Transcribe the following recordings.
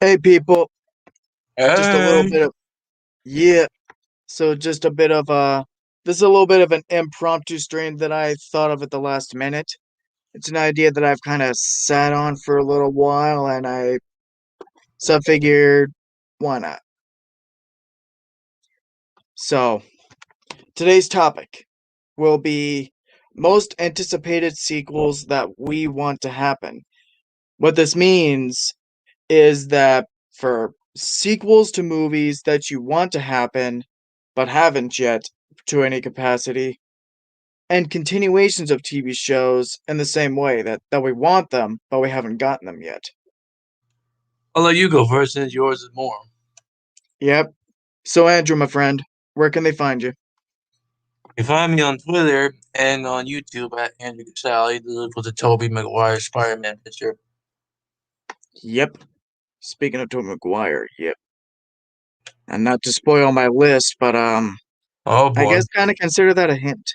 Hey people, just a little Hey, bit of yeah. So just a bit of this is a little bit of an impromptu stream that I thought of at the last minute. It's an idea that I've kind of sat on for a little while, and I figured why not. So today's topic will be most anticipated sequels that we want to happen. What this means is that for sequels to movies that you want to happen but haven't yet to any capacity, and continuations of TV shows in the same way that we want them but we haven't gotten them yet. I'll let you go first since yours is more. Yep. So Andrew, my friend, where can they find you? You can find me on Twitter and on YouTube at Andrew Casali, to look for the Tobey Maguire Spider-Man picture. Yep. Speaking of Tobey Maguire, yep. And not to spoil my list, but Oh I boy. guess kind of consider that a hint.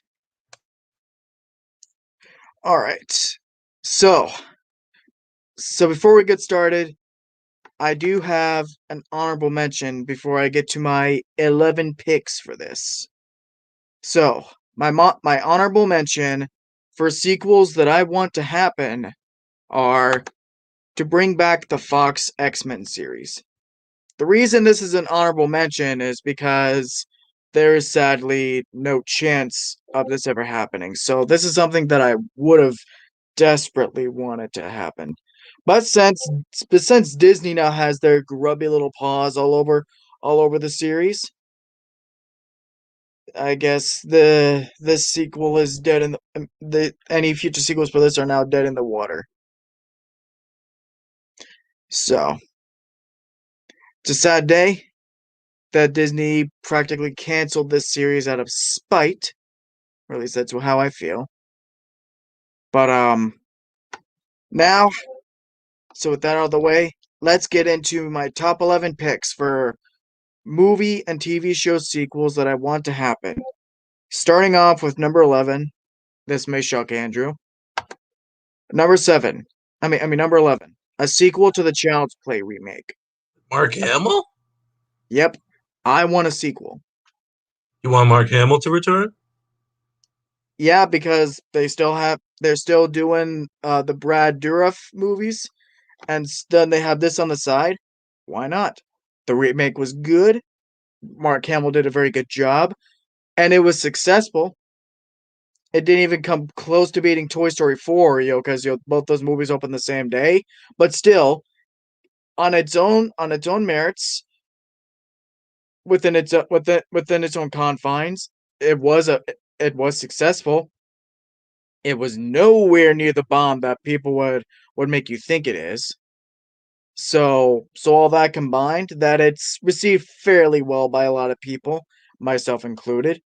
All right. So, so before we get started, I do have an honorable mention before I get to my 11 picks for this. So, my honorable mention for sequels that I want to happen are to bring back the Fox X-Men series. The reason this is an honorable mention is because there is sadly no chance of this ever happening. So, this is something that I would have desperately wanted to happen. But since Disney now has their grubby little paws all over the series, I guess the sequel is dead in the any future sequels for this are now dead in the water. So it's a sad day that Disney practically canceled this series out of spite, or at least that's how I feel. But now, so with that out of the way, let's get into my top 11 picks for movie and TV show sequels that I want to happen. Starting off with number 11, this may shock Andrew. Number 7, I mean number 11, a sequel to the Child's Play remake. Mark Hamill? Yep, I want a sequel. You want Mark Hamill to return? Yeah, because they're still doing the Brad Dourif movies, and then they have this on the side. Why not? The remake was good. Mark Hamill did a very good job, and it was successful. It didn't even come close to beating Toy Story 4, because both those movies opened the same day. But still, on its own merits, within its own confines, it was successful. It was nowhere near the bomb that people would make you think it is. So all that combined, that it's received fairly well by a lot of people, myself included.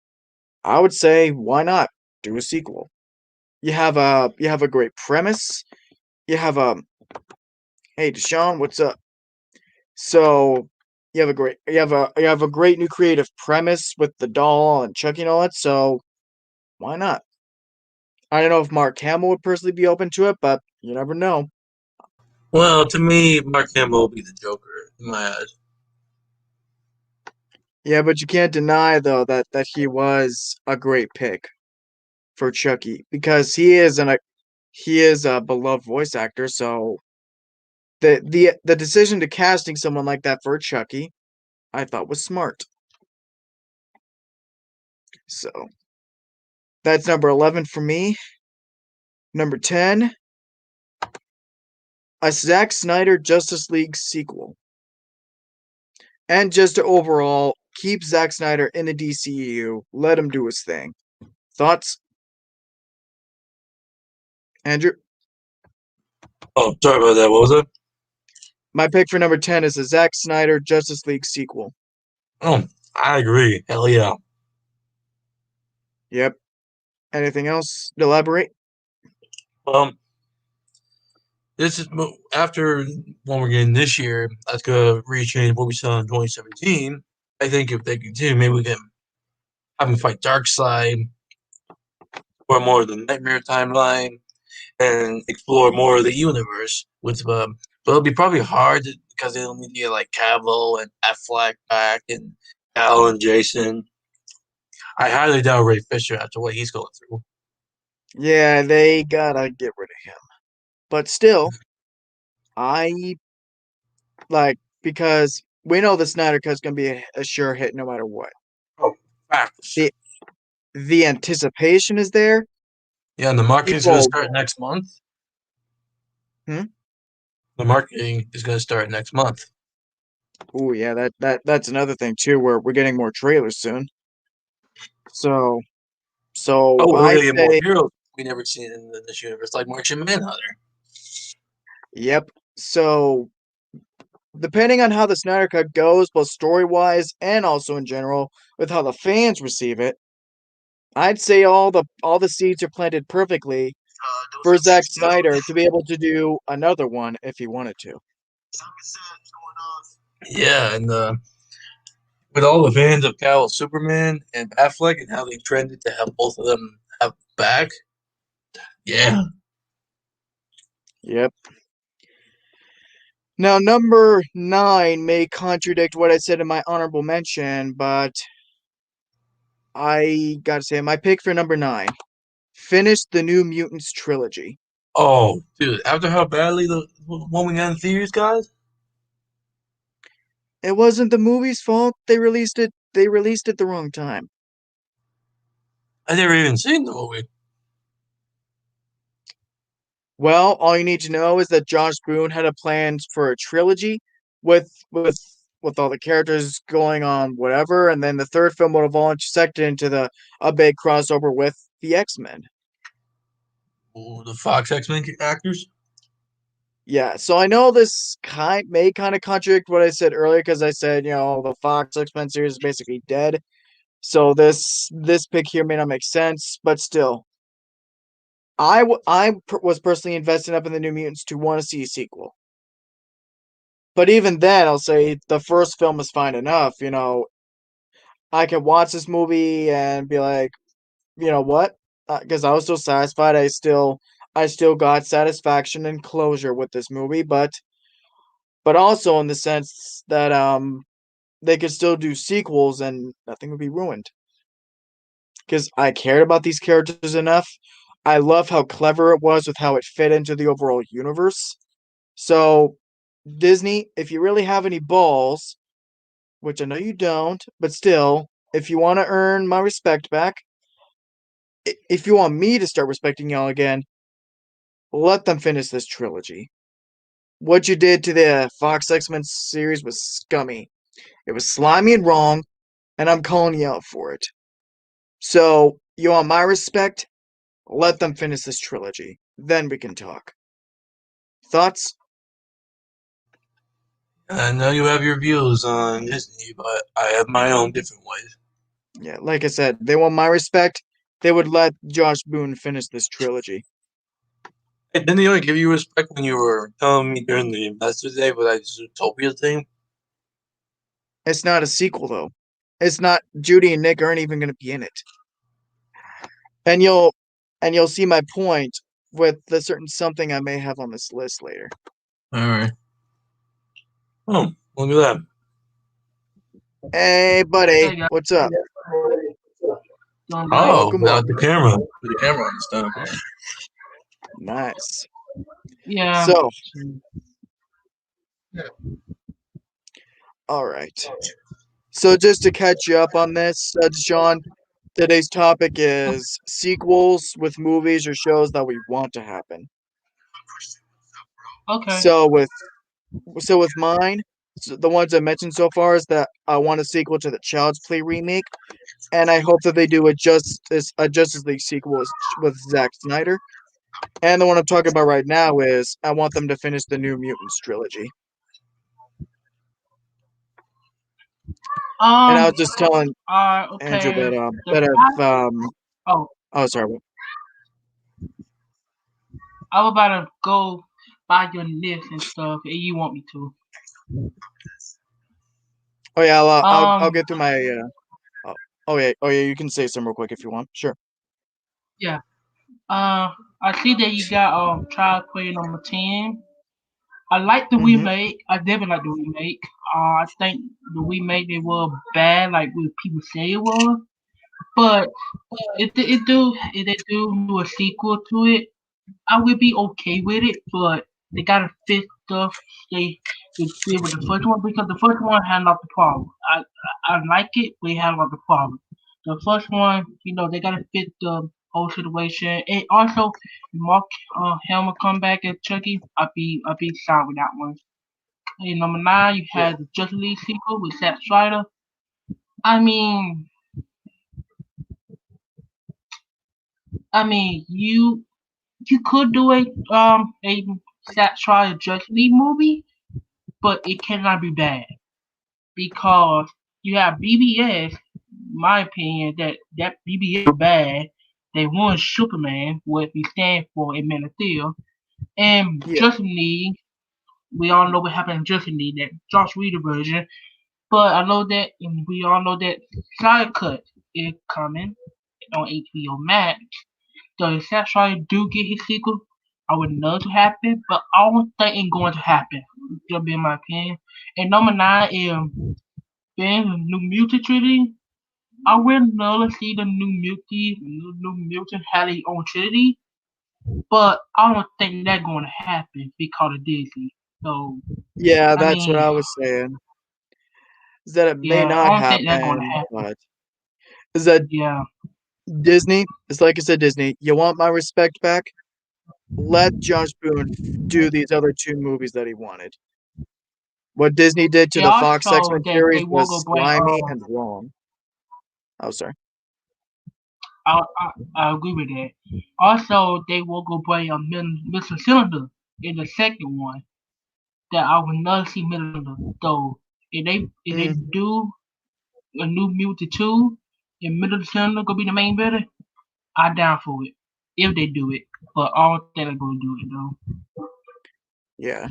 I would say, why not do a sequel? You have a great premise. You have a Hey Deshaun, what's up? So you have a great new creative premise with the doll and Chucky and all that. So why not? I don't know if Mark Hamill would personally be open to it, but you never know. Well, to me, Mark Hamill will be the Joker in my eyes. Yeah, but you can't deny though that he was a great pick for Chucky because he is a beloved voice actor. So the decision to casting someone like that for Chucky, I thought was smart. So that's number 11 for me. Number 10, a Zack Snyder Justice League sequel. And just to overall keep Zack Snyder in the DCU, let him do his thing. Thoughts, Andrew? Oh, sorry about that. What was it? My pick for number 10 is a Zack Snyder Justice League sequel. Oh, I agree. Hell yeah. Yep. Anything else to elaborate? Um, this is after one we're getting this year. That's gonna rechange what we saw in 2017. I think if they continue, maybe we can have him fight Darkseid or more of the Nightmare timeline and explore more of the universe. But it'll be probably hard because they don't need to get like Cavill and Affleck back and Al and Jason. I highly doubt Ray Fisher after what he's going through. Yeah, they gotta get rid of him. But still, I like because we know the Snyder Cut's gonna be a sure hit no matter what. Oh, facts. The the anticipation is there. Yeah, and the marketing's going to People, start next month. hmm? The marketing is going to start next month. Oh yeah, that's another thing too. Where we're getting more trailers soon. So Oh, we're I'd going to get more say, heroes we never seen in this universe, like Martian Manhunter. yep. So depending on how the Snyder Cut goes, both story wise and also in general, with how the fans receive it, I'd say all the seeds are planted perfectly for Zack Snyder to be able to do another one if he wanted to. Yeah, and with all the fans of Cavill Superman and Affleck and how they trended to have both of them have back, yeah. Yep. Now, number 9 may contradict what I said in my honorable mention, but I gotta say, my pick for number 9, finish the New Mutants trilogy. Oh, dude, after how badly the one we got in theaters, guys, It wasn't the movie's fault. They released it. They released it the wrong time. I never even seen the movie. Well, all you need to know is that Josh Boone had a plan for a trilogy with all the characters going on whatever, and then the third film would have all intersected into a big crossover with the X-Men. Ooh, the Fox X-Men actors. Yeah, so I know this may kind of contradict what I said earlier because I said, the Fox X-Men series is basically dead. So this pick here may not make sense, but still, was personally invested up in the New Mutants to want to see a sequel. But even then, I'll say the first film is fine enough. I can watch this movie and be like, you know what? Because I was still satisfied. I still got satisfaction and closure with this movie, but also in the sense that they could still do sequels and nothing would be ruined. Because I cared about these characters enough. I love how clever it was with how it fit into the overall universe. So, Disney, if you really have any balls, which I know you don't, but still, if you want to earn my respect back, if you want me to start respecting y'all again, let them finish this trilogy. What you did to the Fox X-Men series was scummy. It was slimy and wrong, and I'm calling you out for it. So, you want my respect? Let them finish this trilogy. Then we can talk. Thoughts? I know you have your views on Disney, but I have my own different ways. Yeah, like I said, they want my respect. They would let Josh Boone finish this trilogy. Hey, didn't they only give you respect when you were telling me during the Investor Day for that Zootopia thing? It's not a sequel though. It's not. Judy and Nick aren't even going to be in it. And you'll see my point with the certain something I may have on this list later. All right. Oh, look at that. Hey, buddy, Hey guys, what's up? doing good. Oh, Welcome, now the welcome. camera. The camera on this time. Nice. Yeah. So, all right. So just to catch you up on this, Sean, today's topic is sequels with movies or shows that we want to happen. Okay. So with mine, the ones I mentioned so far is that I want a sequel to the Child's Play remake, and I hope that they do a Justice League sequel with Zack Snyder. And the one I'm talking about right now is I want them to finish the New Mutants trilogy. And I was just telling Andrew Okay. that Oh, oh sorry. I was about to go by your list and stuff, and you want me to. Oh yeah, I'll Um, get through my oh yeah, you can say some real quick if you want. Sure. yeah. I see that you got Child Play number 10. I like the Mm-hmm. remake. I definitely like the remake. I think the remake they were bad, like what people say it was. But if they do a sequel to it, I would be okay with it. But they gotta fix stuff they did with the first one because the first one had a lot of problem. I like it, but it had a lot of problem. The first one, they gotta fit the whole situation. And also, Mark Hamill come back as Chucky. I'd be sorry with that one. And number nine, you Yeah. had the Justice League sequel with Zack Snyder. I mean, you could do a Zack Snyder Justice League movie, but it cannot be bad because you have BBS. My opinion that BBS is bad. They won Superman, what we stand for in Man of Steel, and Yeah. Justice League. We all know what happened in Justice League, that Josh Whedon version. But I know that, and we all know that Snyder Cut is coming on HBO Max. So if Zack Snyder do get his sequel, I would love to happen, but I don't think it's going to happen. That'll be my opinion. And number nine is being the New Mutant trilogy. I would love to see the New Mutant have their own trilogy, but I don't think that's going to happen because of Disney. So Yeah, I that's what mean, I was saying. Is that it may yeah, not I don't think that's going to happen, happen. but is that Yeah, Disney? It's like I said, Disney. You want my respect back? Let Josh Boone do these other two movies that he wanted. What Disney did to and the Fox also X-Men that series they will go was bring slimy and wrong. Oh, sorry. I agree with that. Also, they will go bring Mr. Cylinder in the second one. That I would not see Cylinder. So if they Mm, do a New Mutant 2 and Middle Cylinder gonna be the main villain, I'm down for it. If they do it. But I don't think they're gonna do it though. yeah.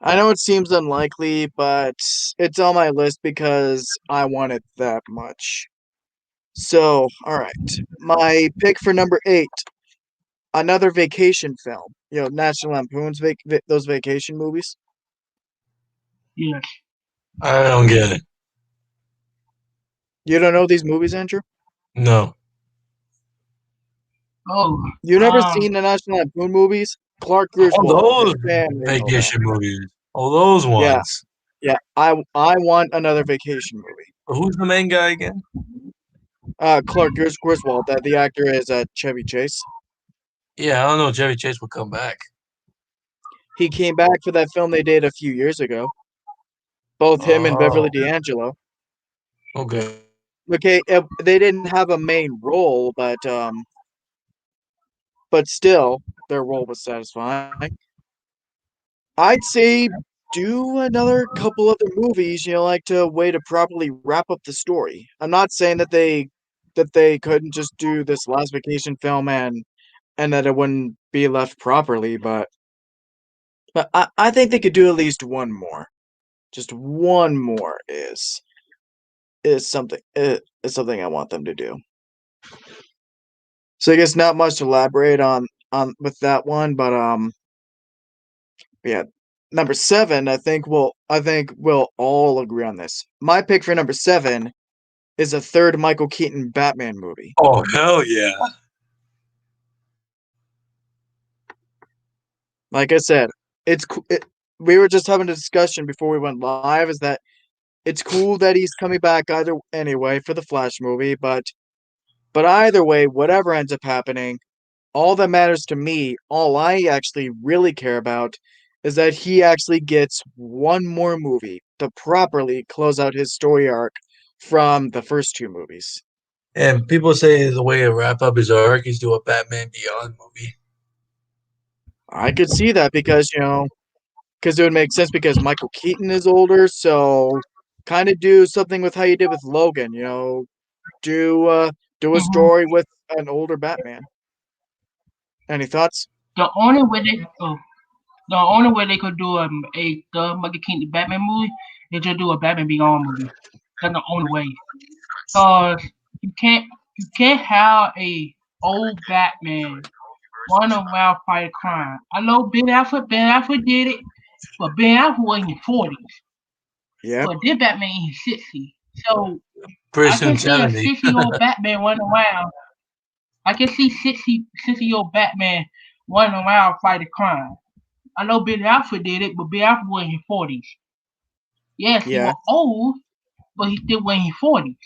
I know it seems unlikely, but it's on my list because I want it that much. So, alright. My pick for number 8, another vacation film. National Lampoon's those vacation movies. Yes. I don't get it. You don't know these movies, Andrew? No. Oh, You never seen the National Lampoon movies? Clark Oh, Griswold, his those family, and all that. vacation movies. Oh, those Yeah, ones. yeah. I want another vacation movie. Who's the main guy again? Clark Griswold. That the actor is Chevy Chase. Yeah, I don't know. Chevy Chase will come back. He came back for that film they did a few years ago. Both him and Beverly Oh, D'Angelo. okay. Okay, they didn't have a main role, but still, their role was satisfying. I'd say do another couple other movies, like to way to properly wrap up the story. I'm not saying that they couldn't just do this last vacation film and that it wouldn't be left properly, but I think they could do at least one more. Just one more is something I want them to do. So I guess not much to elaborate on with that one, but yeah. Number 7, I think we'll all agree on this. My pick for number 7 is a third Michael Keaton Batman movie. Oh, hell yeah. Like I said, we were just having a discussion before we went live. Is that it's cool that he's coming back either anyway for the Flash movie, but either way, whatever ends up happening, all that matters to me, all I actually really care about, is that he actually gets one more movie to properly close out his story arc from the first two movies. And people say the way to wrap up his arc is do a Batman Beyond movie. I could see that because it would make sense because Michael Keaton is older, so kind of do something with how you did with Logan, do a hmm story with an older Batman. Any thoughts? the only way they oh, the only way they could do the Michael Keaton Batman movie is to do a Batman Beyond movie. That's the only way. Cause you can't you can't have a old Batman running around fighting crime. I know Ben Affleck did it, but Ben Affleck was in his 40s. Yep. But this Batman in his 60s. So Pretty I soon can see a 70. 60-year-old Batman running around. I can see 60-year-old Batman running around fighting crime. I know Ben Affleck did it, but Ben Affleck was in his 40s. Yes, he Yeah. was old, but he still was in his 40s.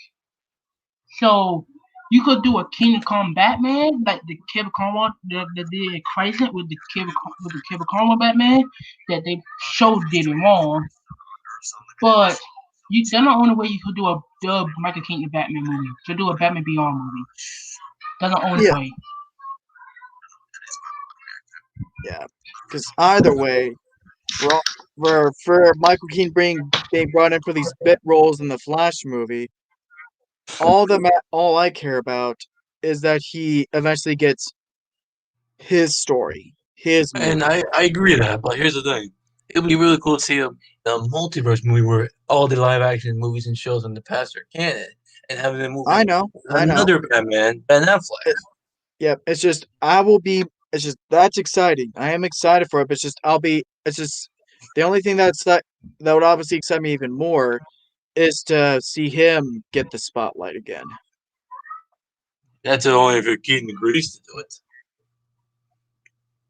So you could do a Kingdom Come Batman like the Kevin Conroy that did Crisis with the Kevin Conroy Batman that they showed did it wrong. But that's not the only way you could do a dub Michael Keaton Batman movie. To do a Batman Beyond movie. That's the only Yeah. way. Yeah. Because either way, for Michael Keaton being brought in for these bit roles in the Flash movie, all I care about is that he eventually gets his story, his movie. And I agree with that, but here's the thing. It would be really cool to see a multiverse movie where all the live action movies and shows in the past are canon and having a movie I know. another Batman, Ben Affleck. Yeah, it's just that's exciting. I am excited for it, but it's just the only thing that would obviously excite me even more is to see him get the spotlight again. That's only if Keaton agrees to do it.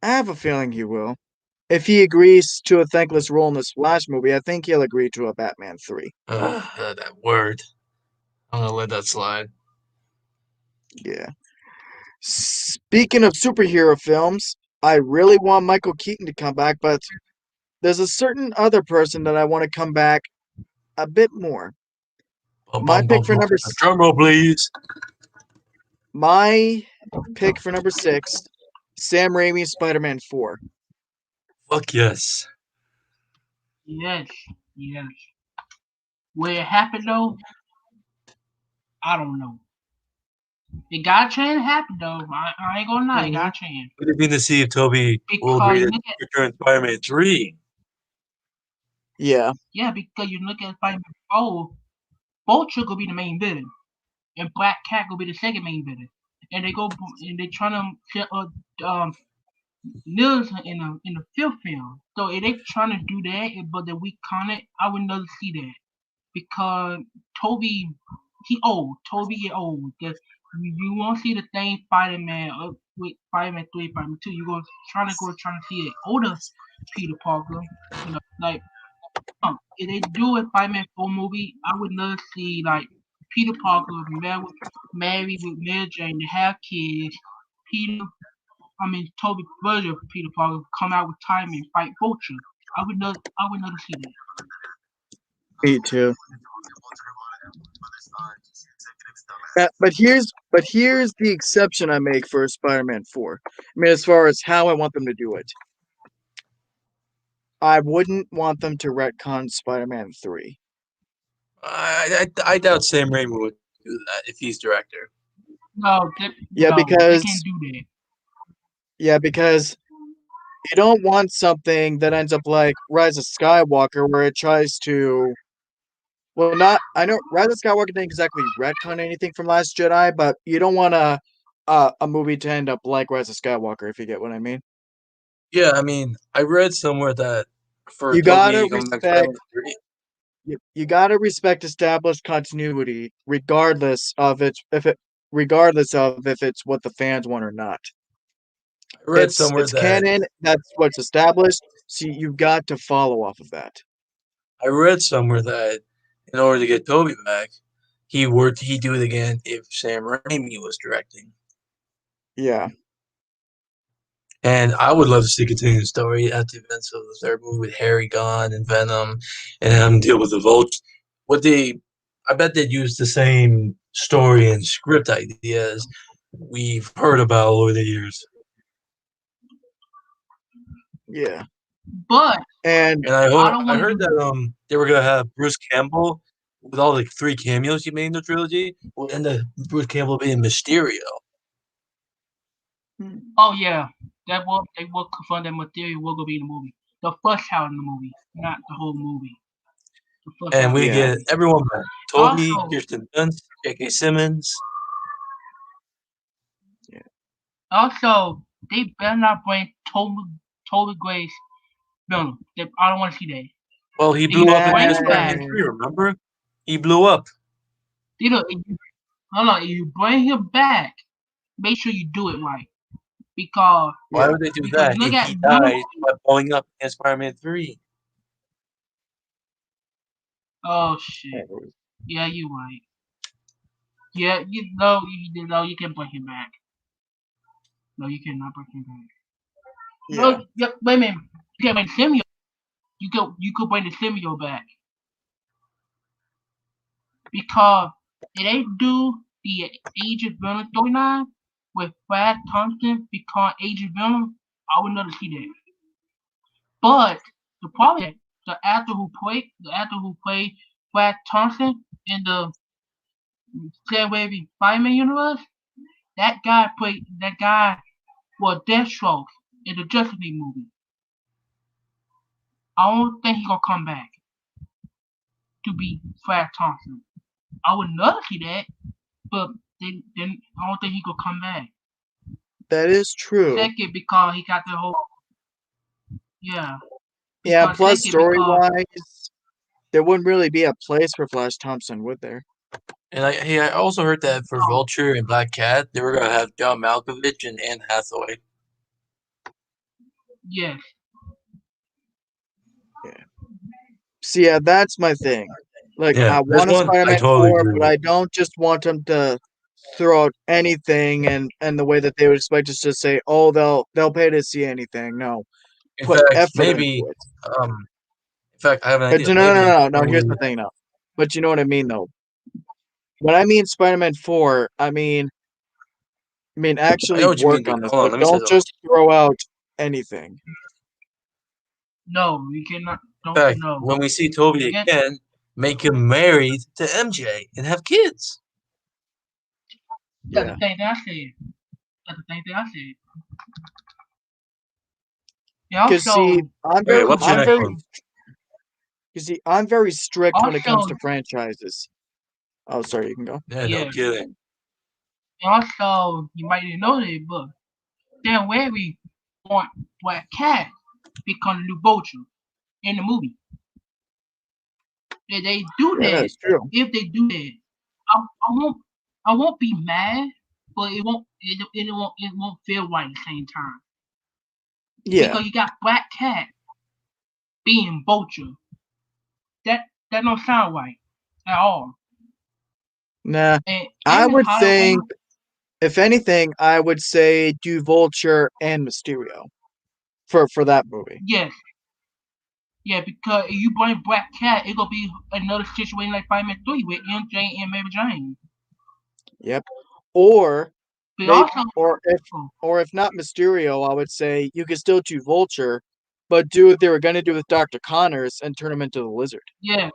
I have a feeling he will. If he agrees to a thankless role in this Flash movie, I think he'll agree to a Batman 3. That word. I'm gonna let that slide. Yeah. Speaking of superhero films, I really want Michael Keaton to come back, but there's a certain other person that I want to come back a bit more. My pick for number Drum roll, please. My pick for number 6, Sam Raimi's Spider-Man 4. Fuck yes. Yes. Where it happened though, I don't know. It got a chance to happen though. I ain't gonna lie, it got a chance. Would it be to see if Toby will agree to return Spider-Man 3? Yeah. Yeah, because you look at Spider-Man 4, Vulture gonna be the main villain, and Black Cat gonna be the second main villain, and they trying to Nils in the fifth film. So if they trying to do that, but the weak it, I would never see that because Toby, he old. Toby get old. You won't see the same Spider-Man with Spider-Man 3, Spider-Man 2. You trying to see an older Peter Parker. Like if they do a Spider-Man 4 movie, I would love to see like Peter Parker married with Mary Jane to have kids. Toby version of Peter Parker come out with time and fight Vulture. I would love to see that. Me too. But here's the exception I make for Spider-Man 4. I mean, as far as how I want them to do it, I wouldn't want them to retcon Spider-Man 3. I doubt Sam Raimi would do that if he's director. Because they can't do that. Yeah, because you don't want something that ends up like Rise of Skywalker, where it tries to. Well, I know Rise of Skywalker didn't exactly retcon anything from Last Jedi, but you don't want a movie to end up like Rise of Skywalker, if you get what I mean. Yeah, I mean, I read somewhere that for You gotta respect. You gotta respect established continuity, regardless of if it's what the fans want or not. I read somewhere it's that canon. That's what's established. So you've got to follow off of that. I read somewhere that in order to get Toby back, he'd do it again if Sam Raimi was directing. Yeah. And I would love to see a continuing story at the events of the third movie with Harry gone and Venom and him deal with the Vulture. I bet they'd use the same story and script ideas we've heard about over the years. Yeah. But and I heard that they were gonna have Bruce Campbell with all the 3 cameos he made in the trilogy, and the Bruce Campbell being Mysterio. Oh yeah, they will confirm that Mysterio will go be in the movie. The first house in the movie, not the whole movie. And we get everyone back. Toby, Kirsten Dunst, J.K. Simmons. Yeah. Also, they better not bring Toby Grace Venom. I don't want to see that. Well, he Then blew you up in bring the him back. Spider-Man 3, remember? He blew up. You know, hold on. If you bring him back, make sure you do it right. Because Why would they do that look if at he Venom. died by blowing up in Spider-Man 3? Oh shit. Yeah, you right. Yeah, you can bring him back. No, you cannot bring him back. Yeah. No, wait a minute. You can't bring Samuel. You could bring the Samuel back. Because it ain't do the Agent Venom storyline with Flash Thompson become Agent Venom, I would never see that. But the problem is the actor who played Flash Thompson in the Sam Raimi Spider-Man universe, that guy was Deathstroke in the Justice League movie. I don't think he's gonna come back to be Flash Thompson. I would love to see that, but then I don't think he could come back. That is true. Second, because he got the whole Yeah, because plus second, story because wise, there wouldn't really be a place for Flash Thompson, would there? And I also heard that for Oh. Vulture and Black Cat, they were gonna have John Malkovich and Anne Hathaway. yes, See, yeah, that's my thing. Like, Yeah, I this want a one, I Spider-Man totally 4, agree but with. I don't just want them to throw out anything and the way that they would expect us to say, oh, they'll pay to see anything. No, In put fact, effort maybe, into it. in fact, I have an But idea. no. Here's the thing, though. But you know what I mean, though. When I mean Spider-Man 4, I mean actually what you work mean. on this, Hold on, but let me say don't something. just throw out anything. no, we cannot. In Don't fact, know. when we see Toby Yeah. again, make him married to MJ and have kids. That's Yeah. the thing that I said. That's the thing that I said. Yeah, Because also, see, Okay, what's your next one? You see, I'm very strict when it comes Also- to franchises. Oh, sorry, you can go. Yeah, Yeah. no kidding. also, you might not know this, but Sam Raimi want Black Cat become the new Vulture in the movie. If they do Yeah, that, that's true. if they do that, I won't be mad, but it won't feel right at the same time. Yeah. Because you got Black Cat being Vulture. That don't sound right at all. Nah. And I would Hollywood- think, if anything, I would say do Vulture and Mysterio for that movie. Yes. Yeah, because if you bring Black Cat, it's gonna be another situation like Spider-Man 3 with MJ and Mary Jane. Yep. Or But maybe, also, or if not Mysterio, I would say you could still do Vulture, but do what they were gonna do with Dr. Connors and turn him into the Lizard. yeah.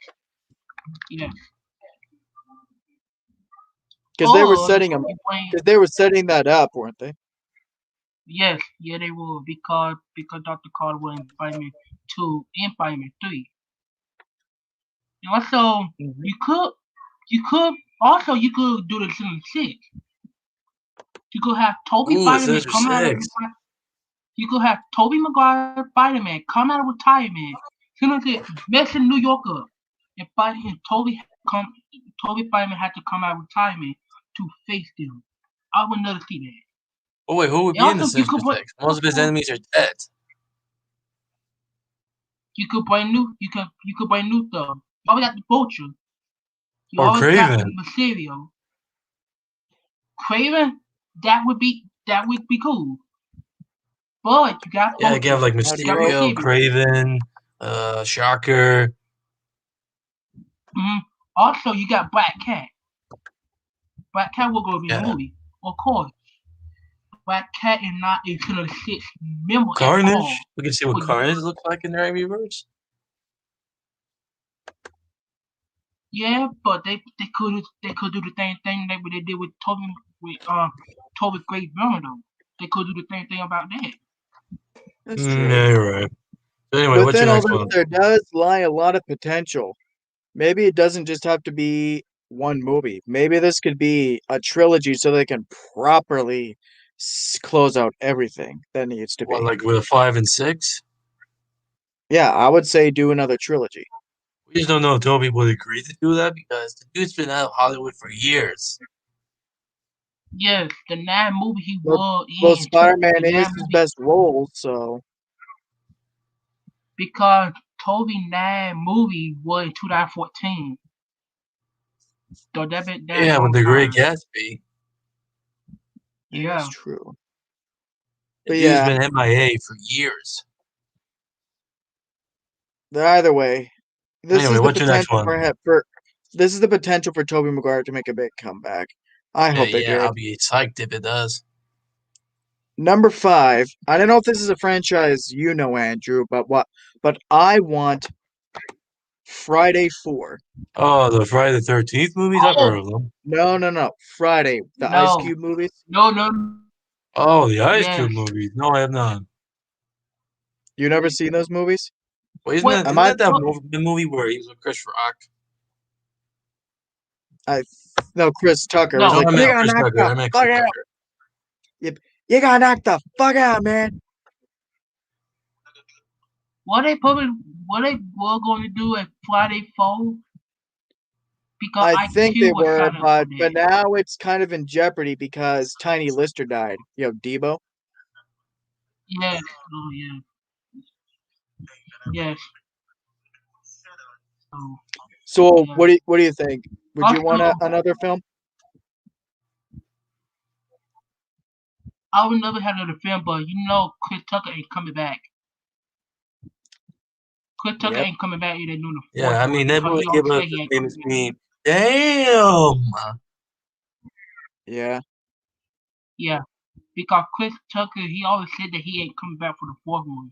Because they were Or setting him. you bring- Because they were setting that up, weren't they? Yes, yeah, they will because Dr. Carter was in Spider-Man 2 and Spider-Man 3. And also, you could do the Sinister Six. You could have Tobey Ooh, Spider-Man Sinister come out of Six. You could have Tobey Maguire Spider-Man come out of retirement, Sinister Six messing New York up, and Tobey Spider-Man had to come out of retirement to face them. I would never see that. Oh wait, who would be And in the also, you Sinister could Six? Most of his enemies are dead. You could bring new stuff. You always got the Vulture. You Or always got Kraven. Mysterio. Kraven, that would be cool. But you got Yeah, you can have like How do you Mysterio, Kraven, Shocker. Also, you got Black Cat. Black Cat will go be a movie, of course. Black Cat is not a Sinister Six member at all. Carnage. We can see what Carnage looks like in the Raimiverse. Yeah, but they could do the same thing that they did with Tobey Great Villain though. They could do the same thing about that. That's true. Yeah, you're right. So anyway, But what's then your next also one? there does lie a lot of potential. Maybe it doesn't just have to be one movie. Maybe this could be a trilogy so they can properly close out everything that needs to be. What, like with a 5 and 6? Yeah, I would say do another trilogy. We just don't know if Toby would agree to do that because the dude's been out of Hollywood for years. Yes, the 9 movie he Well, was well, in. Spider-Man The 9 is his movie best role, so because Toby 9 movie was in 2014. So that's a Yeah, with long the Great time. Gatsby. that is Yeah. true. The But dude's yeah, been MIA for years. either way, this Anyway, is the what's your next potential one? this is the potential for Tobey Maguire to make a big comeback. I hope they Yeah, do. I'll be psyched if it does. Number 5. I don't know if this is a franchise you know, Andrew, but I want Friday 4. Oh, the Friday the 13th movies? I've heard Oh of them. No. Friday, the Ice no, Cube movies. no. Oh, the Ice Cube Yes. movies. No, I have not. You never seen those movies? Wait, What? isn't Am I? that the movie where he was with Chris Rock? I no, Chris Tucker was No, No. like, I "You meant gotta Chris knock Tucker. the I meant fuck Chris out! Tucker. You gotta knock the fuck out, man!" What they were going to do at Friday 4? Because I Ice think they Cube was were, signed up for but that. now it's kind of in jeopardy because Tiny Lister died. Debo. Yes. Oh yeah. Yes. So So yeah. what do you think? Would you want Also, another film? I would never have another film, but Chris Tucker ain't coming back. Chris Tucker Yep. ain't coming back either doing the Yeah, fourth I one mean, they because would he give always us said the he ain't famous coming back. meme. Damn! Yeah. Yeah, because Chris Tucker, he always said that he ain't coming back for the fourth one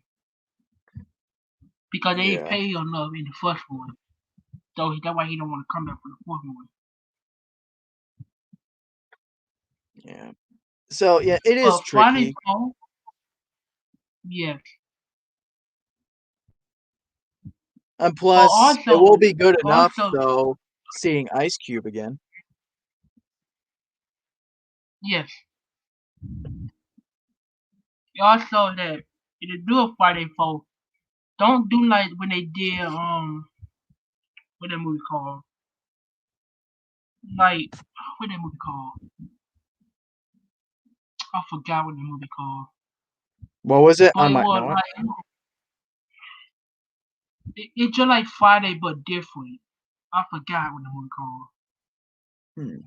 because they ain't Yeah. paid enough in the first one. So that's why he don't want to come back for the fourth one. Yeah. So yeah, it is But Friday tricky. 4, yes. And But plus, it will also, be good enough also, though seeing Ice Cube again. yes. Also that if you do a Friday 4, don't do like when they did what that movie called? Like what that movie called? I forgot what the movie called. What was it? I But it might was know it. like it's just like Friday but different. I forgot what the movie called. Hmm.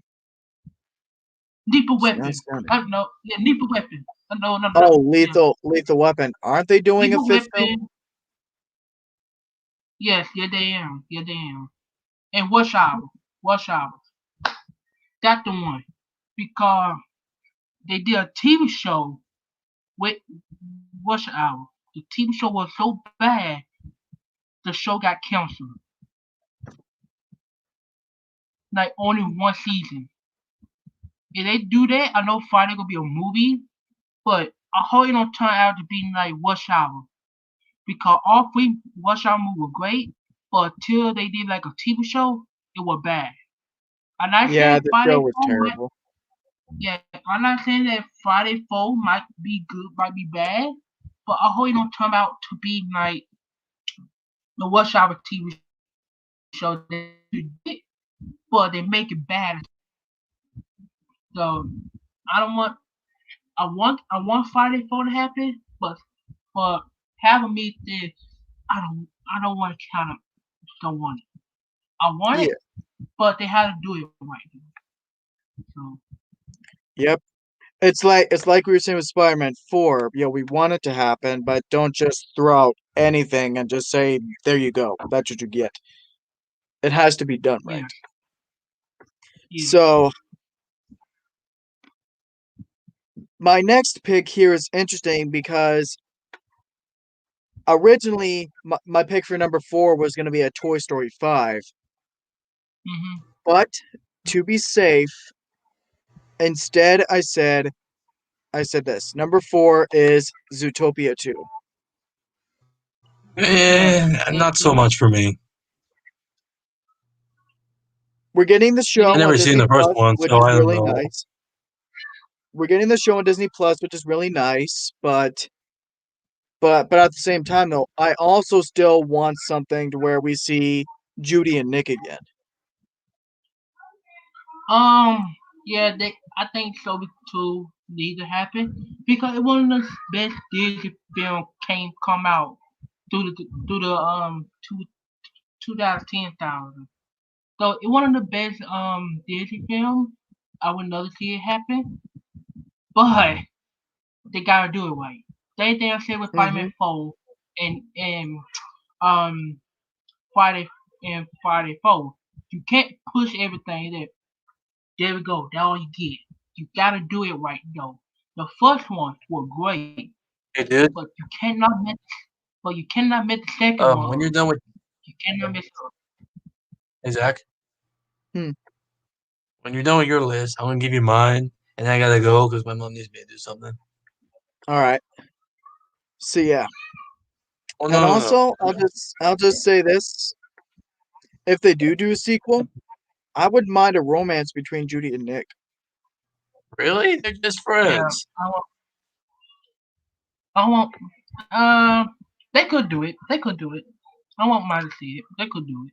Deeper It's not Weapon. sounding. No, yeah, Deeper Weapon. No, Oh, yeah. Lethal Weapon. Aren't they doing a Deeper fifth film? Weapon. Yes, yeah they am. Yeah they am. And Rush Hour. Rush Hour. That's the one. Because they did a TV show with Rush Hour. The TV show was so bad, the show got canceled. Like only one season. If they do that, I know Friday gonna be a movie, but I hope it don't turn out to be like Rush Hour. Because all 3 Rush Hour movies were great, but until they did like a TV show, it was bad. I'm not Yeah, saying the Friday show was 4 might, terrible. yeah, I'm not saying that Friday 4 might be good, might be bad, but I hope it don't turn out to be like the Rush Hour TV show that they did, but they make it bad. So I don't want, I want Friday 4 to happen, but for having me there, I don't want to kind of don't want it. I want Yeah. it, but they had to do it right. So Yep. It's like we were saying with Spider-Man 4. We want it to happen, but don't just throw out anything and just say, "There you go. That's what you get." It has to be done yeah, right. yeah. So my next pick here is interesting because originally my pick for number 4 was going to be a Toy Story 5, Mhm. but to be safe, instead I said this. Number 4 is Zootopia 2. Yeah. Not so much for me. We're getting the show I on never seen Disney the first Plus, one, which so is I don't really know. nice. We're getting the show on Disney Plus, which is really nice, but But at the same time, though, I also still want something to where we see Judy and Nick again. Yeah, I think so too. Need to happen because one of the best Disney film come out through the 2010,000. So it one of the best Disney films. I would love to see it happen, but they gotta do it right. Same thing I said with Spider-Man 4 and um Friday and Friday 4. You can't push everything there. There we go. That's all you get. You gotta do it right though. The first ones were great, Hey, dude. but you cannot miss. But you cannot miss the second one. When you're done with You cannot miss. Hey, Zach. Hmm. When you're done with your list, I'm gonna give you mine, and I gotta go because my mom needs me to do something. All right. So yeah. Oh And no, no, also, no. I'll just say this: if they do a sequel, I wouldn't mind a romance between Judy and Nick. Really? They're just Yeah, friends. I want. They could do it. They could do it. I want mine to see it. They could do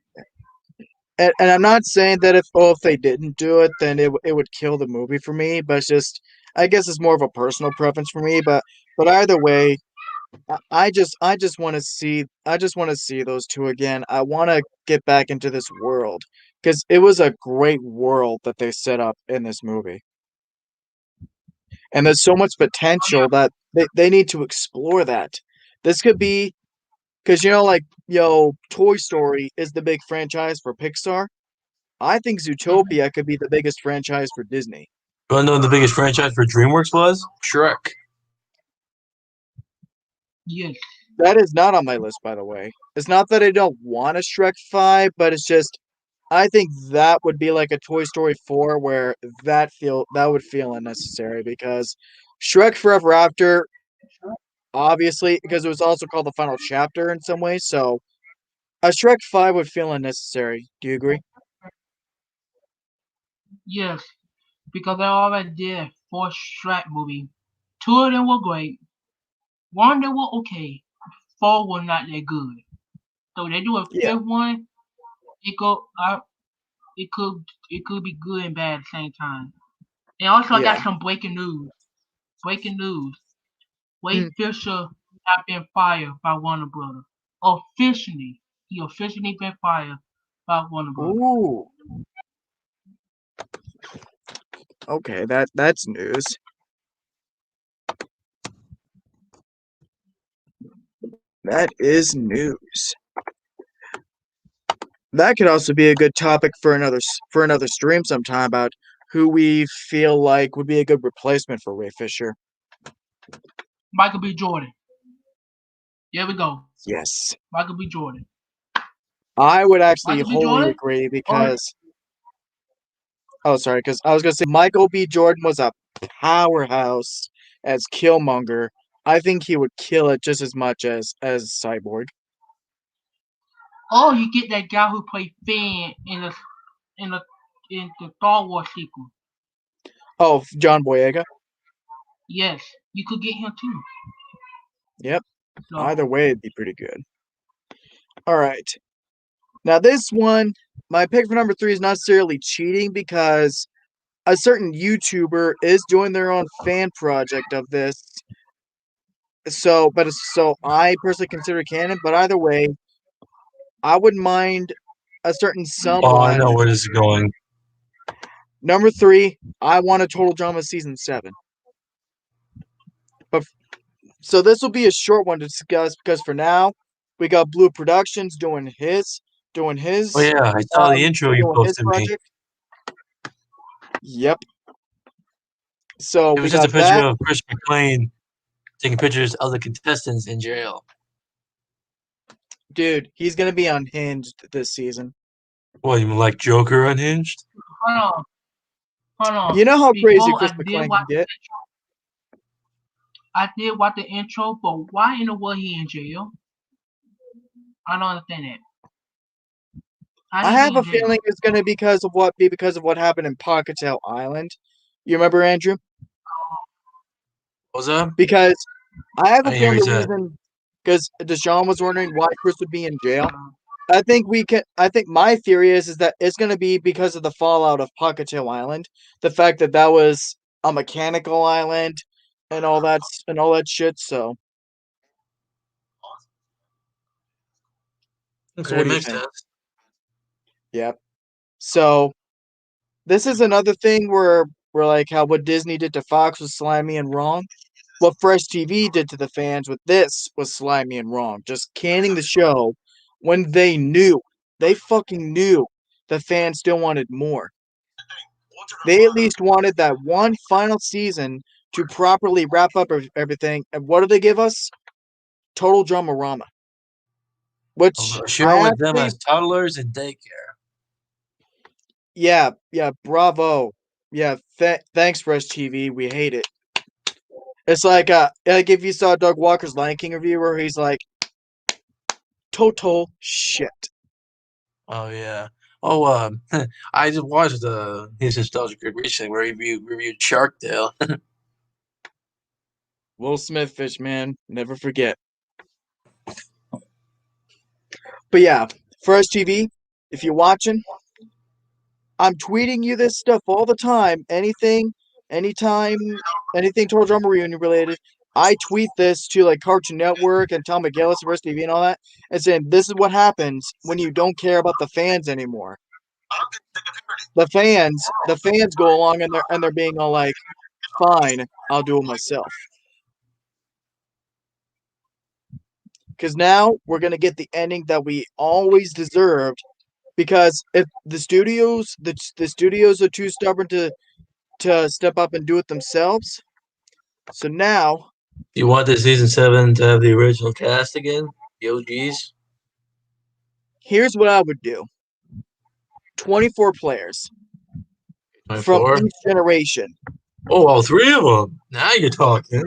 it. And I'm not saying that if they didn't do it, then it would kill the movie for me. But it's just, I guess it's more of a personal preference for me. But either way, I just want to see those two again. I want to get back into this world because it was a great world that they set up in this movie, and there's so much potential that they need to explore that. This could be because Toy Story is the big franchise for Pixar. I think Zootopia could be the biggest franchise for Disney. You wanna know what the biggest franchise for DreamWorks was? Shrek. Yes. That is not on my list, by the way. It's not that I don't want a Shrek 5, but it's just I think that would be like a Toy Story 4 where that would feel unnecessary because Shrek Forever After, obviously, because it was also called the final chapter in some ways, so a Shrek 5 would feel unnecessary. Do you agree? Yes. Because they already did 4 Shrek movie. 2 of them were great. 1 they were okay. 4 were not that good. So they do a Yeah. 5th one. It could it could be good and bad at the same time. And also I got Yeah. some breaking news. Breaking news. Wade Hmm. Fisher has been fired by Warner Brothers. Officially. He officially been fired by Warner Brothers. Ooh. Okay, that's news. That is news. That could also be a good topic for another stream sometime about who we feel like would be a good replacement for Ray Fisher. Michael B. Jordan. There we go. Yes. Michael B. Jordan. I would actually Michael B. wholly Jordan? agree because because I was gonna say Michael B. Jordan was a powerhouse as Killmonger. I think he would kill it just as much as Cyborg. Oh, you get that guy who played Finn in the Star Wars sequel. Oh, John Boyega. Yes, you could get him too. Yep. So, Either way, it'd be pretty good. All right. Now this one, my pick for number 3 is not necessarily cheating because a certain YouTuber is doing their own fan project of this. So I personally consider it canon, but either way, I wouldn't mind a certain Oh, I someone. know where this is going. Number 3, I want a Total Drama season 7. But so this will be a short one to discuss because for now, we got Blue Productions doing his. Oh yeah, I saw the intro you doing his posted me. project. Yep. So It we was just got a picture that. of Chris McClane taking pictures of the contestants in jail. Dude, he's gonna be unhinged this season. What, you mean like Joker unhinged? hold on. You know how crazy Before Chris McClane can get? I did watch the intro, but why in the world he in jail? I don't understand that. I have a feeling it's gonna be because of what happened in Pockettail Island. You remember, Andrew? What was that? Because I have I a didn't hear feeling what the you said. reason because Deshaun was wondering why Chris would be in jail. I think my theory is that it's gonna be because of the fallout of Pocatello Island, the fact that that was a mechanical island, and all that shit. So Okay, what do you makes think? sense. Yep. So this is another thing where we're like how what Disney did to Fox was slimy and wrong. What Fresh TV did to the fans with this was slimy and wrong. Just canning the show when they fucking knew the fans still wanted more. They at least wanted that one final season to properly wrap up everything. And what do they give us? Total Dramarama. Which I Sharing with them actually, as toddlers in daycare. yeah, bravo. Yeah, thanks, Fresh TV. We hate it. It's like if you saw Doug Walker's Lion King review where he's like, total shit. Oh yeah. Oh, I just watched his nostalgic group recently where he reviewed Shark Tale. Will Smith fish, man. Never forget. But yeah, Fresh TV, if you're watching, I'm tweeting you this stuff all the time. Anytime, anything Total Drama Reunion related, I tweet this to like Cartoon Network and Tom McGillis, Fresh TV, and all that, and saying this is what happens when you don't care about the fans anymore. The fans go along and they're being all like, "Fine, I'll do it myself." Because now we're gonna get the ending that we always deserved. Because if the studios are too stubborn to step up and do it themselves, so now You want the season 7 to have the original cast again? The OGs? here's what I would do: 24 players from 24? each generation. Oh, all three of them. Now you're talking.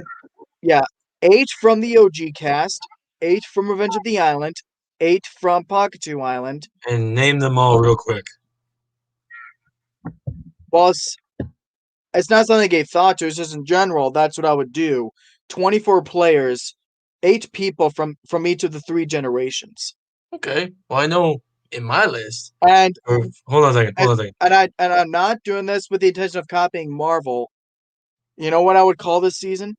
Yeah, 8 from the OG cast, 8 from Revenge of the Island, 8 from Pocketu Island. And name them all real quick. Well, it's not something I gave thought to. It's just in general. That's what I would do. 24 players, 8 people from each of the 3 generations. Okay. Well, I know in my list. And Hold on a second. Hold on a second. and I'm not doing this with the intention of copying Marvel. You know what I would call this season?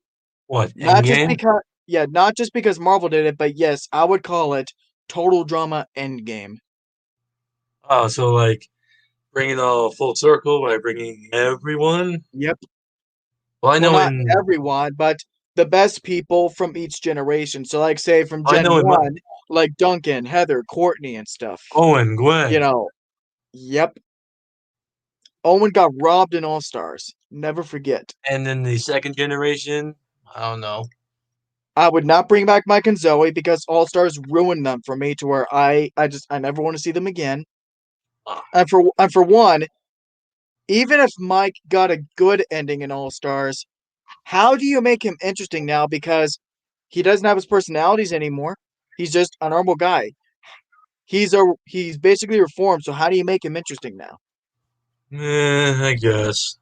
What? Not just Endgame? not just because Marvel did it, but yes, I would call it Total Drama Endgame. Oh, so like bring it all full circle by bringing everyone? Yep. Well, I Well, know not in everyone, but the best people from each generation. So, like, say from I Gen know in my 1, like Duncan, Heather, Courtney, and stuff. Owen, Gwen, You know, yep. Owen got robbed in All Stars. Never forget. and then the second generation. I don't know. I would not bring back Mike and Zoe because All Stars ruined them for me to where I never want to see them again. Ah. And for one, even if Mike got a good ending in All Stars, how do you make him interesting now? Because he doesn't have his personalities anymore. He's just a normal guy. He's basically reformed. So how do you make him interesting now? I guess.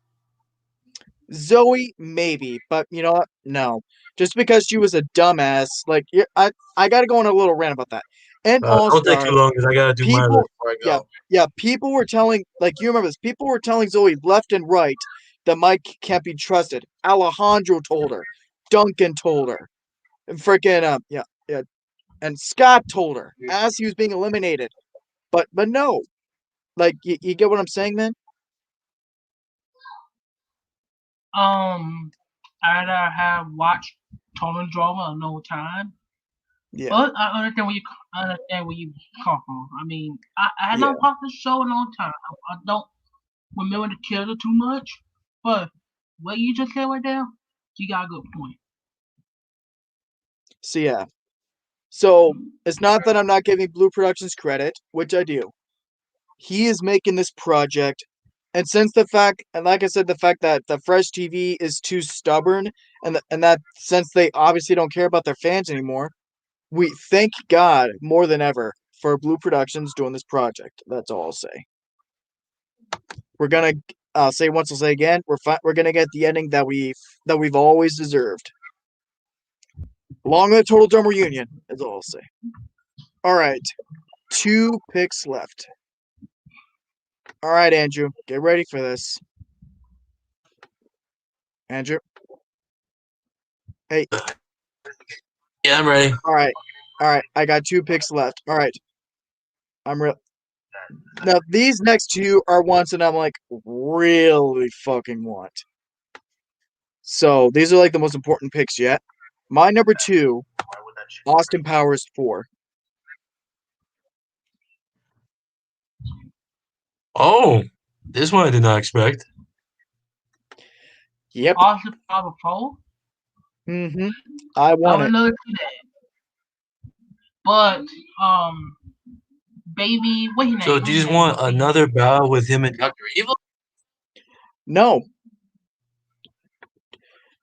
Zoe, maybe, but you know what? No, just because she was a dumbass. Like I got to go on a little rant about that. And All Don't take too Stars, long because I gotta do my people, list before I yeah, go. people were telling, like, you remember this. People were telling Zoe left and right that Mike can't be trusted. Alejandro told her, Duncan told her, and freaking yeah, and Scott told her as he was being eliminated. But no, like you get what I'm saying, man? I'd have watched Total Drama a long time. Yeah, But I understand where you come from. I mean, I yeah. don't watch the show in a long time. I don't remember the character too much. But what you just said right there, you got a good point. So yeah, so it's not that I'm not giving Blue Productions credit, which I do. He is making this project, and since the fact, and like I said, the fact that the Fresh TV is too stubborn, and that since they obviously don't care about their fans anymore, we thank God more than ever for Blue Productions doing this project. That's all I'll say. We're gonna say once, I'll say again. We're gonna get the ending that we've always deserved. Along with Total Drama Reunion, is all I'll say. All right, 2 picks left. All right, Andrew, get ready for this. Andrew. Hey. Yeah, I'm ready. All right. I got 2 picks left. All right. I'm real. Now these next 2 are ones that I'm like really fucking want. So these are like the most important picks yet. My number 2, Austin Powers 4. Oh, this one I did not expect. Yep. Austin Powers 4. Mm-hmm. I I want would it. love to see that. But baby, what's his name? So do you just want another battle with him and Dr. Evil? No.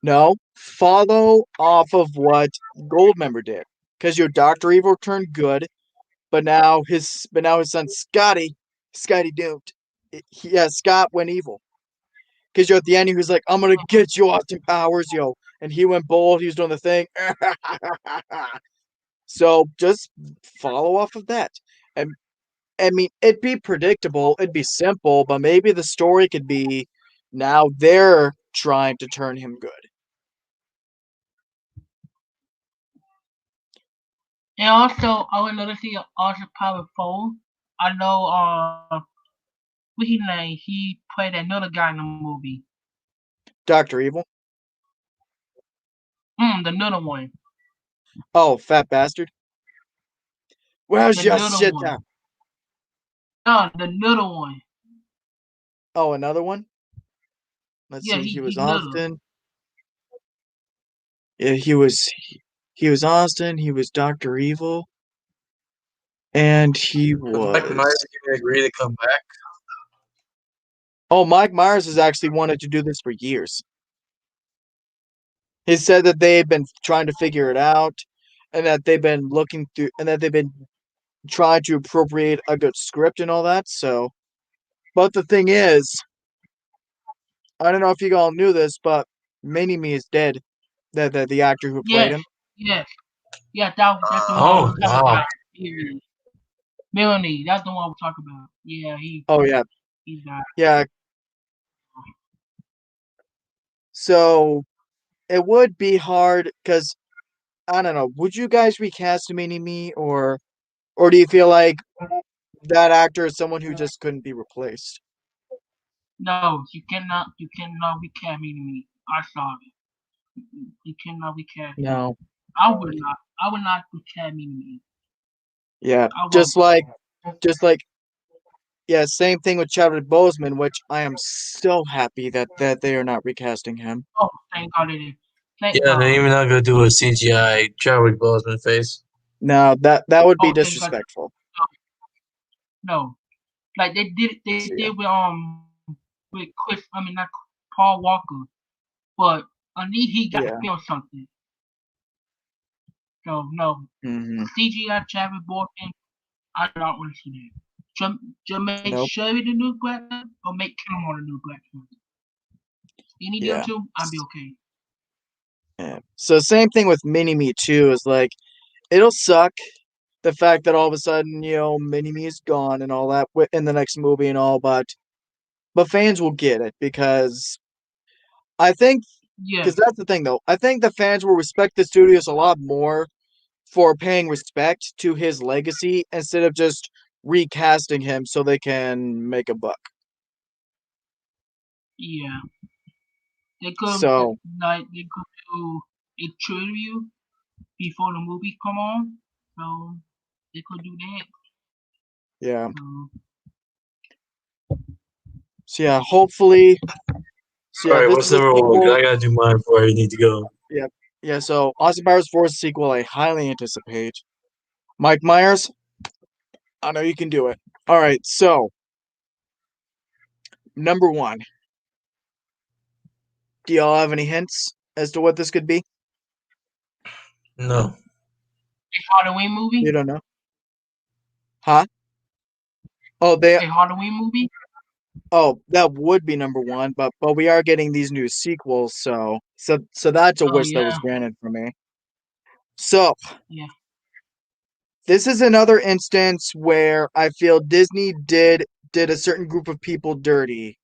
No. Follow off of what Goldmember did. Because your Dr. Evil turned good, but now his son Scotty doomed. Yeah, Scott went evil. Because you're at the end, he was like, I'm gonna get you, Austin Powers, yo. And he went bold, he was doing the thing. So just follow off of that. And I mean, it'd be predictable, it'd be simple, but maybe the story could be now they're trying to turn him good. And also, I would love to see Austin Powers 4. I know, what's his name? He played another guy in the movie. Dr. Evil? The another one. Oh, fat bastard. Where's The your little shit one. down? No, the little one. Oh, another one? Let's Yeah, see, he was he's little. Austin. Yeah, he was Austin, he was Dr. Evil. And he Mike Myers was. didn't agree to come back. Oh, Mike Myers has actually wanted to do this for years. He said that they've been trying to figure it out, and that they've been looking through, and that they've been trying to appropriate a good script and all that. So, but the thing is, I don't know if you all knew this, but Mini-Me is dead. The actor who played him. Yes. Yeah, that's the one Oh, we're talking wow. about. Yeah. Melanie, that's the one we're talking about. Yeah, Oh yeah, he's died. yeah. So it would be hard because I don't know. Would you guys recast Mini-Me, or do you feel like that actor is someone who just couldn't be replaced? No, you cannot recast me. I'm sorry. You cannot recast me. No. I would not recast me. Yeah, I won't. just like, yeah, same thing with Chadwick Boseman, which I am so happy that they are not recasting him. Oh, thank God it is. Thank Yeah, God. they're even not gonna do a CGI Chadwick Boseman face. No, that would be Oh, thank God. disrespectful. No, like they did Yeah. with Chris. I mean not Paul Walker, but I need he got Yeah. to feel something. So no, Mhm. CGI Chadwick Boseman. I don't want to see that. Just make Nope. Sherry the new Black Panther or make Killmonger the new Black Panther. Any Yeah. of them two, I'll be okay. Yeah. So same thing with Mini-Me too. Is like, it'll suck the fact that all of a sudden, Mini-Me is gone and all that in the next movie and all, but fans will get it because I think, Yeah, because that's the thing though. I think the fans will respect the studios a lot more for paying respect to his legacy instead of just recasting him so they can make a buck. yeah. They could So do a tribute before the movie come on. So they could do that. yeah. So, So yeah, hopefully. So yeah, Alright, this what's is a number one? 'Cause sequel. I gotta do mine before I need to go. Yeah, so Austin Powers 4 sequel I highly anticipate. Mike Myers, I know you can do it. Alright, so number 1. Do y'all have any hints as to what this could be? No. a Halloween movie? You don't know? Huh? Oh, they. A Halloween movie? Oh, that would be number 1, but we are getting these new sequels, so that's a Oh wish that was yeah. granted for me. So, Yeah. this is another instance where I feel Disney did a certain group of people dirty.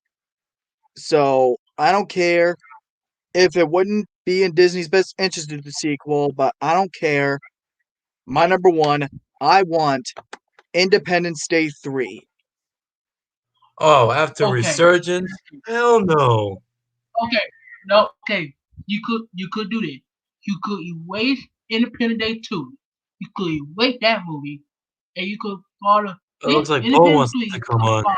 So, I don't care if it wouldn't be in Disney's best interest to do the sequel, but I don't care. My number one, I want Independence Day 3. Oh, after Okay. Resurgence? Hell no. Okay. No. Okay. You could do this. You could erase Independence Day 2. You could erase that movie, and you could follow. It looks like Bo Independence wants 3 to could come on. follow.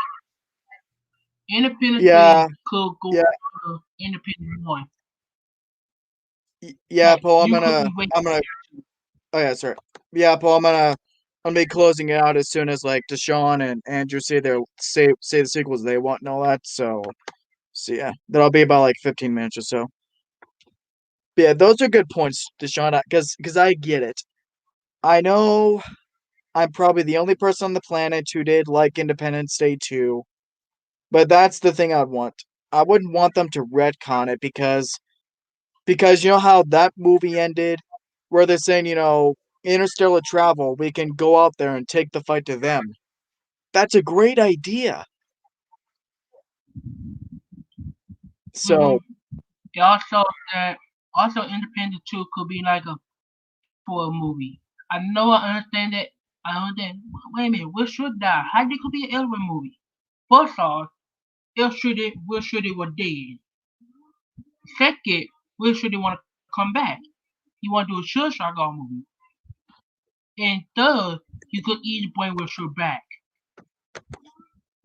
Independence Yeah, 3 could go yeah, follow Independence 1. yeah, Like Paul. you could erase. I'm gonna. Oh yeah, sorry. Yeah, Paul. I'm gonna be closing it out as soon as like Deshaun and Andrew say the sequels they want and all that. So yeah, that'll be about like 15 minutes or so. But yeah, those are good points, Deshaun. Because I get it. I know I'm probably the only person on the planet who did like Independence Day 2, but that's the thing I'd want. I wouldn't want them to retcon it because you know how that movie ended, where they're saying, interstellar travel, we can go out there and take the fight to them. That's a great idea. So, It also that also Independence 2 could be like a for a movie. I know I understand that. I understand. Wait a minute, Will should die. How they could be an element movie? First off, Will should was dead. Second, Will should want to come back. He want to do a Suicide movie. And third, you could easily bring Will Should back.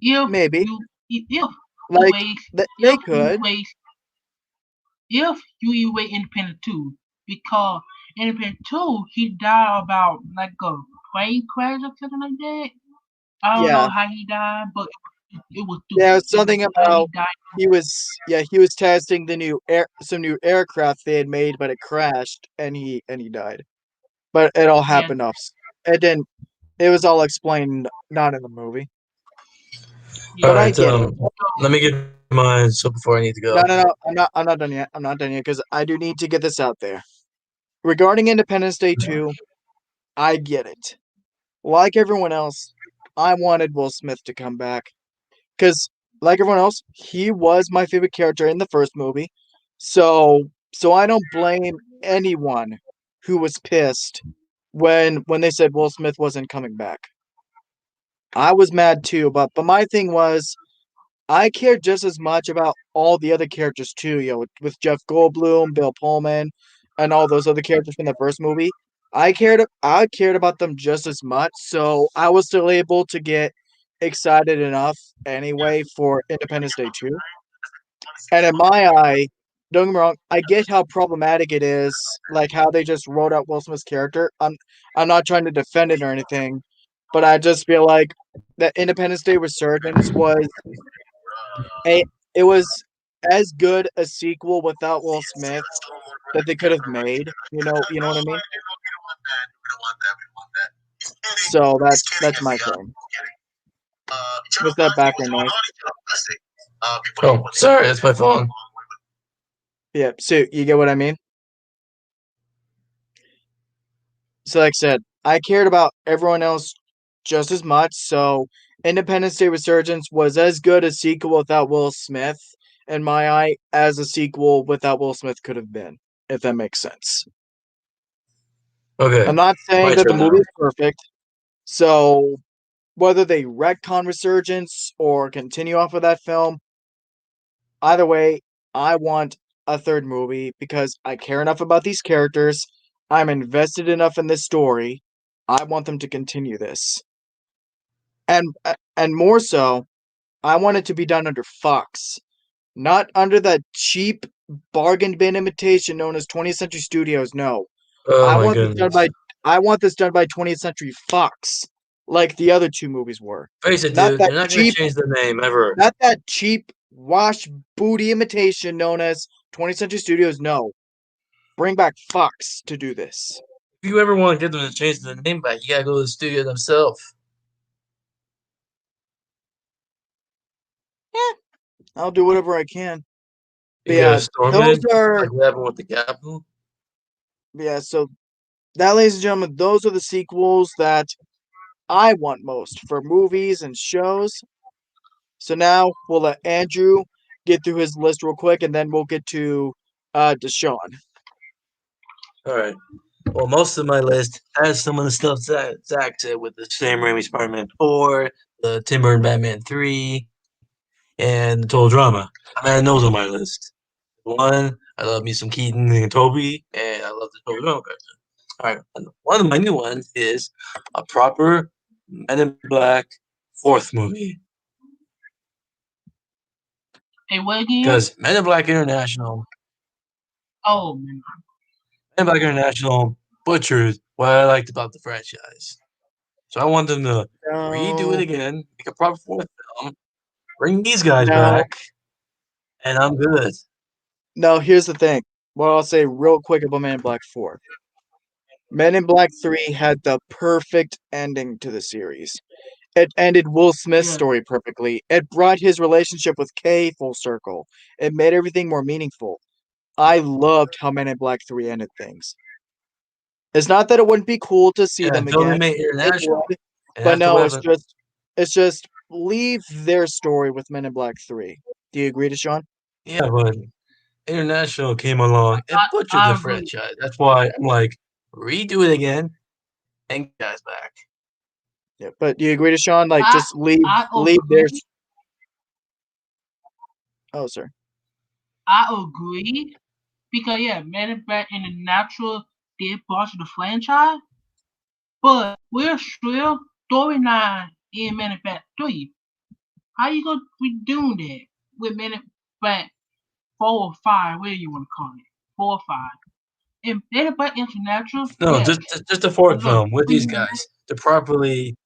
If maybe. if Like, they if could. If you erase Independent 2, because Independent 2, he died about like a plane crash or something like that. I don't know Yeah. how he died, but it was Yeah, stupid. something How he about died. he was testing some new aircraft they had made, but it crashed and he died. But it all Yeah. happened off. It didn't. It was all explained not in the movie. Yeah. But I Alright, get it. let me get mine so before I need to go. No. I'm not done yet. I'm not done yet because I do need to get this out there. Regarding Independence Day 2, I get it. Like everyone else, I wanted Will Smith to come back. Because, like everyone else, he was my favorite character in the first movie. So I don't blame anyone who was pissed when they said Will Smith wasn't coming back. I was mad too, but my thing was I cared just as much about all the other characters too, with Jeff Goldblum, Bill Pullman, and all those other characters from the first movie. I cared about them just as much, so I was still able to get excited enough anyway for Independence Day 2. And in my eye, don't get me wrong, I get how problematic it is, like how they just wrote out Will Smith's character. I'm not trying to defend it or anything, but I just feel like that Independence Day Resurgence a it was as good a sequel without Will Smith that they could have made. You know what I mean? So that's my thing. What's that background noise? Oh, sorry, that's my phone. Yeah, so you get what I mean? So like I said, I cared about everyone else just as much, so Independence Day Resurgence was as good a sequel without Will Smith, in my eye, as a sequel without Will Smith could have been, if that makes sense. Okay. I'm not saying My that the turn now. movie is perfect, so whether they retcon Resurgence or continue off of that film, either way, I want a third movie because I care enough about these characters. I'm invested enough in this story. I want them to continue this. And more so, I want it to be done under Fox, not under that cheap bargain bin imitation known as 20th Century Studios. No. Oh I my want this done goodness. by 20th Century Fox, like the other two movies were. Face it, Not dude, that they're not gonna cheap change the name ever. Not that cheap wash booty imitation known as 20th Century Studios. No. Bring back Fox to do this. If you ever want to get them to change the name back, you gotta go to the studio themselves. I'll do whatever I can. But You gotta yeah, storm those it, are like what happened with the Capitol. yeah, so that, ladies and gentlemen, those are the sequels that I want most for movies and shows. So now we'll let Andrew get through his list real quick, and then we'll get to Deshaun. All right. Well, most of my list has some of the stuff Zach said with the Sam Raimi Spider-Man 4, the Tim Burton Batman 3, and the total drama. Man, those on my list. One, I love me some Keaton and Toby, and I love the total drama cartoon. All right. And one of my new ones is a proper Men in Black fourth movie. Hey, what again? Because Men in Black International, Oh man. Men in Black International butchered what I liked about the franchise. So I want them to redo it again, make a proper fourth film, bring these guys back, and I'm good. No, here's the thing. What I'll say real quick about Men in Black 4. Men in Black 3 had the perfect ending to the series. It ended Will Smith's Yeah. story perfectly. It brought his relationship with Kay full circle. It made everything more meaningful. I loved how Men in Black 3 ended things. It's not that it wouldn't be cool to see Yeah, them until they again. made It international. would, And but after no, what happened, it's just leave their story with Men in Black 3. Do you agree, Deshaun? yeah, but international came along and butchered I the agree. franchise. That's why I'm like, redo it again and get guys back. Yeah, but do you agree, Deshaun? Like, I- just leave I leave their. agree. Oh, sir. I agree because yeah, Men in Black International did botch the franchise, but we're still storyline in Men in Black 3. How you gonna be doing that with Men in Black 4 or 5? Where you want to call it? 4 or 5. In Men in Black International, No, yes. just a fourth Look, film with these we- guys to properly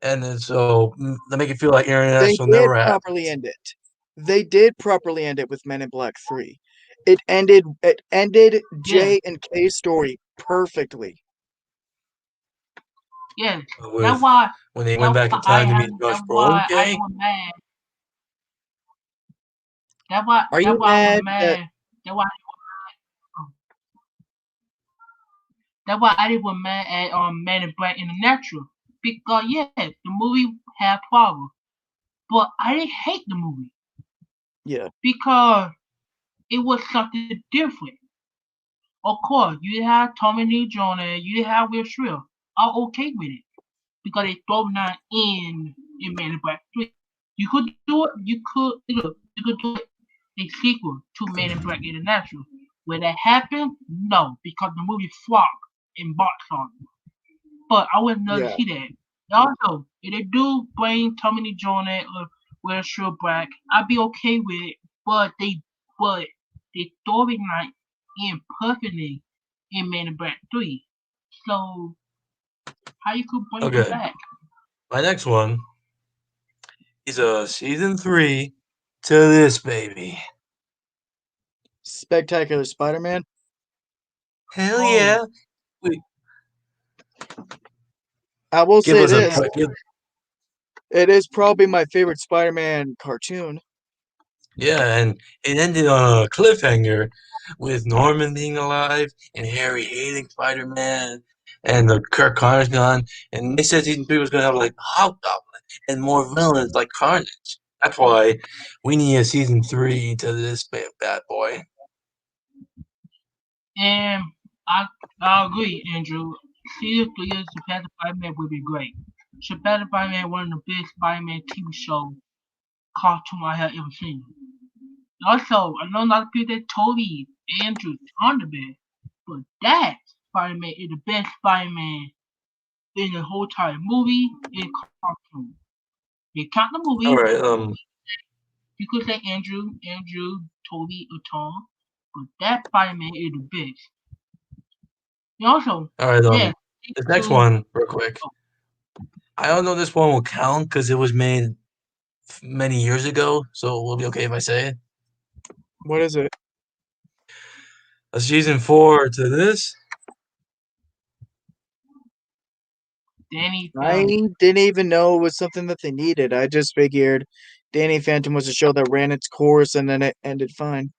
end it so to make it feel like They international did never properly happened. end it. They did properly end it with Men in Black 3. It ended J and K's story perfectly. Yes, With, that's why. when they That's went back why in time to I meet had. Josh That's why I Brolin, was mad. That's why. Are That's you why I was mad that mad. That's why. That's why I was mad at Men in Black International because yes, the movie had problems, but I didn't hate the movie yeah, because it was something different. Of course, you have Tommy Lee Jones, you have Will Smith. I'm okay with it because they throw that in Men in Black 3. You could do it. You could look. You could do it a sequel to Men in Black International. Will that happen? No, because the movie flopped in box office. But I would not yeah, see that. Also, if they do bring Tommy Lee Jones or Will Smith back, I'd be okay with it. But the storyline end perfectly in Men in Black 3. So how you could bring Okay. them back? My next one is a season 3 to this baby. Spectacular Spider-Man. Hell Oh. yeah! I will Give say us this: a it is probably my favorite Spider-Man cartoon. yeah, and it ended on a cliffhanger with Norman being alive and Harry hating Spider-Man and the Kirk Connor's gone. And they said season 3 was gonna have like Hobgoblin and more villains like Carnage. That's why we need a season 3 to this bad boy. And I agree, Andrew. Season 3 of Superior Spider-Man would be great. Superior Spider-Man, one of the best Spider-Man TV shows cartoon I have ever seen. Also, I know a lot of people that Toby, Andrew, on the best, but that Spider-Man is the best Spider-Man in the whole entire movie and cartoon. You count the movie, All right, you could say Andrew, Toby, or Tom, but that Spider-Man is the best. And also, all right, yeah, this next one, real quick. I don't know if this one will count because it was made many years ago, so we'll be okay if I say it. What is it? A season 4 to this. Danny I Phantom. didn't even know it was something that they needed. I just figured Danny Phantom was a show that ran its course and then it ended fine.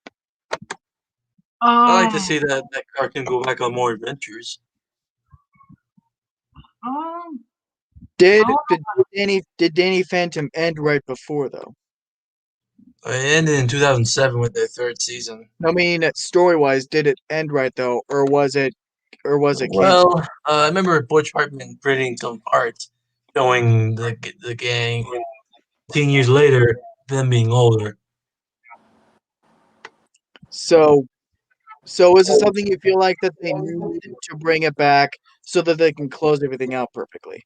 I like to see that cartoon go back on more adventures. Did Oh. did Danny Phantom end right before though? It ended in 2007 with their third season. I mean, story wise, did it end right though, or was it canceled? Well, I remember Butch Hartman printing some parts showing the gang 10 years later, them being older. So is it something you feel like that they need to bring it back so that they can close everything out perfectly?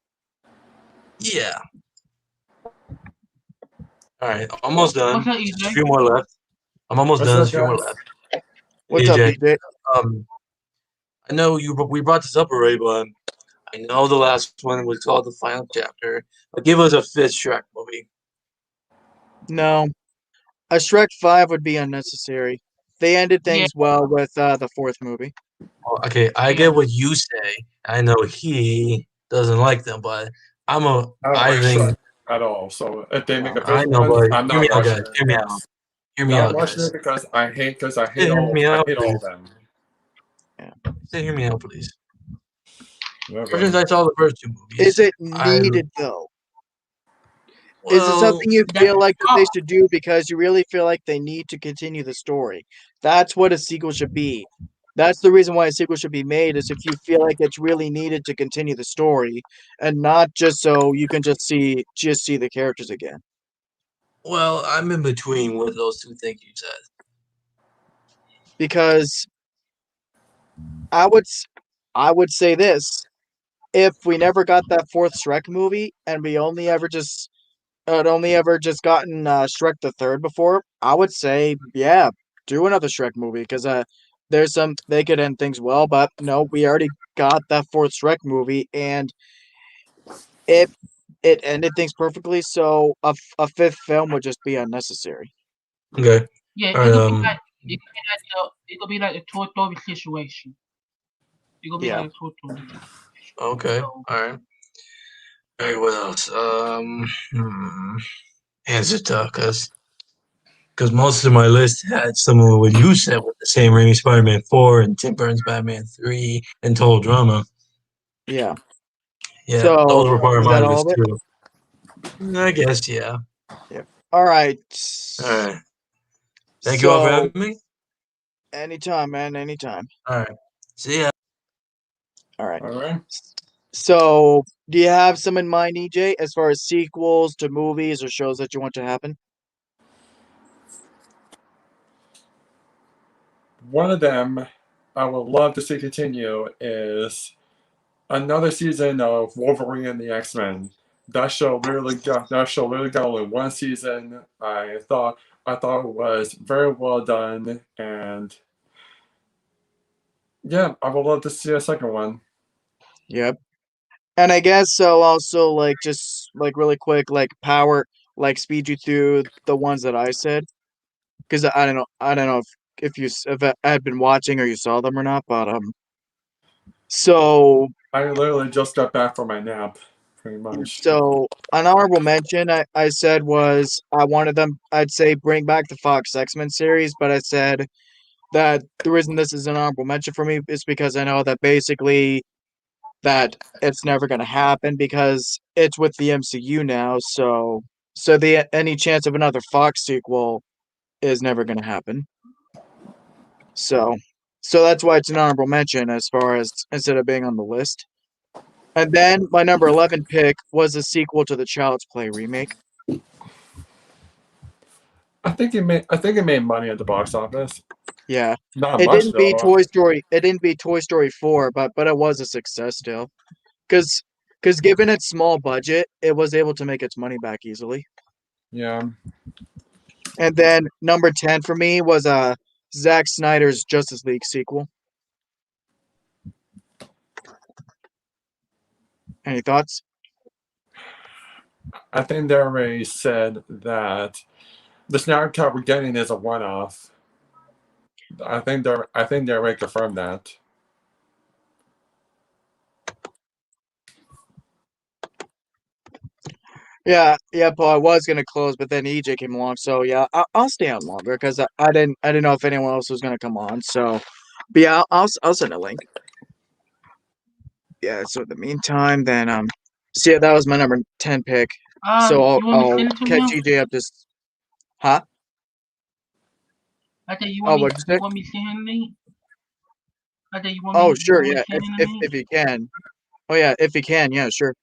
Yeah. All right, almost done. What's up, Just a EJ? few more left. I'm almost What's done. up, Just a few more guys? left. What's up, AJ, EJ? I know we brought this up already, but I know the last one was called the final chapter. But give us a fifth Shrek movie. No, a Shrek 5 would be unnecessary. They ended Yeah. things well with the fourth movie. Well, okay, I Yeah. get what you say. I know he doesn't like them, but I don't I like think Shrek at all. So if they make a I fifth know, one, but I'm hear me not out, watching guys. it. Hear me out. Hear me Not out, watching guys. it because I hate Hear me out, all of please. them. Hear me out, please. Okay. Ever since I saw the first two movies, Is it needed though? Is it well, something you That's feel like that they oh, should do because you really feel like they need to continue the story? That's what a sequel should be. That's the reason why a sequel should be made, is if you feel like it's really needed to continue the story and not just so you can just see the characters again. well, I'm in between with those two things you said. Because I would say this: if we never got that fourth Shrek movie and we only ever just had only ever just gotten Shrek the Third before, I would say, yeah, do another Shrek movie because there's some they could end things well, but no, we already got that fourth Shrek movie and it ended things perfectly. So a fifth film would just be unnecessary. Okay. yeah. All right. It could be like the Toy Story situation. It could be Yeah. like a Toy Story. Okay. So, All right. All right. What else? Hands are tough because most of my list had some of what you said with the same Raimi Spider-Man 4 and Tim Burton's Batman 3 and Total Drama. Yeah. Yeah, So those were part of is my that all of list it? too. I guess, yeah. Yep. All right. All right. Thank you all for So having me. anytime, man, anytime. All right. See ya. All right. All right. So, do you have some in mind, EJ, as far as sequels to movies or shows that you want to happen? One of them I would love to see continue is another season of Wolverine and the X-Men. That show literally got only one season. I thought it was very well done, and yeah, I would love to see a second one. Yep. And I guess so also like just like really quick like speed you through the ones that I said because I don't know if I had been watching or you saw them or not, but so I literally just got back from my nap, pretty much. so an honorable mention I said was I wanted them I'd say bring back the Fox X-Men series, but I said that the reason this is an honorable mention for me is because I know that basically that it's never going to happen because it's with the MCU now. So the any chance of another Fox sequel is never going to happen. So that's why it's an honorable mention as far as instead of being on the list. And then my number 11 pick was a sequel to the Child's Play remake. I think it made money at the box office. Yeah. Not It much didn't beat though. Toy Story. It didn't beat Toy Story 4, but it was a success still. Cuz given its small budget, it was able to make its money back easily. Yeah. And then number 10 for me was Zack Snyder's Justice League sequel. Any thoughts? I think they already said that the Snyder Cut we're getting is a one-off. I think they already confirmed that. Yeah, Paul. I was gonna close, but then EJ came along, so yeah, I'll stay on longer because I didn't know if anyone else was gonna come on. So, but yeah, I'll send a link. yeah. So in the meantime, then so yeah, that was my number 10 pick. So You want me to I'll send it to catch him? TJ up just, huh? I think you Oh, want me. what'd you You say? want me to send him the link? I think you want Oh, me. You sure, want me yeah. to send him the link? If you can. Oh yeah, if you can, yeah, sure.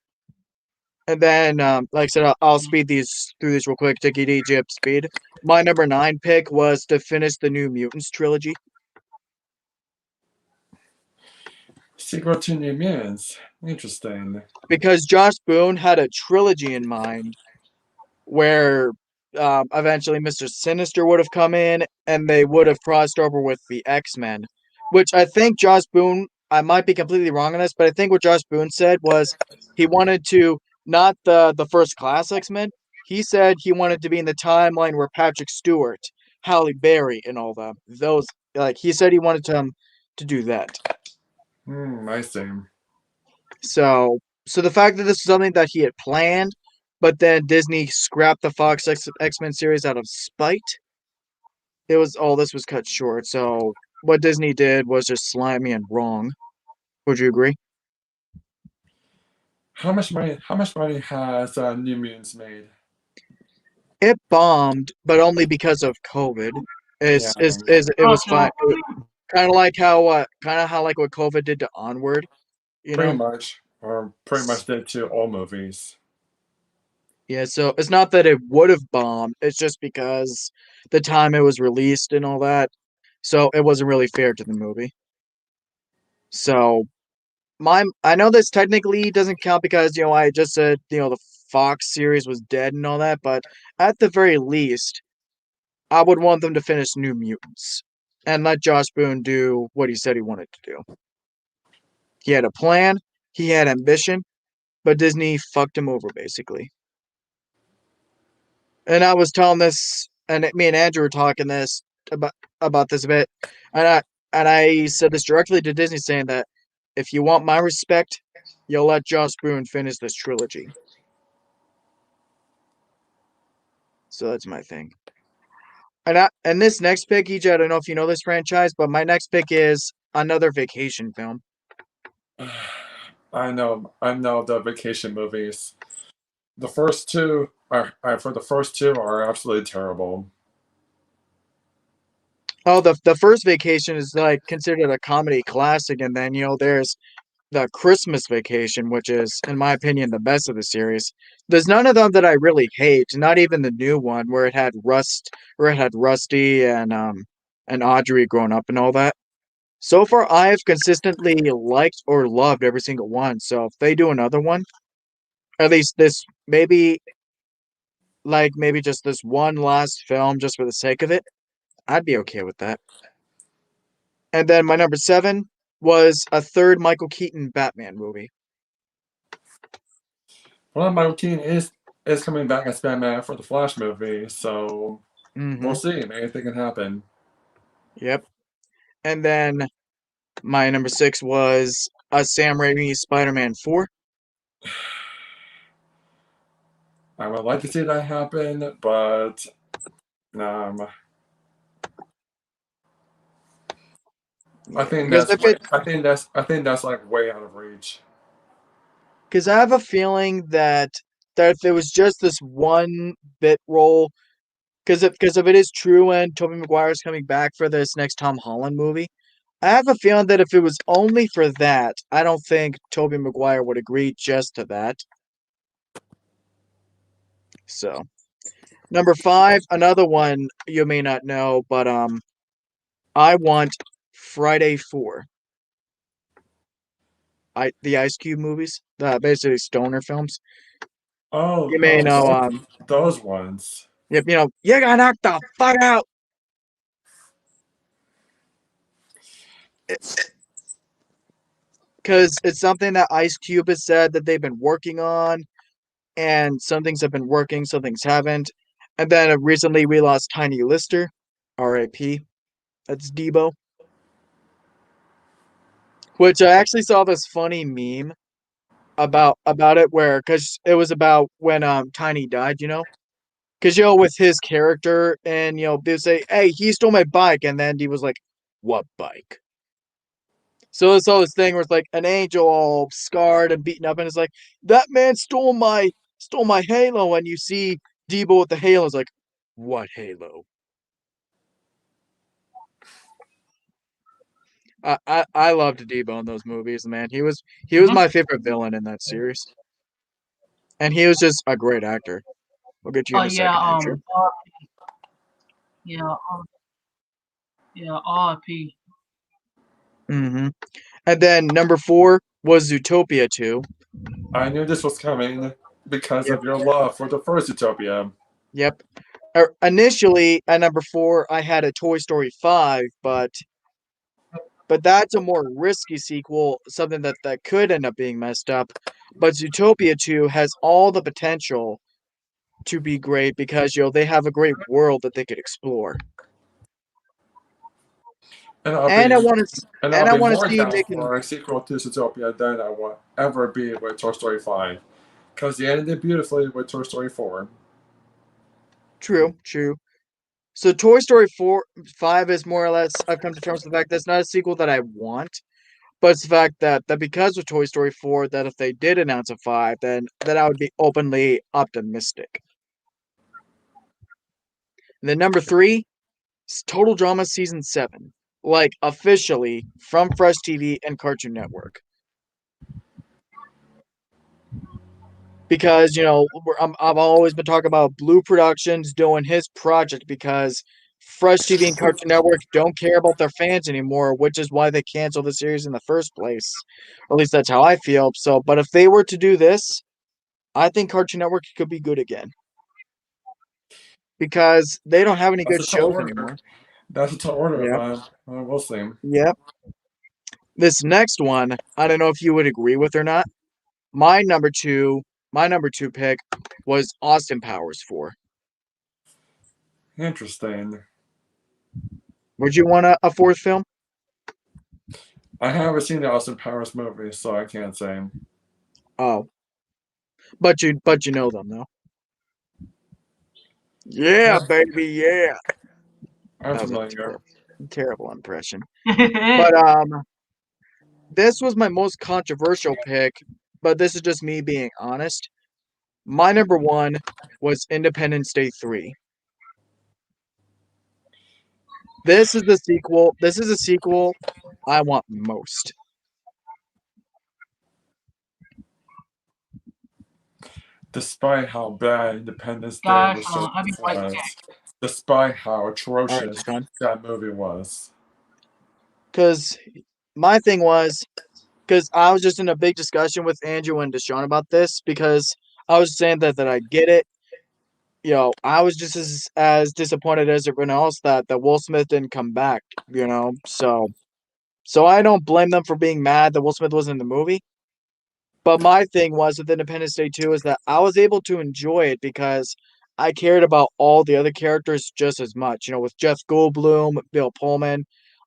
And then, like I said, I'll speed these through these real quick to get DJ up to speed. My number 9 pick was to finish the New Mutants trilogy Sequel to New Mutants. Interesting. because Josh Boone had a trilogy in mind where eventually Mr. Sinister would have come in and they would have crossed over with the X-Men, which I think Josh Boone, I might be completely wrong on this, but I think what Josh Boone said was he wanted to, not the first class X-Men, he said he wanted to be in the timeline where Patrick Stewart, Halle Berry, and all them, those, like, he said he wanted to do that. I see. So the fact that this is something that he had planned, but then Disney scrapped the Fox X-Men series out of spite, it was all this was cut short. So what Disney did was just slimy and wrong. Would you agree? How much money? How much money has New Mutants made? It bombed, but only because of COVID. Yeah, Is it was fine. Also, Kind of how like what COVID did to Onward, you pretty know? much, or pretty much did to all movies. Yeah, so it's not that it would have bombed, it's just because the time it was released and all that. So it wasn't really fair to the movie. So I know this technically doesn't count because I just said the Fox series was dead and all that, but at the very least, I would want them to finish New Mutants and let Josh Boone do what he said he wanted to do. He had a plan, he had ambition, but Disney fucked him over basically. And I was telling this, and me and Andrew were talking this about this a bit, and I said this directly to Disney, saying that if you want my respect, you'll let Josh Boone finish this trilogy. So that's my thing. And this next pick, EJ, I don't know if you know this franchise, but my next pick is another vacation film. I know the vacation movies. The first two are absolutely terrible. Oh, the first vacation is like considered a comedy classic, and then there's the Christmas Vacation, which is, in my opinion, the best of the series. There's none of them that I really hate, not even the new one where it had Rusty and Audrey growing up and all that. So far, I've consistently liked or loved every single one. So if they do another one, at least this maybe just this one last film just for the sake of it, I'd be okay with that. And then my number 7 was a third Michael Keaton Batman movie. Well, Michael Keaton is coming back as Batman for the Flash movie, so we'll see. Anything can happen. Yep. And then my number 6 was a Sam Raimi Spider-Man 4. I would like to see that happen, but I think Because I think that's like way out of reach. because I have a feeling that if it was just this one bit role, because if it is true and Tobey Maguire is coming back for this next Tom Holland movie, I have a feeling that if it was only for that, I don't think Tobey Maguire would agree just to that. So, number 5, another one you may not know, but I want Friday 4. The Ice Cube movies, basically stoner films. Oh, You may know, those ones. yep, you got knocked the fuck out. Because it's something that Ice Cube has said that they've been working on, and some things have been working, some things haven't. And then recently we lost Tiny Lister, R.I.P. That's Debo. Which I actually saw this funny meme about it, where because it was about when Tiny died, because with his character, and they say, "Hey, he stole my bike," and then he was like, "What bike?" So it's all this thing where it's like an angel all scarred and beaten up, and it's like that man stole my halo, and you see Debo with the halo. It's like, what halo? I loved Debo in those movies, man. He was my favorite villain in that series, and he was just a great actor. We'll get you Oh in a yeah, second, Andrew. yeah, yeah, R.P. Mm-hmm. And then number 4 was Zootopia 2. I knew this was coming because Yep. of your love for the first Utopia. Yep. Initially, at number 4, I had a Toy Story 5, but that's a more risky sequel, something that could end up being messed up. But Zootopia 2 has all the potential to be great because they have a great world that they could explore. And I'll And I be want to and and I'll I be want to more see down making for a sequel to Zootopia than I will ever be with Toy Story 5. Because they ended it beautifully with Toy Story 4. true. So Toy Story 5 is more or less I've come to terms with the fact that it's not a sequel that I want. But it's the fact that because of Toy Story 4, that if they did announce a 5, then I would be openly optimistic. And then number 3 is Total Drama Season 7. Like, officially, from Fresh TV and Cartoon Network. Because, I've always been talking about Blue Productions doing his project because Fresh TV and Cartoon Network don't care about their fans anymore, which is why they canceled the series in the first place. Or at least that's how I feel. So, but if they were to do this, I think Cartoon Network could be good again. Because they don't have any That's good a tall shows order. anymore. That's a tall order, Yeah. we'll see. Yep. This next one, I don't know if you would agree with or not. My number two pick was Austin Powers 4. Interesting. Would you want a fourth film? I haven't seen the Austin Powers movie, so I can't say. Oh. But you know them though. Yeah, baby, yeah. I'm That was a familiar. terrible impression. But this was my most controversial pick, but this is just me being honest. My number 1 was Independence Day 3. This is the sequel. This is a sequel I want most. Despite how bad Independence Day Guys, was, I'll be right back. despite how All right, atrocious Sean. that movie was. Because my thing was, because I was just in a big discussion with Andrew and Deshaun about this, because I was saying that I get it. I was just as disappointed as everyone else that Will Smith didn't come back. So I don't blame them for being mad that Will Smith wasn't in the movie. But my thing was with Independence Day 2 is that I was able to enjoy it because I cared about all the other characters just as much. With Jeff Goldblum, Bill Pullman,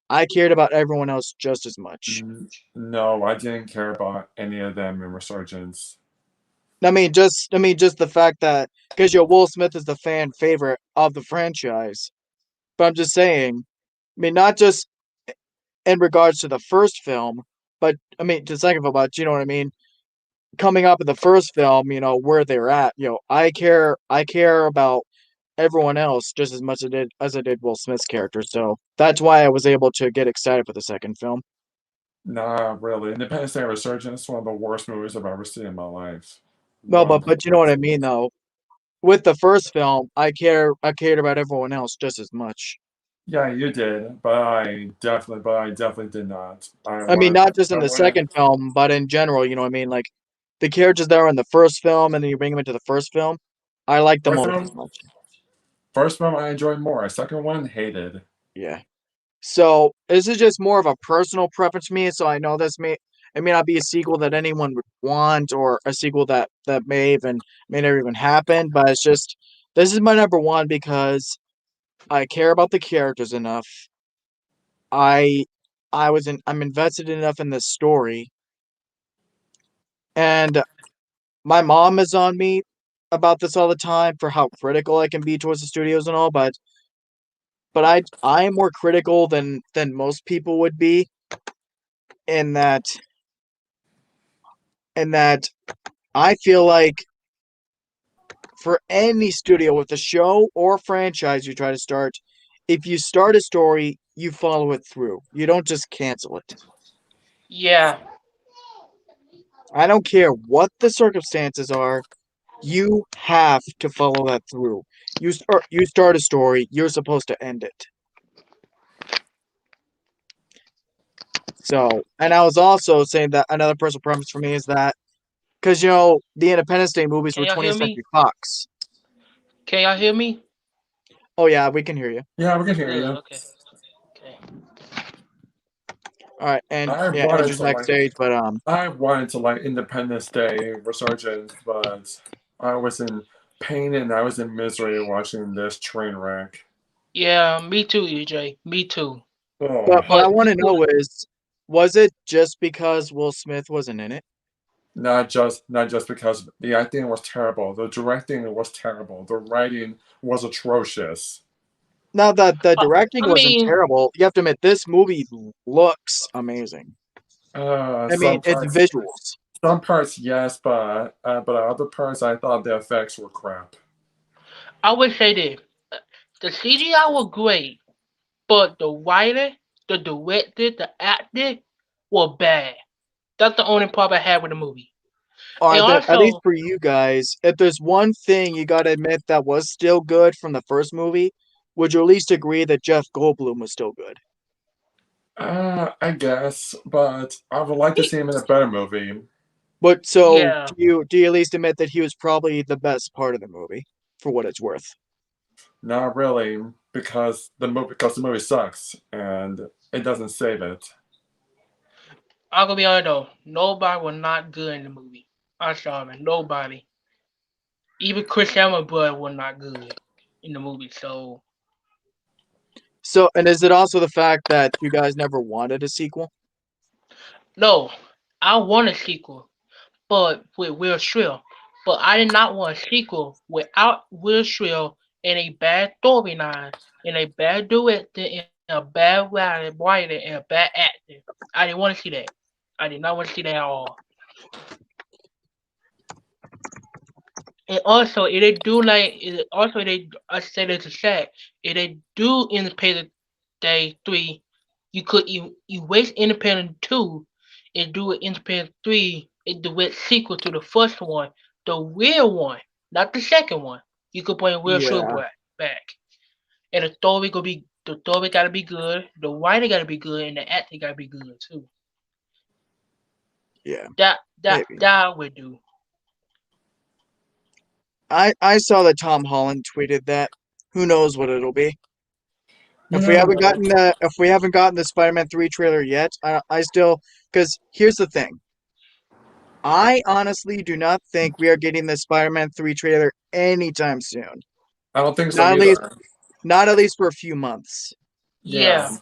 I cared about everyone else just as much. No, I didn't care about any of them in Resurgence. Just the fact that because Will Smith is the fan favorite of the franchise. But I'm just saying, not just in regards to the first film, but to second film, but you know what I mean? Coming up in the first film, where they're at, I care about everyone else just as much as I did Will Smith's character. So that's why I was able to get excited for the second film. Nah, really. Independence Day Resurgence is one of the worst movies I've ever seen in my life. No, but you know what I mean though. With the first film, I cared about everyone else just as much. Yeah, you did, but I definitely did not. Not just in the second film, but in general, you know what I mean? Like the characters that were in the first film and then you bring them into the first film, I like them all as much. First film I enjoyed more. Second one, hated. Yeah. So this is just more of a personal preference for me. So I know it may not be a sequel that anyone would want or a sequel that may never even happen, but it's just this is my number 1 because I care about the characters enough. I'm invested enough in this story. And my mom is on me about this all the time for how critical I can be towards the studios and all, but I am more critical than most people would be. in that I feel like for any studio with a show or franchise you try to start, if you start a story, you follow it through. You don't just cancel it. Yeah. I don't care what the circumstances are, you have to follow that through. You start a story, you're supposed to end it. So, and I was also saying that another personal preference for me is that because the Independence Day movies Can were y'all 20th hear me? Century Fox. Can y'all hear me? Oh yeah, we can hear you. Yeah, we can hear Good. you. Okay. Okay. All right, and I yeah, wanted Andrew's to next like stage, but I wanted to like Independence Day Resurgence, but I was in pain and I was in misery watching this train wreck. Yeah, me too, EJ. Me too. Oh, but what I But want to know is, was it just because Will Smith wasn't in it? not just because the acting was terrible, the directing was terrible, the writing was atrocious. Now that the uh, directing I wasn't mean, terrible, you have to admit this movie looks amazing. I mean, Some it's parts, visuals. yes, but other parts I thought the effects were crap. I would say this: the CGI was great, but the writer, the director, the actor were bad. That's the only problem I had with the movie. All And right, then at least also, for you guys, if there's one thing you gotta admit that was still good from the first movie, would you at least agree that Jeff Goldblum was still good? I guess, but I would like to see him in a better movie. But so yeah, do you at least admit that he was probably the best part of the movie, for what it's worth? Not really, because the movie sucks and it doesn't save it. I'm gonna be honest though, nobody was not good in the movie. I'm sorry, man, nobody. Even Chris Hemsworth was not good in the movie. So So, and is it also the fact that you guys never wanted a sequel? no, I want a sequel, but with Will Smith. But I did not want a sequel without Will Smith and a bad storyline, and a bad director, and a bad writer, and a bad actor. I didn't want to see that. I did not want to see that at all. And also, if they do like, also they, I said it's a fact. If they do Independent Day 3, you could erase Independent 2 and do an Independent 3 and do it sequel to the first one, the real one, not the second one. You could bring Will Yeah, Silver back. And the story gotta be good, the writing gotta be good, and the acting gotta be good too. yeah, That maybe. I would do. I saw that Tom Holland tweeted that. Who knows what it'll be? You know, If we haven't gotten the Spider-Man 3 trailer yet, I still because here's the thing. I honestly do not think we are getting the Spider-Man 3 trailer anytime soon. I don't think so Not at least either. not at least for a few months. Yeah, Yeah,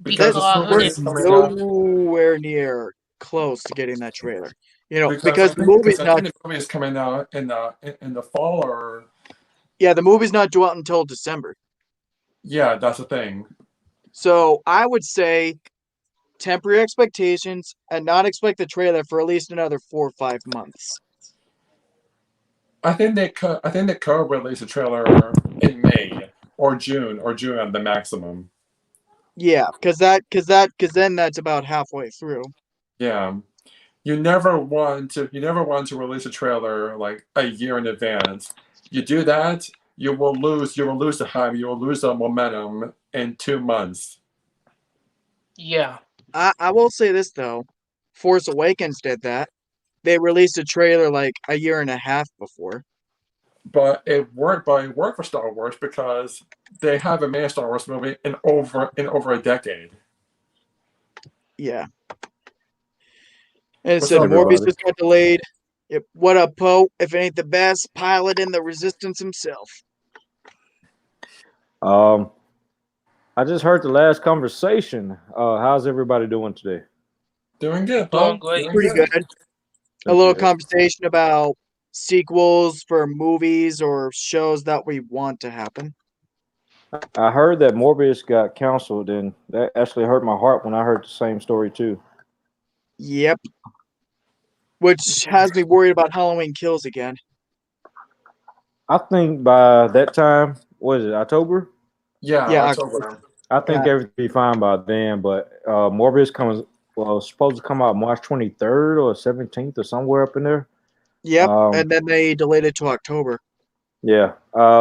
because That this because I movie heard we're it. is coming out. nowhere near close to getting that trailer. Because Because I the think movie's because I not think the movie is coming out in the fall or the movie's not due out until December. yeah, that's the thing. So I would say temper your expectations and not expect the trailer for at least another 4 or 5 months. I think they could release a trailer in May or June at the maximum. Yeah, because then that's about halfway through. Yeah. You never want to release a trailer like a year in advance. You do that, you will lose the hype, you will lose the momentum in 2 months. Yeah, I will say this though, Force Awakens did that. They released a trailer like a year and a half before. But it worked for Star Wars because they haven't made a Star Wars movie in over a decade. Yeah, and it What's said up, Morbius everybody? just got delayed. Yep. What up, Poe? If it ain't the best pilot in the Resistance himself. Um, I just heard the last conversation. How's everybody doing today? Doing good, doing Paul. great. Doing Pretty good. good. A Good, little good. conversation about sequels for movies or shows that we want to happen. I heard that Morbius got canceled, and that actually hurt my heart when I heard the same story too. Yep. Which has me worried about Halloween Kills again. I think by that time, what is it, October? Yeah, Yeah, October. I think Yeah. everything will be fine by then. But Morbius comes, well, it's supposed to come out March 23rd or 17th or somewhere up in there. Yep. Um, And then they delayed it to October. Yeah.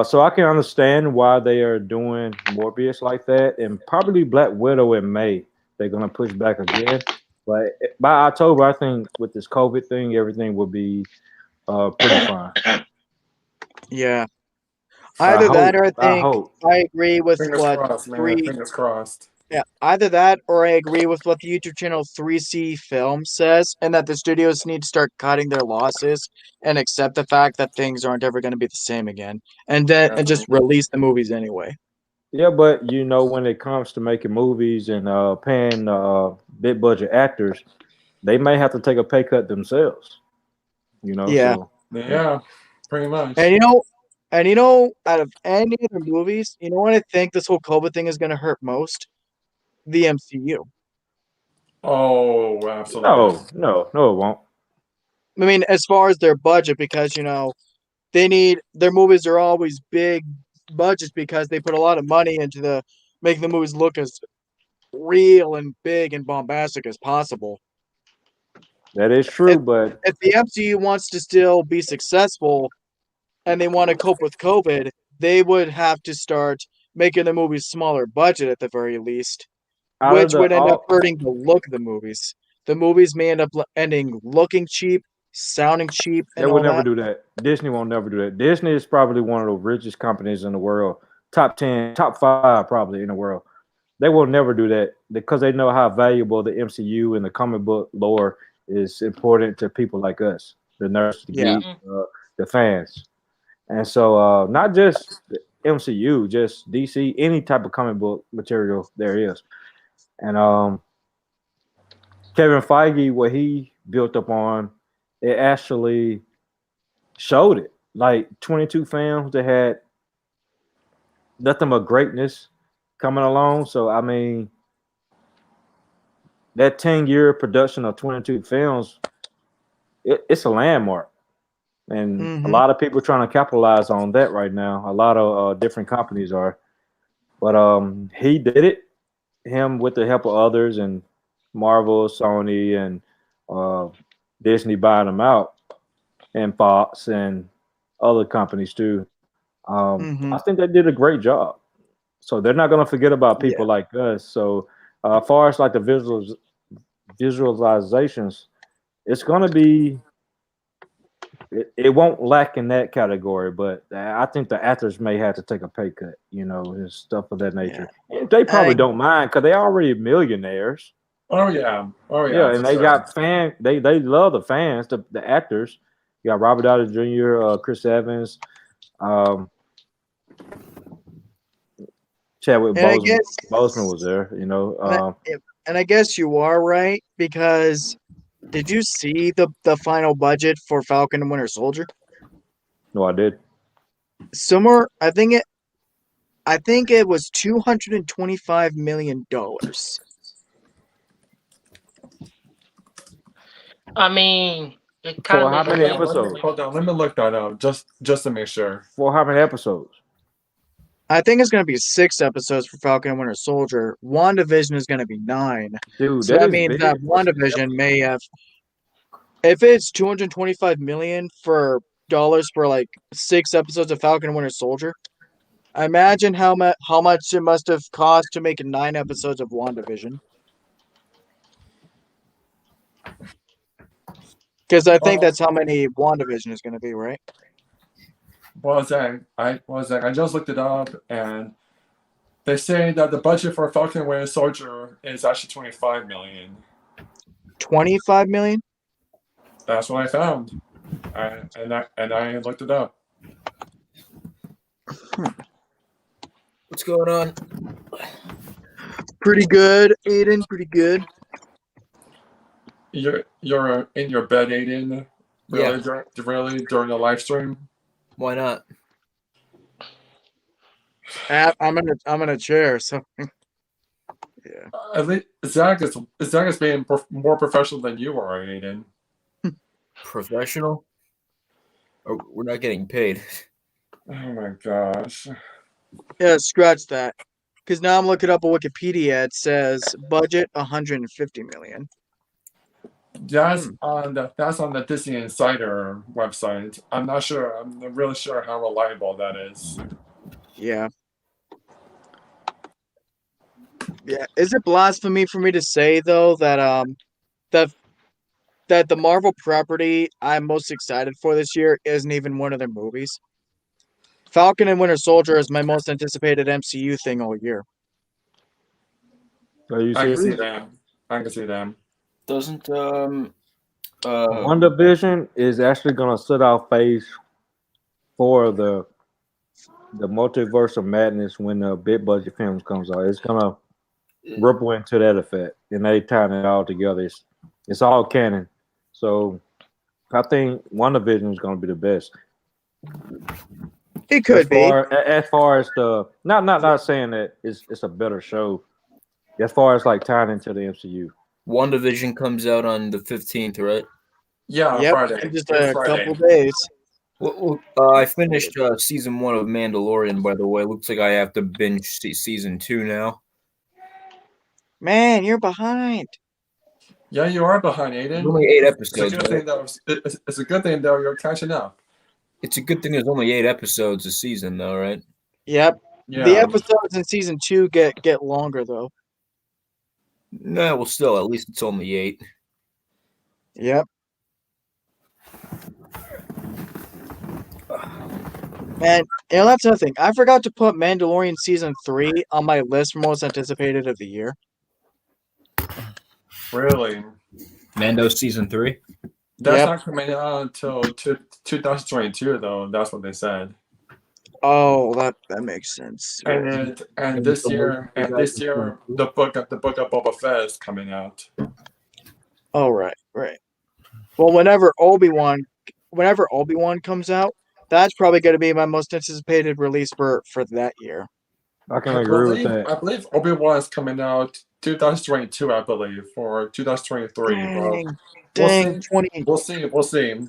So I can understand why they are doing Morbius like that, and probably Black Widow in May. They're gonna push back again, but by October, I think with this COVID thing, everything will be pretty fine. Yeah. I Either that hope. or I I think hope. I agree with Fingers what crossed, man. three. Fingers crossed. Yeah, either that or I agree with what the YouTube channel 3C Film says, and that the studios need to start cutting their losses and accept the fact that things aren't ever going to be the same again, and just release the movies anyway. Yeah, but you know, when it comes to making movies and paying big budget actors, they may have to take a pay cut themselves. You know, Yeah. so Yeah, pretty much. And out of any other movies, you know what I think this whole COVID thing is going to hurt most? The MCU. Oh, absolutely. no, it won't. I mean, as far as their budget, because their movies are always big budgets because they put a lot of money into making the movies look as real and big and bombastic as possible. That is true, but If the MCU wants to still be successful and they want to cope with COVID, they would have to start making the movies smaller budget at the very least, out of which the would end up all, hurting the look of the movies. The movies may end up ending looking cheap, sounding cheap, they and would all never that. do that. Disney won't never do that. Disney is probably one of the richest companies in the world, top 10, top 5 probably in the world. They will never do that because they know how valuable the MCU and the comic book lore is important to people like us, the nerds, the Yeah. geeks, the fans. And so, not just the MCU, just DC, any type of comic book material there is. And Kevin Feige, what he built up on, it actually showed it. Like 22 films that had nothing but greatness coming along. So, I mean, that 10-year production of 22 films, it's a landmark. And a lot of people trying to capitalize on that right now. A lot of different companies are. But he did it, him with the help of others and Marvel, Sony, and Disney buying them out, and Fox and other companies too. I think they did a great job. So they're not going to forget about people like us. So as far as like the visualizations, it's going to be. It won't lack in that category, but I think the actors may have to take a pay cut, and stuff of that nature. Yeah. They probably don't mind because they're already millionaires. Oh yeah, Yeah, and they got They love the fans, the actors. You got Robert Downey Jr., Chris Evans, Chadwick Boseman. Boseman was there, and I guess you are right, because did you see the final budget for Falcon and Winter Soldier? No, I did. Somewhere, I think it was $225 million. I mean, it For kind how of many episodes? Hold on, let me look that up just to make sure. For how many episodes? I think it's going to be 6 episodes for Falcon and Winter Soldier. WandaVision is going to be 9. Dude, so that means that WandaVision may have, if it's $225 million for like 6 episodes of Falcon and Winter Soldier, I imagine how much it must have cost to make 9 episodes of WandaVision. Because I think that's how many WandaVision is going to be, right? I just looked it up, and they say that the budget for Falcon and Winter Soldier is actually $25 million. 25 million? That's what I found, and I looked it up. What's going on? Pretty good, Aiden. Pretty good. You're in your bed, Aiden. Really, Yeah. During the live stream. Why not? I'm in a chair, so Yeah. At least Zach is being more professional than you are, Aiden. Professional? Oh, we're not getting paid. Oh my gosh. Yeah, scratch that. Because now I'm looking up on Wikipedia. It says budget 150 million. That's on the Disney Insider website. I'm not sure. I'm not really sure how reliable that is. Yeah. Yeah. Is it blasphemy for me to say though that that the Marvel property I'm most excited for this year isn't even one of their movies? Falcon and Winter Soldier is my most anticipated MCU thing all year. So you I can see see, that. I can see that. Doesn't WandaVision is actually gonna set out phase 4 of the multiverse of madness when the big budget films comes out. It's gonna ripple into that effect, and they tying it all together. It's all canon. So I think WandaVision is gonna be the best. It could be. As far as the not saying that it's a better show. As far as like tying into the MCU. WandaVision comes out on the 15th, right? Yeah, Yep. Friday. In just It's a Friday. couple days. Well, I finished season 1 of Mandalorian, by the way. Looks like I have to binge season 2 now. Man, you're behind. Yeah, you are behind, Aiden. There's only 8 It's a episodes. good thing it's a good thing though you're catching up. It's a good thing there's only 8 episodes a season, though, right? Yep. Yeah. The episodes in season 2 get longer though. No, well, still, at least it's only 8. Yep. And that's another thing. I forgot to put Mandalorian season 3 on my list for most anticipated of the year. Really. Mando season 3? That's Yep. not coming out until 2022 though. That's what they said. Oh, that makes sense. Right. And this year the book of Boba Fett is coming out. Oh, right. Well, whenever Obi-Wan comes out, that's probably going to be my most anticipated release for that year. I can agree with that. I believe Obi-Wan is coming out 2022, I believe, or 2023. Dang, 20. We'll see.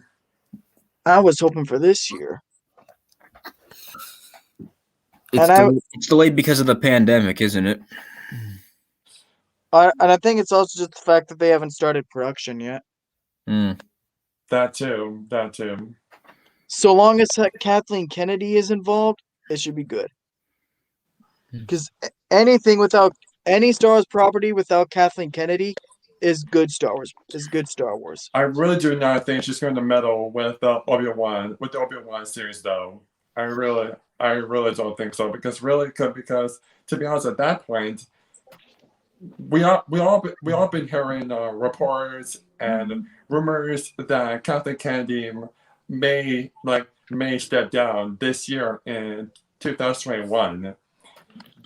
I was hoping for this year. It's delayed because of the pandemic, isn't it? And I think it's also just the fact that they haven't started production yet. That too. So long as Kathleen Kennedy is involved, it should be good. Because anything without any Star Wars property without Kathleen Kennedy is good Star Wars. I really do not think she's going to meddle with the Obi-Wan series, though. I really don't think so. Because to be honest, at that point, we all been hearing reports and rumors that Kathleen Kennedy may step down this year in 2021.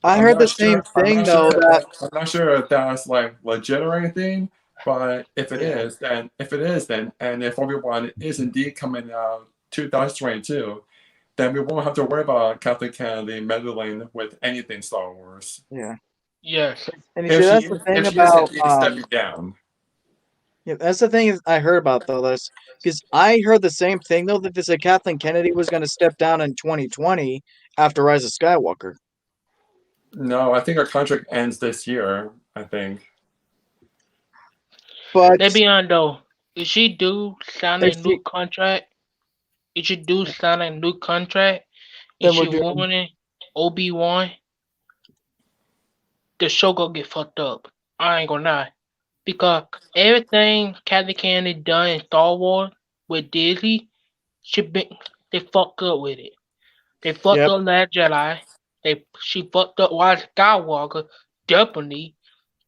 I heard the same thing though. I'm not sure if that's like legit or anything, but if it is, then and if Obi-Wan is indeed coming out 2022, then we won't have to worry about Kathleen Kennedy meddling with anything Star Wars. Yeah. Yes. And you see, that's the thing about stepping down. Yeah, that's the thing I heard about though. This because I heard the same thing though that they said Kathleen Kennedy was going to step down in 2020 after Rise of Skywalker. No, I think her contract ends this year. I think. But Le'Veon though, if she do sign a If new she- contract, if she do sign a new contract, Then and we're she doing- wanted Obi-Wan, the show gonna get fucked up. I ain't gonna lie. Because everything Kathleen Kennedy done in Star Wars with Disney, they fucked up with it. They fucked Yep. up Last Jedi. She fucked up Rise of Skywalker, definitely.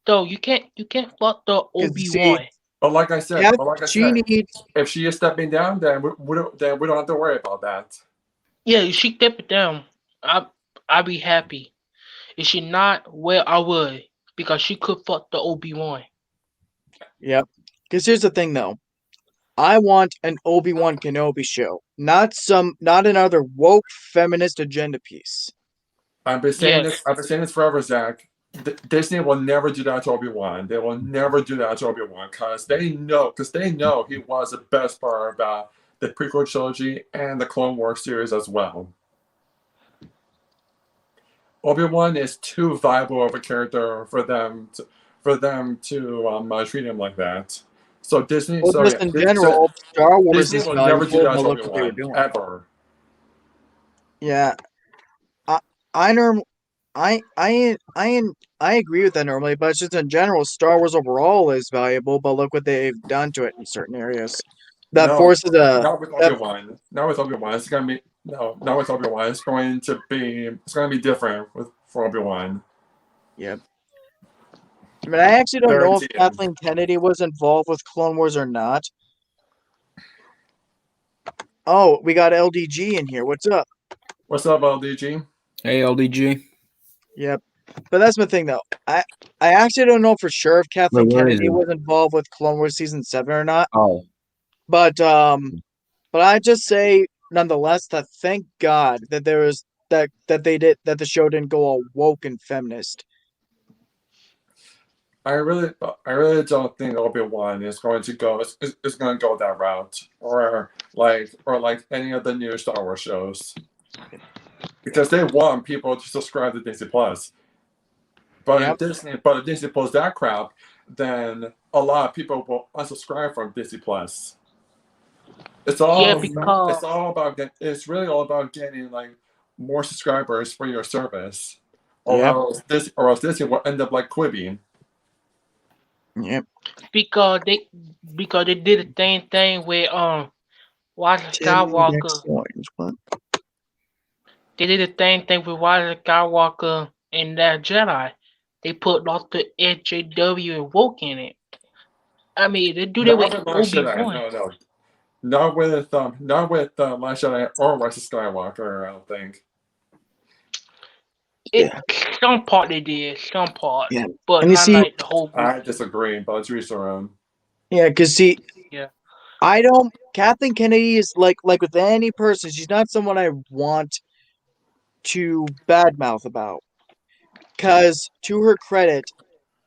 So you can't fuck up 'Cause Obi-Wan. But like I said, she needs. if she is stepping down, then we don't have to worry about that. Yeah, if she step it down, I'd be happy. If she not, well, I would. Because she could fuck the Obi-Wan. Yep. Because here's the thing though, I want an Obi-Wan Kenobi show, not another woke feminist agenda piece. I've been saying Yes. this forever, Zach. Disney will never do that to Obi-Wan. They will never do that to Obi-Wan because they know he was the best part about the prequel trilogy and the Clone Wars series as well. Obi-Wan is too viable of a character for them to treat him like that. So Disney, Well, just in general, Star Wars Disney is will never do valuable, that but to look what they were Obi-Wan doing. ever. Yeah, I agree with that normally, but it's just in general, Star Wars overall is valuable, but look what they've done to it in certain areas. That No, forces a not with Obi-Wan. Not with Obi-Wan. It's gonna be not with Obi-Wan. It's going to be different for Obi-Wan. Yep. I mean, I actually don't know if Guaranteed. Kathleen Kennedy was involved with Clone Wars or not. Oh, we got LDG in here. What's up? What's up, LDG? Hey, LDG. Yep. But that's my thing, though. I actually don't know for sure if Kathleen where is Kennedy he? was involved with Clone Wars season 7 or not. Oh, But I just say nonetheless that thank God that there was that the show didn't go all woke and feminist. I really don't think Obi-Wan is going to go that route, or like any of the new Star Wars shows, because they want people to subscribe to Disney Plus. But Yep. if Disney pulls that crap, then a lot of people will unsubscribe from Disney Plus. It's really all about getting like more subscribers for your service, or Yep. else Disney will end up like Quibi. Yep. Because they did the same thing with Rise of Skywalker. What? They did the same thing with Rise of Skywalker and that Jedi. They put lots of SJW and woke in it. I mean, they do that with Obi-Wan. No. Not with Last Jedi or Rise of Skywalker, I don't think. Some part they did, some part. Yeah. But And you not see- like the whole group. I disagree, but it's each their own. Yeah, because see, Yeah. Kathleen Kennedy is like with any person, she's not someone I want to badmouth about. Because to her credit,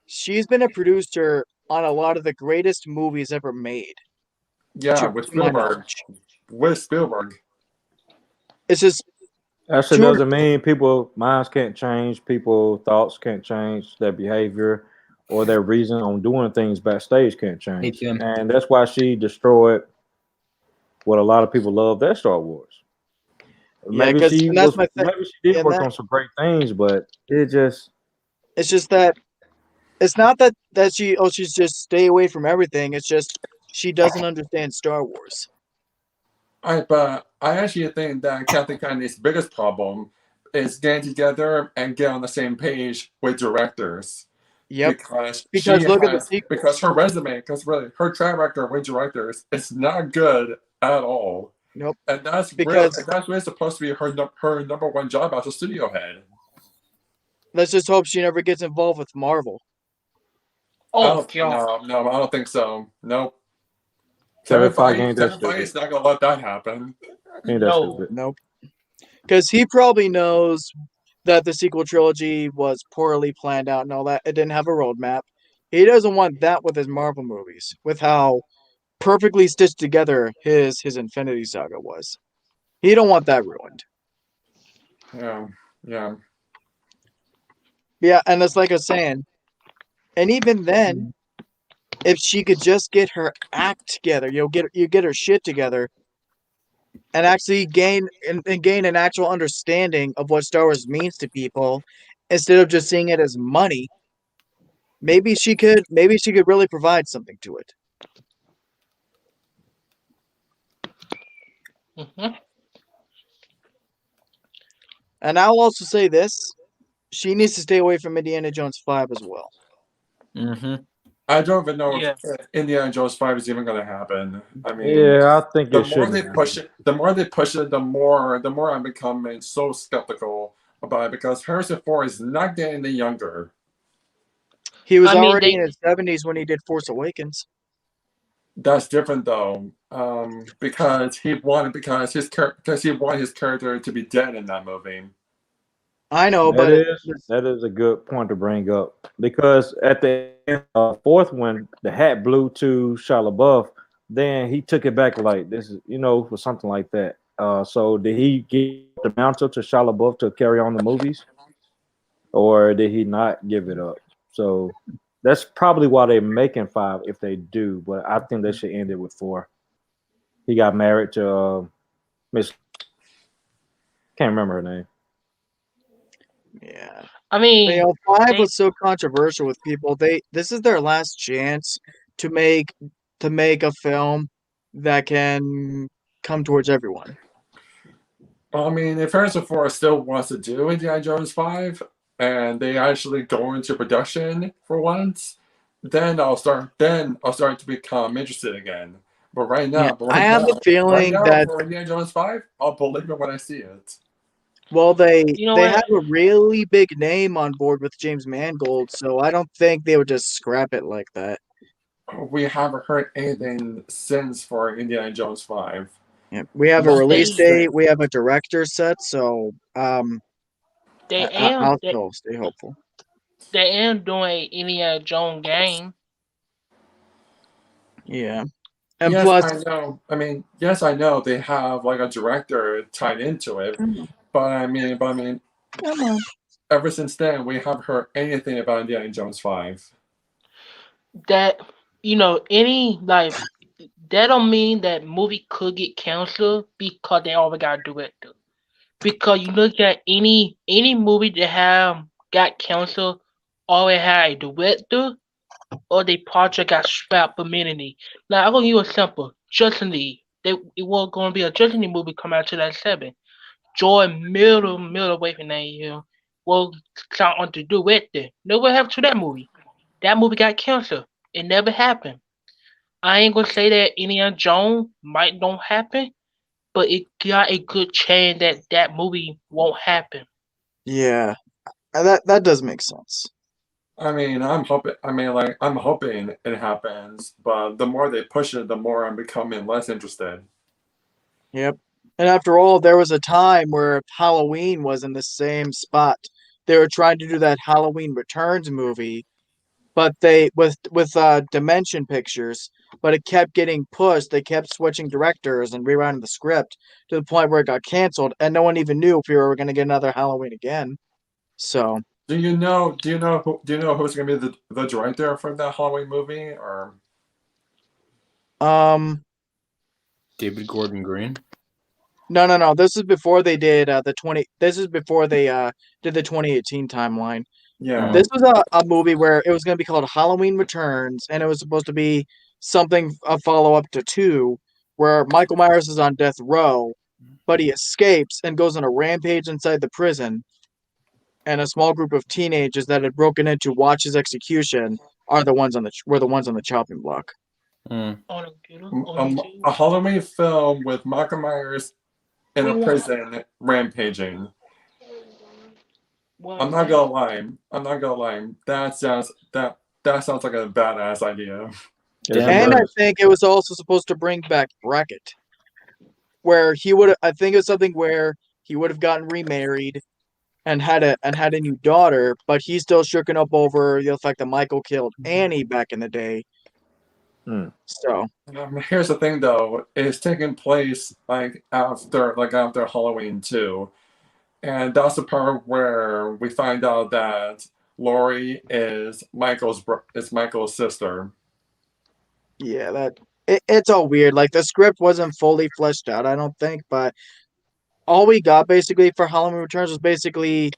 she's been a producer on a lot of the greatest movies ever made. Yeah, to with my Spielberg. knowledge. With Spielberg. It's just That shit Sure. doesn't mean people minds can't change, people thoughts can't change, their behavior or their reason on doing things backstage can't change. Hey, Tim. And that's why she destroyed what a lot of people love, their Star Wars. Yeah, Maybe 'cause- she and that's was, my thing. maybe she did Yeah, work that- on some great things, but it just it's just that it's not that she's just stay away from everything. It's just she doesn't understand Star Wars. But I actually think that Kathleen Kennedy's biggest problem is getting together and get on the same page with directors. Yep. Because look at the sequels. because her resume, because really her track record with directors is not good at all. Nope. And that's Because- really supposed to be her number one job as a studio head. Let's just hope she never gets involved with Marvel. Oh, God. No, I don't think so. Nope. Kevin Kevin Feige ain't that Feige's not gonna let that happen. ain't that No. stupid. Nope. Because he probably knows that the sequel trilogy was poorly planned out and all that. It didn't have a roadmap. He doesn't want that with his Marvel movies, with how perfectly stitched together his Infinity Saga was. He don't want that ruined. Yeah. Yeah, and it's like I was saying, and even then, if she could just get her act together, get her shit together, and actually gain an actual understanding of what Star Wars means to people, instead of just seeing it as money, maybe she could really provide something to it. Mhm. And I'll also say this: she needs to stay away from Indiana Jones 5 as well. Mm-hmm. I don't even know Yeah. if Indiana Jones 5 is even gonna happen. I mean, Yeah, I think the it more should. they push it, the more I'm becoming so skeptical about it, because Harrison Ford is not getting any younger. He was I mean, already they- in his 70s when he did Force Awakens. That's different though, because he wanted his character to be dead in that movie. I know, but That is a good point to bring up because at the end of the fourth one, the hat blew to Shia LaBeouf. Then he took it back like this is for something like that. So did he give the mantle to Shia LaBeouf to carry on the movies, or did he not give it up? So that's probably why they're making 5 if they do. But I think they should end it with 4. He got married to Miss. Can't remember her name. yeah. I mean, 5 they- was so controversial with people. This is their last chance to make a film that can come towards everyone. I mean, if Harrison Ford still wants to do Indiana Jones 5 and they actually go into production for once, then I'll start to become interested again. But right now, Yeah, I have the feeling that for Indiana Jones 5, I'll believe it when I see it. well, they what? have a really big name on board with James Mangold, so I don't think they would just scrap it like that. We haven't heard anything since for Indiana Jones 5. Yeah, we have a Nothing release since. date. We have a director set, so I'll stay hopeful. They am doing Indiana Jones game. Yeah, and Yes, plus, I know. I mean, yes, I know they have like a director tied into it, but I mean, come on. ever since then, we haven't heard anything about Indiana Jones 5. That any like that don't mean that movie could get canceled because they already got a director. Because you look at any movie that have got canceled already had a director or the project got scrapped permanently. Now I'm gonna give you a simple. Justin Lee. It was gonna be a Justin Lee movie come out 2007. Joy middle away from that year. Well, sound on to director. Never happened to that movie. That movie got canceled. It never happened. I ain't gonna say that Indiana Jones might don't happen, but it got a good chance that that movie won't happen. Yeah, that does make sense. I mean, I'm hoping it happens, but the more they push it, the more I'm becoming less interested. Yep. And after all, there was a time where Halloween was in the same spot. They were trying to do that Halloween Returns movie, but they with Dimension Pictures, but it kept getting pushed. They kept switching directors and rewriting the script to the point where it got canceled, and no one even knew if we were going to get another Halloween again. So, Do you know who's gonna be the director for that Halloween movie? Or David Gordon Green. no. This is before they did the 20. This is before they did the 2018 timeline. yeah, This was a movie where it was going to be called Halloween Returns, and it was supposed to be something a follow up to 2, where Michael Myers is on death row, but he escapes and goes on a rampage inside the prison. And a small group of teenagers that had broken in to watch his execution were the ones on the chopping block. On a computer, on YouTube. a Halloween film with Michael Myers in a prison rampaging. I'm not gonna lie. That sounds like a badass idea. And I think it was also supposed to bring back Brackett, where he would. I think it was something where he would have gotten remarried and had a new daughter, but he's still shooken up over the fact that Michael killed Annie back in the day. So here's the thing, though: it's taking place after Halloween 2, and that's the part where we find out that Laurie is Michael's sister. Yeah, it's all weird. Like the script wasn't fully fleshed out, I don't think, but all we got basically for Halloween Returns was basically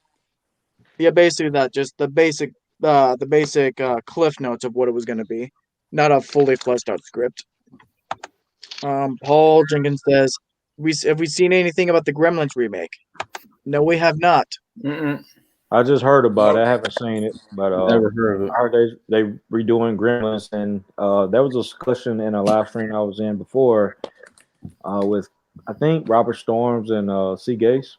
that, just the basic cliff notes of what it was going to be, not a fully fleshed out script. Paul Jenkins says, have we seen anything about the Gremlins remake? No, we have not. I just heard about it. I haven't seen it, but Never heard of it. I heard they redoing Gremlins, and there was a discussion in a live stream I was in before with I think Robert Storms and C. Gase,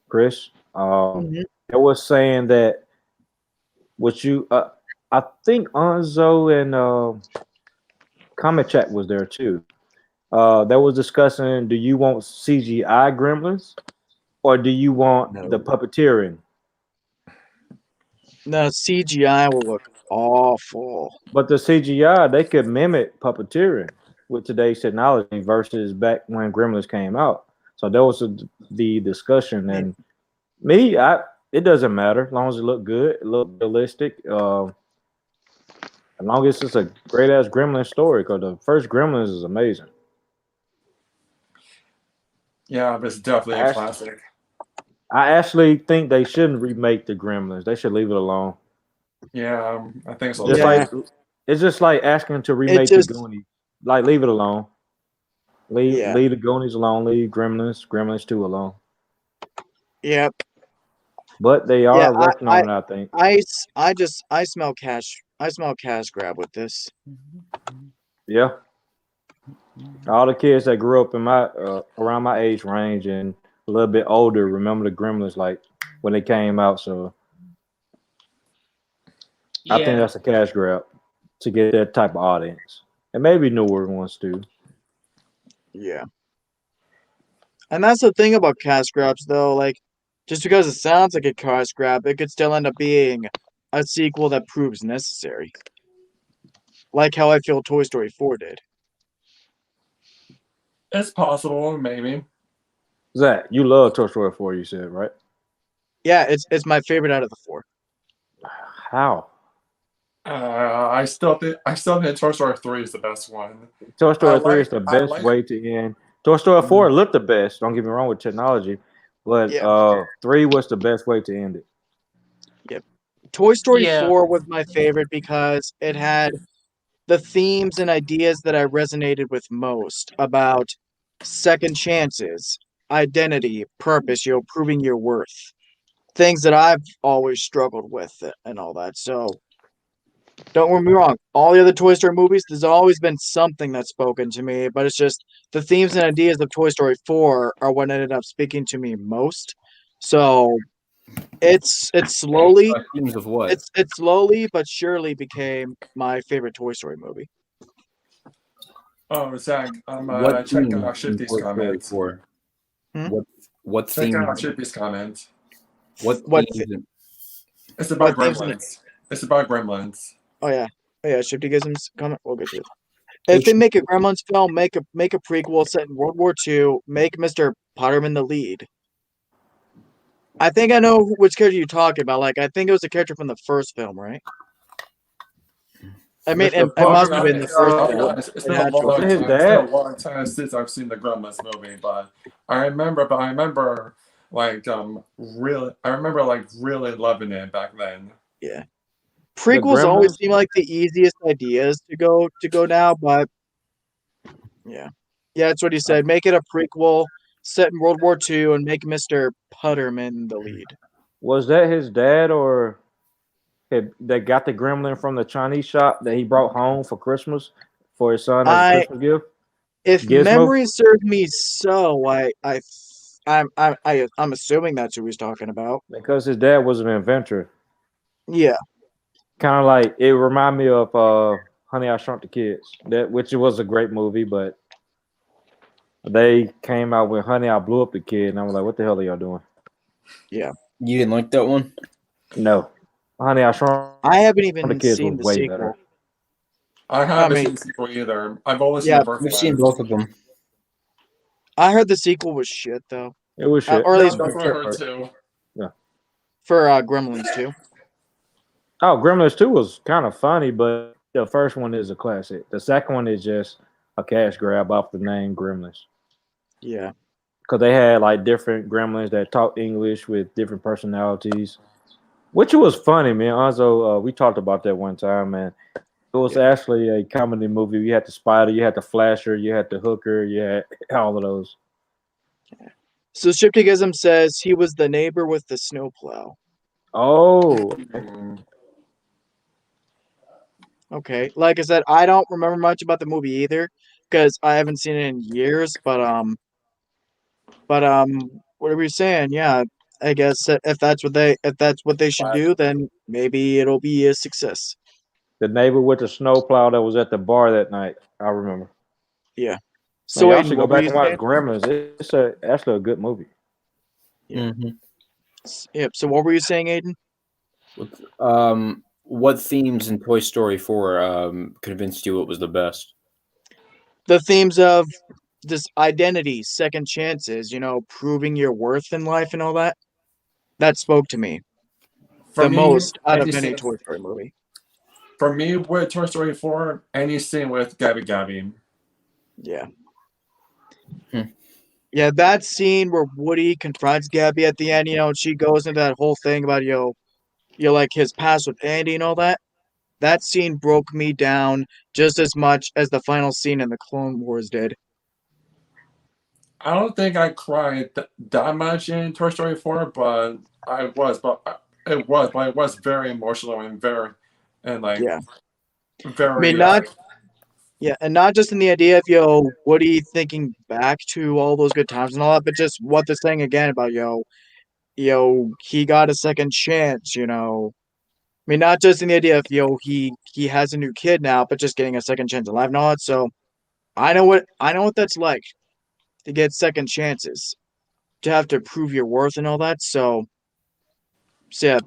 Chris. It was saying that I think Anzo and Comic Chat was there too. That was discussing: do you want CGI Gremlins, or do you want the puppeteering? The CGI will look awful. But the CGI, they could mimic puppeteering with today's technology versus back when Gremlins came out. So that was the discussion. And me, it doesn't matter as long as it look good, it look realistic. As long as it's a great ass Gremlin story, because the first Gremlins is amazing. Yeah, it's definitely a classic. I actually think they shouldn't remake the Gremlins. They should leave it alone. Yeah, I think so. Just Yeah. like it's just like asking to remake just- the Goonies. Like leave it alone. Leave Yeah. leave the Goonies alone. Leave Gremlins 2 alone. Yep. But they are working on it, I think. I smell cash. I smell cash grab with this. Yeah. All the kids that grew up in my around my age range and a little bit older remember the Gremlins like when they came out. So I think that's a cash grab to get that type of audience, and maybe newer ones too. Yeah. And that's the thing about cash grabs, though. Like, just because it sounds like a cash grab, it could still end up being a sequel that proves necessary. Like how I feel Toy Story 4 did. It's possible, maybe. Zach, you love Toy Story 4, you said, right? Yeah, it's my favorite out of the 4. How? I still think Toy Story 3 is the best one. Toy Story 3 like- is the I best like- way to end. Toy Story 4 looked the best. Don't get me wrong with technology, but Yeah. 3 was the best way to end it. Toy Story Yeah. 4 was my favorite because it had the themes and ideas that I resonated with most about second chances, identity, purpose, proving your worth. Things that I've always struggled with and all that. So don't get me wrong, all the other Toy Story movies, there's always been something that's spoken to me, but it's just the themes and ideas of Toy Story 4 are what ended up speaking to me most. So it's slowly Themes of what? it slowly but surely became my favorite Toy Story movie. Oh, Zach, I'm What checking theme out in Shifty's Toy Story comments. 4? Hmm? What Check theme? out Shifty's comments. What What themes in- It's about What themes in it? Gremlins. It's about Gremlins. Oh yeah, Shifty gives him comment. We'll get to it. If they make a Gremlins film, make a prequel set in World War II, make Mr. Potterman the lead. I think I know which character you're talking about. Like, I think it was a character from the first film, right? I mean, it must have been the first film. It's been a long time since I've seen the Gremlins movie, but I remember like really loving it back then. Yeah. Prequels always seem like the easiest ideas to go now, but yeah, that's what he said. Make it a prequel set in World War II and make Mr. Putterman the lead. Was that his dad or that got the gremlin from the Chinese shop that he brought home for Christmas for his son as a Christmas gift? If Gizmo? memory serves me so, I'm assuming that's who he's talking about. Because his dad was an inventor. Yeah. Kind of like it reminded me of Honey, I Shrunk the Kids, which was a great movie, but they came out with Honey, I Blew Up the Kid, and I was like, what the hell are y'all doing? Yeah. You didn't like that one? No. Honey, I Shrunk I haven't even the Kids seen was the way sequel. better. I haven't seen the sequel either. I've only seen the first one. We've seen both of them. I heard the sequel was shit, though. It was shit. Or at least that's what I heard too. Yeah. For Gremlins 2. Oh, Gremlins 2 was kind of funny, but the first one is a classic. The second one is just a cash grab off the name Gremlins. Yeah. Because they had like different gremlins that talked English with different personalities, which was funny, man. Also, we talked about that one time, man. It was actually a comedy movie. You had the Spider, you had the Flasher, you had the Hooker, you had all of those. So Shiftygism says he was the neighbor with the snowplow. Oh. Okay. Like I said, I don't remember much about the movie either because I haven't seen it in years. But whatever you're saying, yeah, I guess if that's what they should do, then maybe it'll be a success. The neighbor with the snowplow that was at the bar that night. I remember. Yeah. So So y'all should go back and watch Gremlins. It's actually a good movie. Yeah. Yep. So what were you saying, Aiden? What themes in Toy Story 4 convinced you it was the best? The themes of just identity, second chances, proving your worth in life and all that. That spoke to me For the me, most out of any any scene, Toy Story movie. for me with Toy Story 4, any scene with Gabby Gabby. Yeah. Hmm. Yeah, that scene where Woody confronts Gabby at the end, and she goes into that whole thing about, like his past with Andy and all that. That scene broke me down just as much as the final scene in the Clone Wars did. I don't think I cried that much in Toy Story 4, but it was very emotional and Yeah. I very mean, and not just in the idea of, Woody thinking back to all those good times and all that, but just what they're saying again about, he got a second chance, I mean, not just in the idea of, he has a new kid now, but just getting a second chance in life and all that. So I know what that's like to get second chances, to have to prove your worth and all that. So yeah,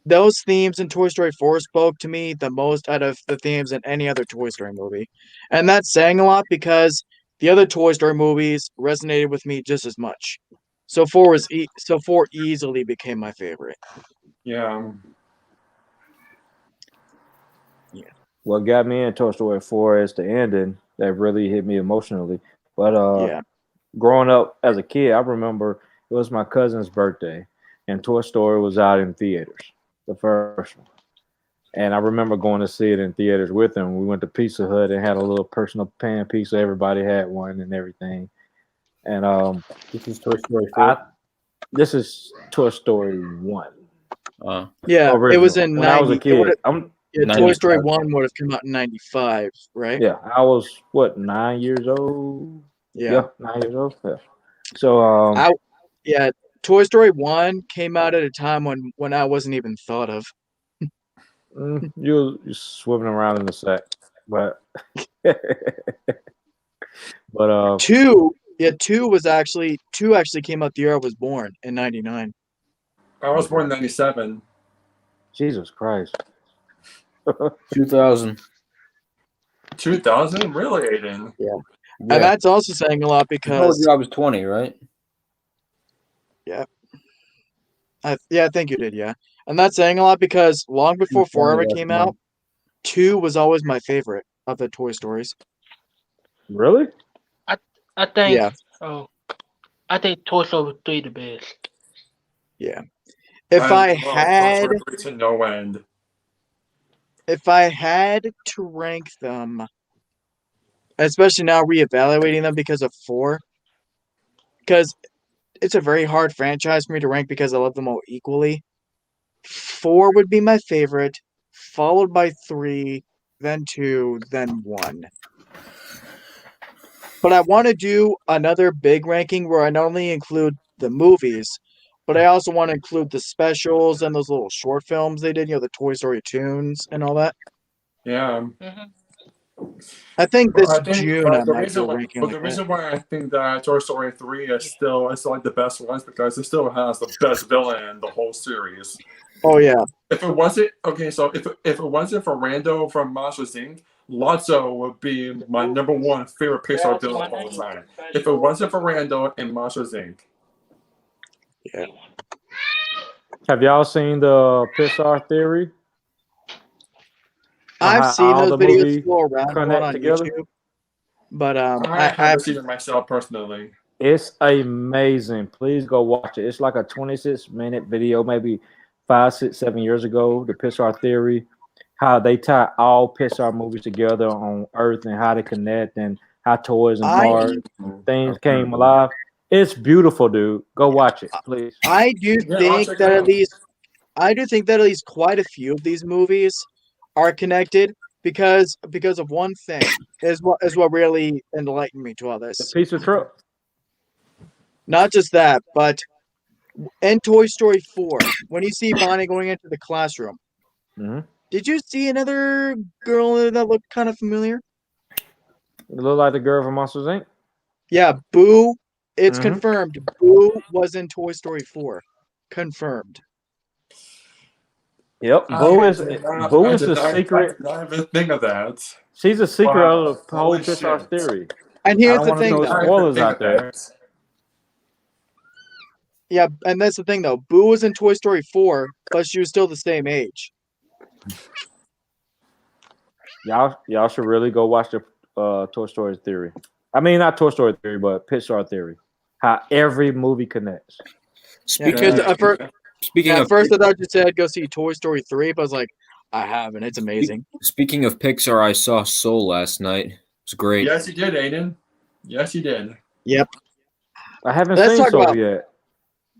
those themes in Toy Story 4 spoke to me the most out of the themes in any other Toy Story movie. And that's saying a lot because the other Toy Story movies resonated with me just as much. So 4 easily became my favorite. yeah. What got me in Toy Story 4 is the ending that really hit me emotionally. But Yeah. growing up as a kid, I remember it was my cousin's birthday, and Toy Story was out in theaters, the first one. And I remember going to see it in theaters with him. We went to Pizza Hut and had a little personal pan pizza. Everybody had one and everything. And This is Toy Story 4. this is Toy Story 1. Yeah, it was Original. in When I was a 90. kid, Toy Story 95. 1 would have come out in 95, right? yeah, I was what 9 years old. Yeah. Yeah, 9 years old. Yeah. So Yeah, Toy Story 1 came out at a time when I wasn't even thought of. you're swimming around in the sack, but but 2 actually came out the year I was born in 99. I was born in 97. Jesus Christ. 2000. 2000? Really, Aiden? Yeah. And Yeah. that's also saying a lot I told because you I was 20, right? I think you did, yeah. And that's saying a lot because long before 4 ever came out, 2 was always my favorite of the Toy Stories. Really? I think. Yeah. I think Toy Story 3 the best. Yeah. If I love had Toy Story to no end. to rank them, especially now reevaluating them because of 4, because it's a very hard franchise for me to rank because I love them all equally. 4 would be my favorite, followed by 3, then 2, then 1. But I want to do another big ranking where I not only include the movies, but I also want to include the specials and those little short films they did, the Toy Story tunes and all that. Yeah. I think this I think June I the might do a ranking like that. reason why I think that Toy Story 3 is still like the best one is because it still has the best villain in the whole series. Oh yeah. If it wasn't if it wasn't for Rando from Monsters Inc., Lotso would be my number one favorite Pixar villain of all time. If it wasn't for Rando and Monsters Inc. Yeah. Have y'all seen the Pixar theory? I've seen how those the videos movie go around connect on together? YouTube, but I haven't seen it myself personally. It's amazing. Please go watch it. It's like a 26-minute video, maybe 5, 6, 7 years ago. The Pixar theory, how they tie all Pixar movies together on Earth and how they connect and how toys and cars things came alive. It's beautiful, dude. Go watch it, please. I do Yeah, I'll think check it that out. at least quite a few of these movies are connected because of one thing is what really enlightened me to all The this. pizza truck. Not just that, but in Toy Story 4, when you see Bonnie going into the classroom, did you see another girl that looked kind of familiar? It looked like the girl from Monsters Inc. Yeah, Boo. It's confirmed. Boo was in Toy Story 4. Confirmed. Yep, Boo is the secret. I did not even think of that. She's a secret Wow, of the whole holy Pixar shit. theory. And I here's don't the want to thing, throw though. spoilers out there. Yeah, and that's the thing, though. Boo was in Toy Story 4, but she was still the same age. Y'all should really go watch the Toy Story theory. I mean, not Toy Story theory, but Pixar theory. How every movie connects. Speaking Yeah, speaking at of first, I thought you said go see Toy Story 3, but I was like, I haven't. It's amazing. speaking of Pixar, I saw Soul last night. It was great. Yes, you did, Aiden. Yes, you did. Yep. I haven't Let's seen talk Soul about- yet.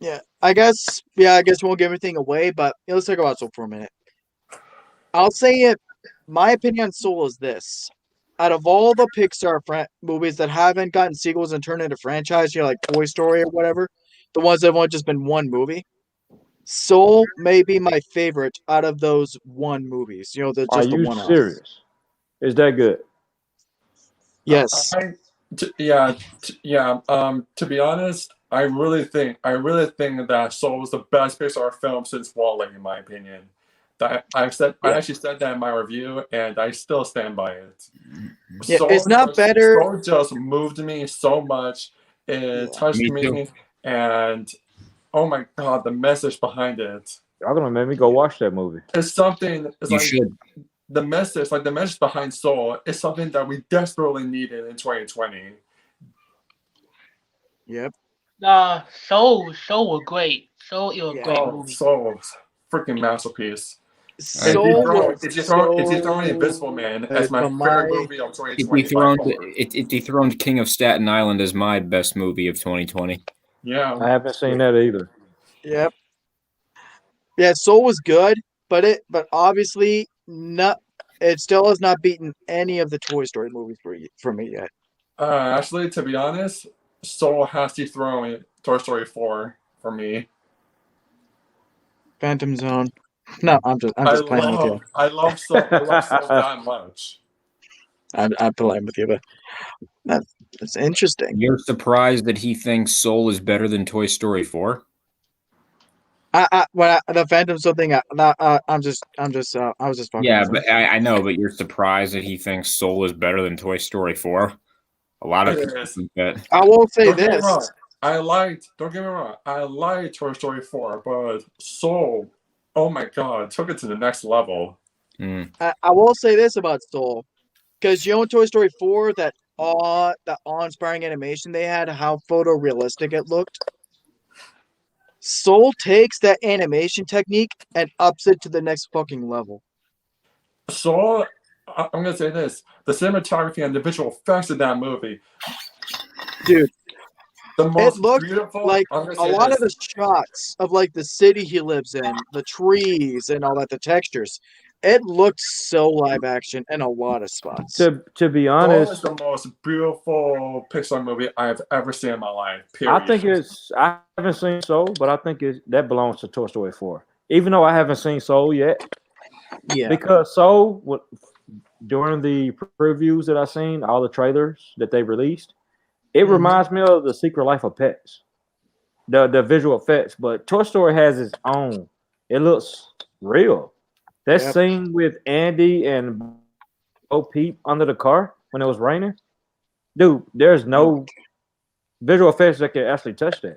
Yeah, I guess we won't give everything away, but let's talk about Soul for a minute. I'll say it. My opinion on Soul is this: out of all the Pixar movies that haven't gotten sequels and turned into franchise, like Toy Story or whatever, the ones that have only just been one movie, Soul may be my favorite out of those one movies. Are you serious? Is that good? Yes. To be honest, I really think that Soul was the best Pixar film since Wall-E, in my opinion. I actually said that in my review, and I still stand by it. Yeah, it's not better. Soul just moved me so much. It touched me, and oh my god, the message behind it. Y'all gonna make me go watch that movie. It's something. It's You like should. the message behind Soul is something that we desperately needed in 2020. Yep. Soul was great. Soul is a great movie. Soul's freaking masterpiece. Soul It's dethroned Invisible Man as my favorite movie of 2020. It dethroned King of Staten Island as my best movie of 2020. Yeah, I haven't seen that either. Yep. Yeah, Soul was good, but obviously not. It still has not beaten any of the Toy Story movies for me yet. Actually, to be honest, Soul has dethroned Toy Story 4 for me. Phantom Zone. No, I'm just playing with you. I love Soul that much. I'm playing with you, but that's interesting. You're surprised that he thinks Soul is better than Toy Story 4? The Phantom Zone thing. I was just fucking. Yeah, with you. but I know, but you're surprised that he thinks Soul is better than Toy Story 4. A lot of people think that. I will say Don't get me this. wrong. Don't get me wrong. I liked Toy Story 4, but Soul, oh my god, took it to the next level. I will say this about Soul, because in Toy Story 4, that awe-inspiring animation they had, how photorealistic it looked. Soul takes that animation technique and ups it to the next fucking level. Soul, I'm gonna say this: the cinematography and the visual effects of that movie, dude. The most it looked beautiful, like a lot of the shots of like the city he lives in, the trees and all that, the textures. It looked so live action in a lot of spots. To be honest, it's the most beautiful Pixar movie I've ever seen in my life. Period. I think I haven't seen Soul, but I think that belongs to Toy Story 4. Even though I haven't seen Soul yet. Yeah. Because Soul, during the previews that I've seen, all the trailers that they released, it reminds me of The Secret Life of Pets. The visual effects, but Toy Story has its own. It looks real. That scene with Andy and Bo Peep under the car when it was raining, dude, there's no visual effects that can actually touch that.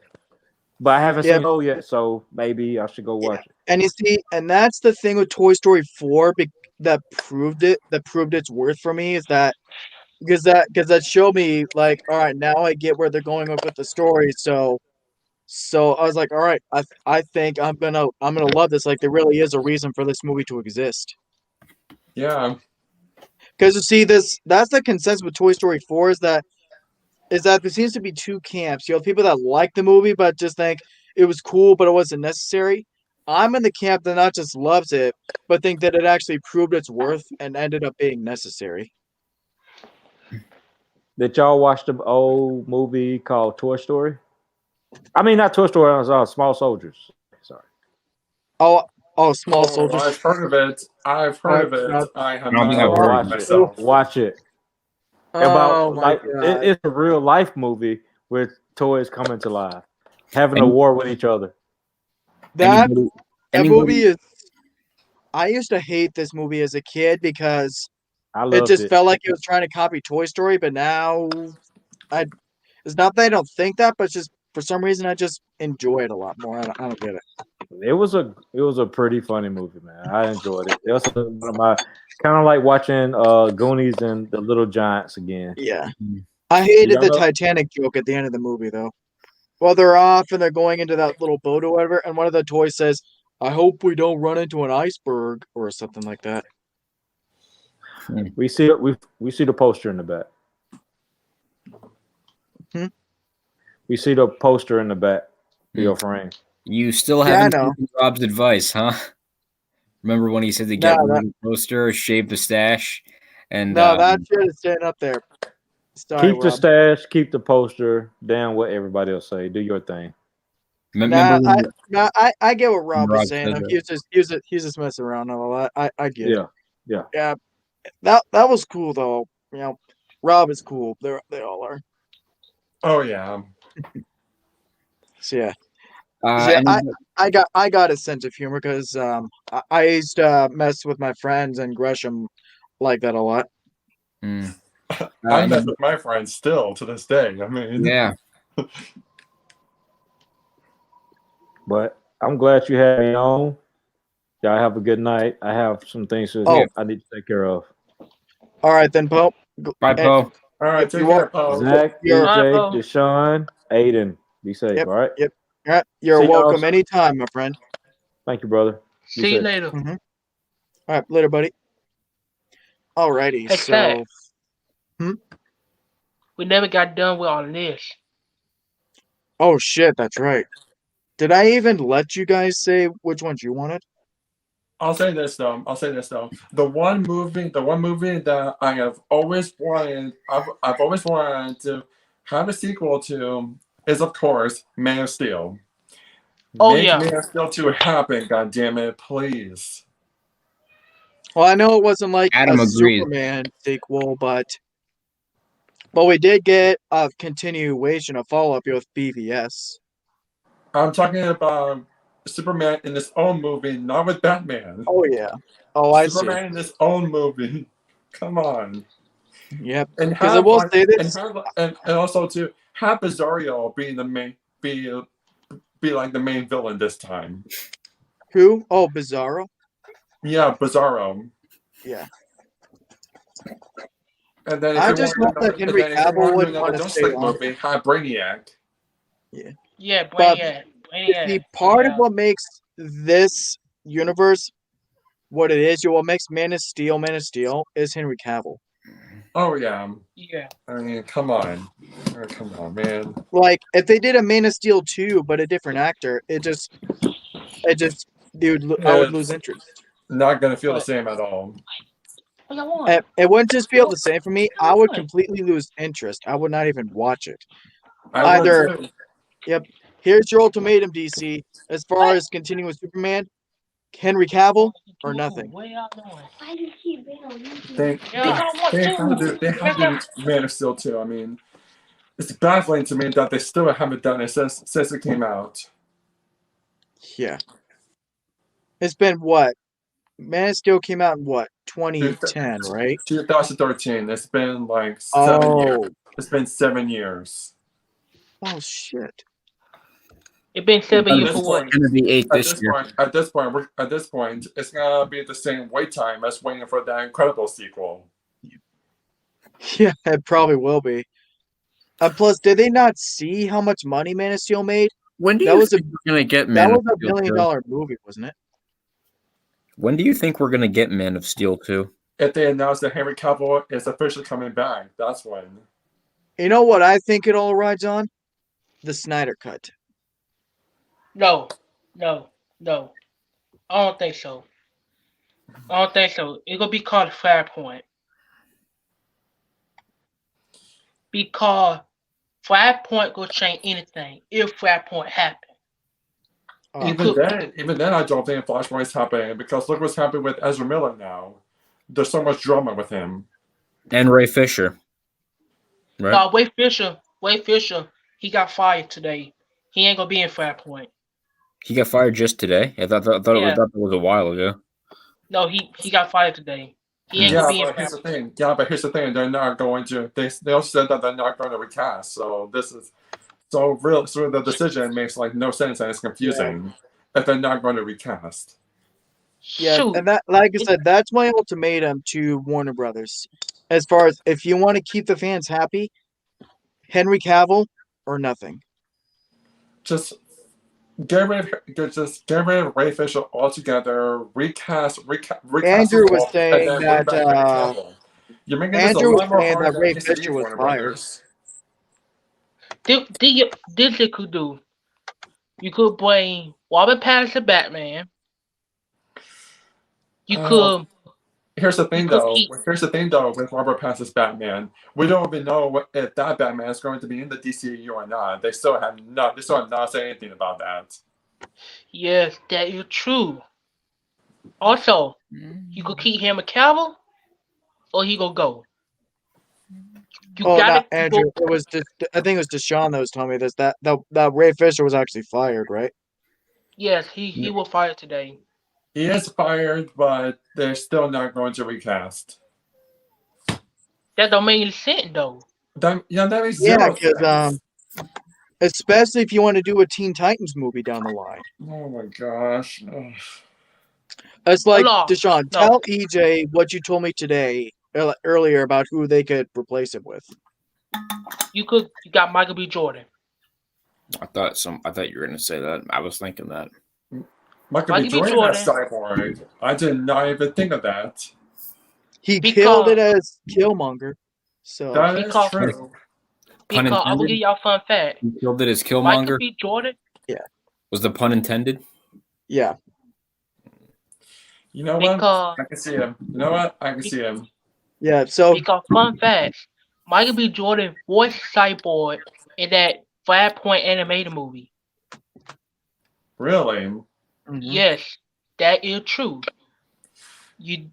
But I haven't seen it yet, so maybe I should go watch it. And you see, and that's the thing with Toy Story 4 that proved its worth for me, is that because that showed me like, all right, now I get where they're going with the story. So I was like, all right, I think I'm gonna love this. Like, there really is a reason for this movie to exist. Yeah. Because you see, that's the consensus with Toy Story 4 is that there seems to be two camps. You have people that like the movie but just think it was cool but it wasn't necessary. I'm in the camp that not just loves it, but think that it actually proved its worth and ended up being necessary. Did y'all watch the old movie called Toy Story? I mean, not Toy Story. It was Small Soldiers. Sorry. Oh, Small Soldiers. I've heard of it. I have not watched myself. Watch it. It's a real life movie with toys coming to life, having a war with each other. That movie is. I used to hate this movie as a kid because I it loved just it. felt like it was trying to copy Toy Story, but now I it's not that I don't think that, but it's just for some reason I just enjoy it a lot more. I don't get it. It was a pretty funny movie, man. I enjoyed it. It was one of my kind of like watching Goonies and the Little Giants again. Yeah. I hated Yeah, the no- Titanic joke at the end of the movie though. Well, they're off and they're going into that little boat or whatever, and one of the toys says, "I hope we don't run into an iceberg" or something like that. We see the poster in the back. We see the poster in the back of your frame. You still Yeah, I haven't know. taken Rob's advice, huh? Remember when he said to get rid of the poster, shave the stash, and No, that shit is staying up there. Sorry, Keep the Rob. stash, keep the poster, down what everybody else say. Do your thing. remember when I get what Rob Rob was saying. said Though. He's just messing around and all that. I get it. Yeah. Yeah, that was cool though. You know, Rob is cool. They all are. Oh yeah. So yeah. and I got a sense of humor because I used to mess with my friends and Gresham like that a lot. I mess with my friends still to this day. I mean, yeah. But I'm glad you had me on. Y'all have a good night. I have some things I need to take care of. All right then, Pope. Bye, Poe. all right, take care, Paul. Zach, You're- DJ, Deshaun, Aiden. Be safe, Yep, all right? yep. All right, you're See y'all welcome soon. anytime, my friend. Thank you, brother. Be See you safe. later. All right, later, buddy. Alrighty, Hey, so Zach. We never got done with our list. oh shit, that's right. Did I even let you guys say which ones you wanted? I'll say this though. The one movie that I have always wanted, I've always wanted to have a sequel to is, of course, Man of Steel. Oh, Make yeah. Man of Steel 2 happen, God damn it, please. Well, I know it wasn't like Adam a agrees. Superman sequel, but we did get a continuation, a follow-up with BVS. I'm talking about Superman in his own movie, not with Batman. Oh yeah. Oh, I see. Superman in his own movie. Come on. Yep. And Because I will say this. and also to have Bizarro being the main be like the main villain this time. Who? Oh, Bizarro. Yeah, Bizarro. Yeah. And then I just hope that Henry Cavill would want to stay on. movie, have Brainiac. Yeah, But Brainiac. See, part of what makes this universe what it is, what makes Man of Steel, is Henry Cavill. Oh yeah. Yeah. I mean, come on. Oh, come on, man. Like, if they did a Man of Steel 2, but a different actor, dude, I would lose interest. Not gonna feel the same at all. What you want? It wouldn't just feel the same for me. I would completely lose interest. I would not even watch it. I would Either, too. yep. Here's your ultimatum, DC. As far as continuing with Superman, Henry Cavill or nothing. What y'all doing? Why do you keep being on YouTube? They have to do Man of Steel too. I mean, it's baffling to me that they still haven't done it since it came out. Yeah. It's been what? Man of Steel came out in what? 2010, right? 2013. It's been like 7 years. It's been 7 years. Oh shit. It's been 7 years for what? It's gonna be 8 this year. At this point, it's gonna be the same wait time as waiting for that Incredible sequel. Yeah, it probably will be. Plus, did they not see how much money Man of Steel made? When do That you was think we're gonna get That Man was of a Steel $1 2? billion movie, wasn't it? When do you think we're gonna get Man of Steel 2? If they announce that Henry Cavill is officially coming back, that's when. You know what I think it all rides on? The Snyder Cut. No. I don't think so. It's gonna be called Flashpoint. Because Flashpoint gonna change anything if Flashpoint happen. Even then, I don't think Flashpoint is happening because look what's happening with Ezra Miller now. There's so much drama with him. And Ray Fisher. Right? Wade Fisher, he got fired today. He ain't gonna be in Flashpoint. He got fired just today? I thought it was a while ago. No, he got fired today. He ain't Yeah, gonna be in but here's the Flash. thing. Yeah, but here's the thing. They're not going to. They also said that they're not going to recast. So this is so the decision makes like no sense and it's confusing if they're not going to recast. Yeah, Shoot. and that, like I said, that's my ultimatum to Warner Brothers. As far as if you want to keep the fans happy, Henry Cavill or nothing. Just get rid of Ray Fisher altogether. Recast Andrew the was role, and saying then bring that back Henry Cavill. You're making this a Andrew was lot more saying hard that than Ray it needs to Fisher be, was Warner fired. Brothers. This you could do. You could bring Robert Pattinson Batman. You could Here's the thing, could though. keep Here's the thing, though. With Robert Pattinson's Batman, we don't even know if that Batman is going to be in the DCU or not. They still have not. They still have not said anything about that. yes, that is true. Also, you could keep Henry Cavill or he gonna go. You Oh, gotta not Andrew. It was just I think it was Deshaun that was telling me this. That Ray Fisher was actually fired, right? Yes, he will fire today. He is fired, but they're still not going to recast. That don't make any sense though. That makes Yeah, zero because sense. especially if you want to do a Teen Titans movie down the line. Oh my gosh. Ugh. It's like No, Deshaun, no. tell EJ what you told me today earlier about who they could replace him with. You got Michael B. Jordan. I thought you were gonna say that. I was thinking that. Michael B. Jordan as Cyborg. I did not even think of that. He killed it as Killmonger. So that is true. Because I will give y'all a fun fact. He killed it as Killmonger. Michael B. Jordan. Yeah. Was the pun intended? Yeah. You know what? I can see him. You know what? I can see him. Yeah. So because fun fact, Michael B. Jordan voiced Cyborg in that Flashpoint animated movie. Really? Mm-hmm. Yes, that is true. You.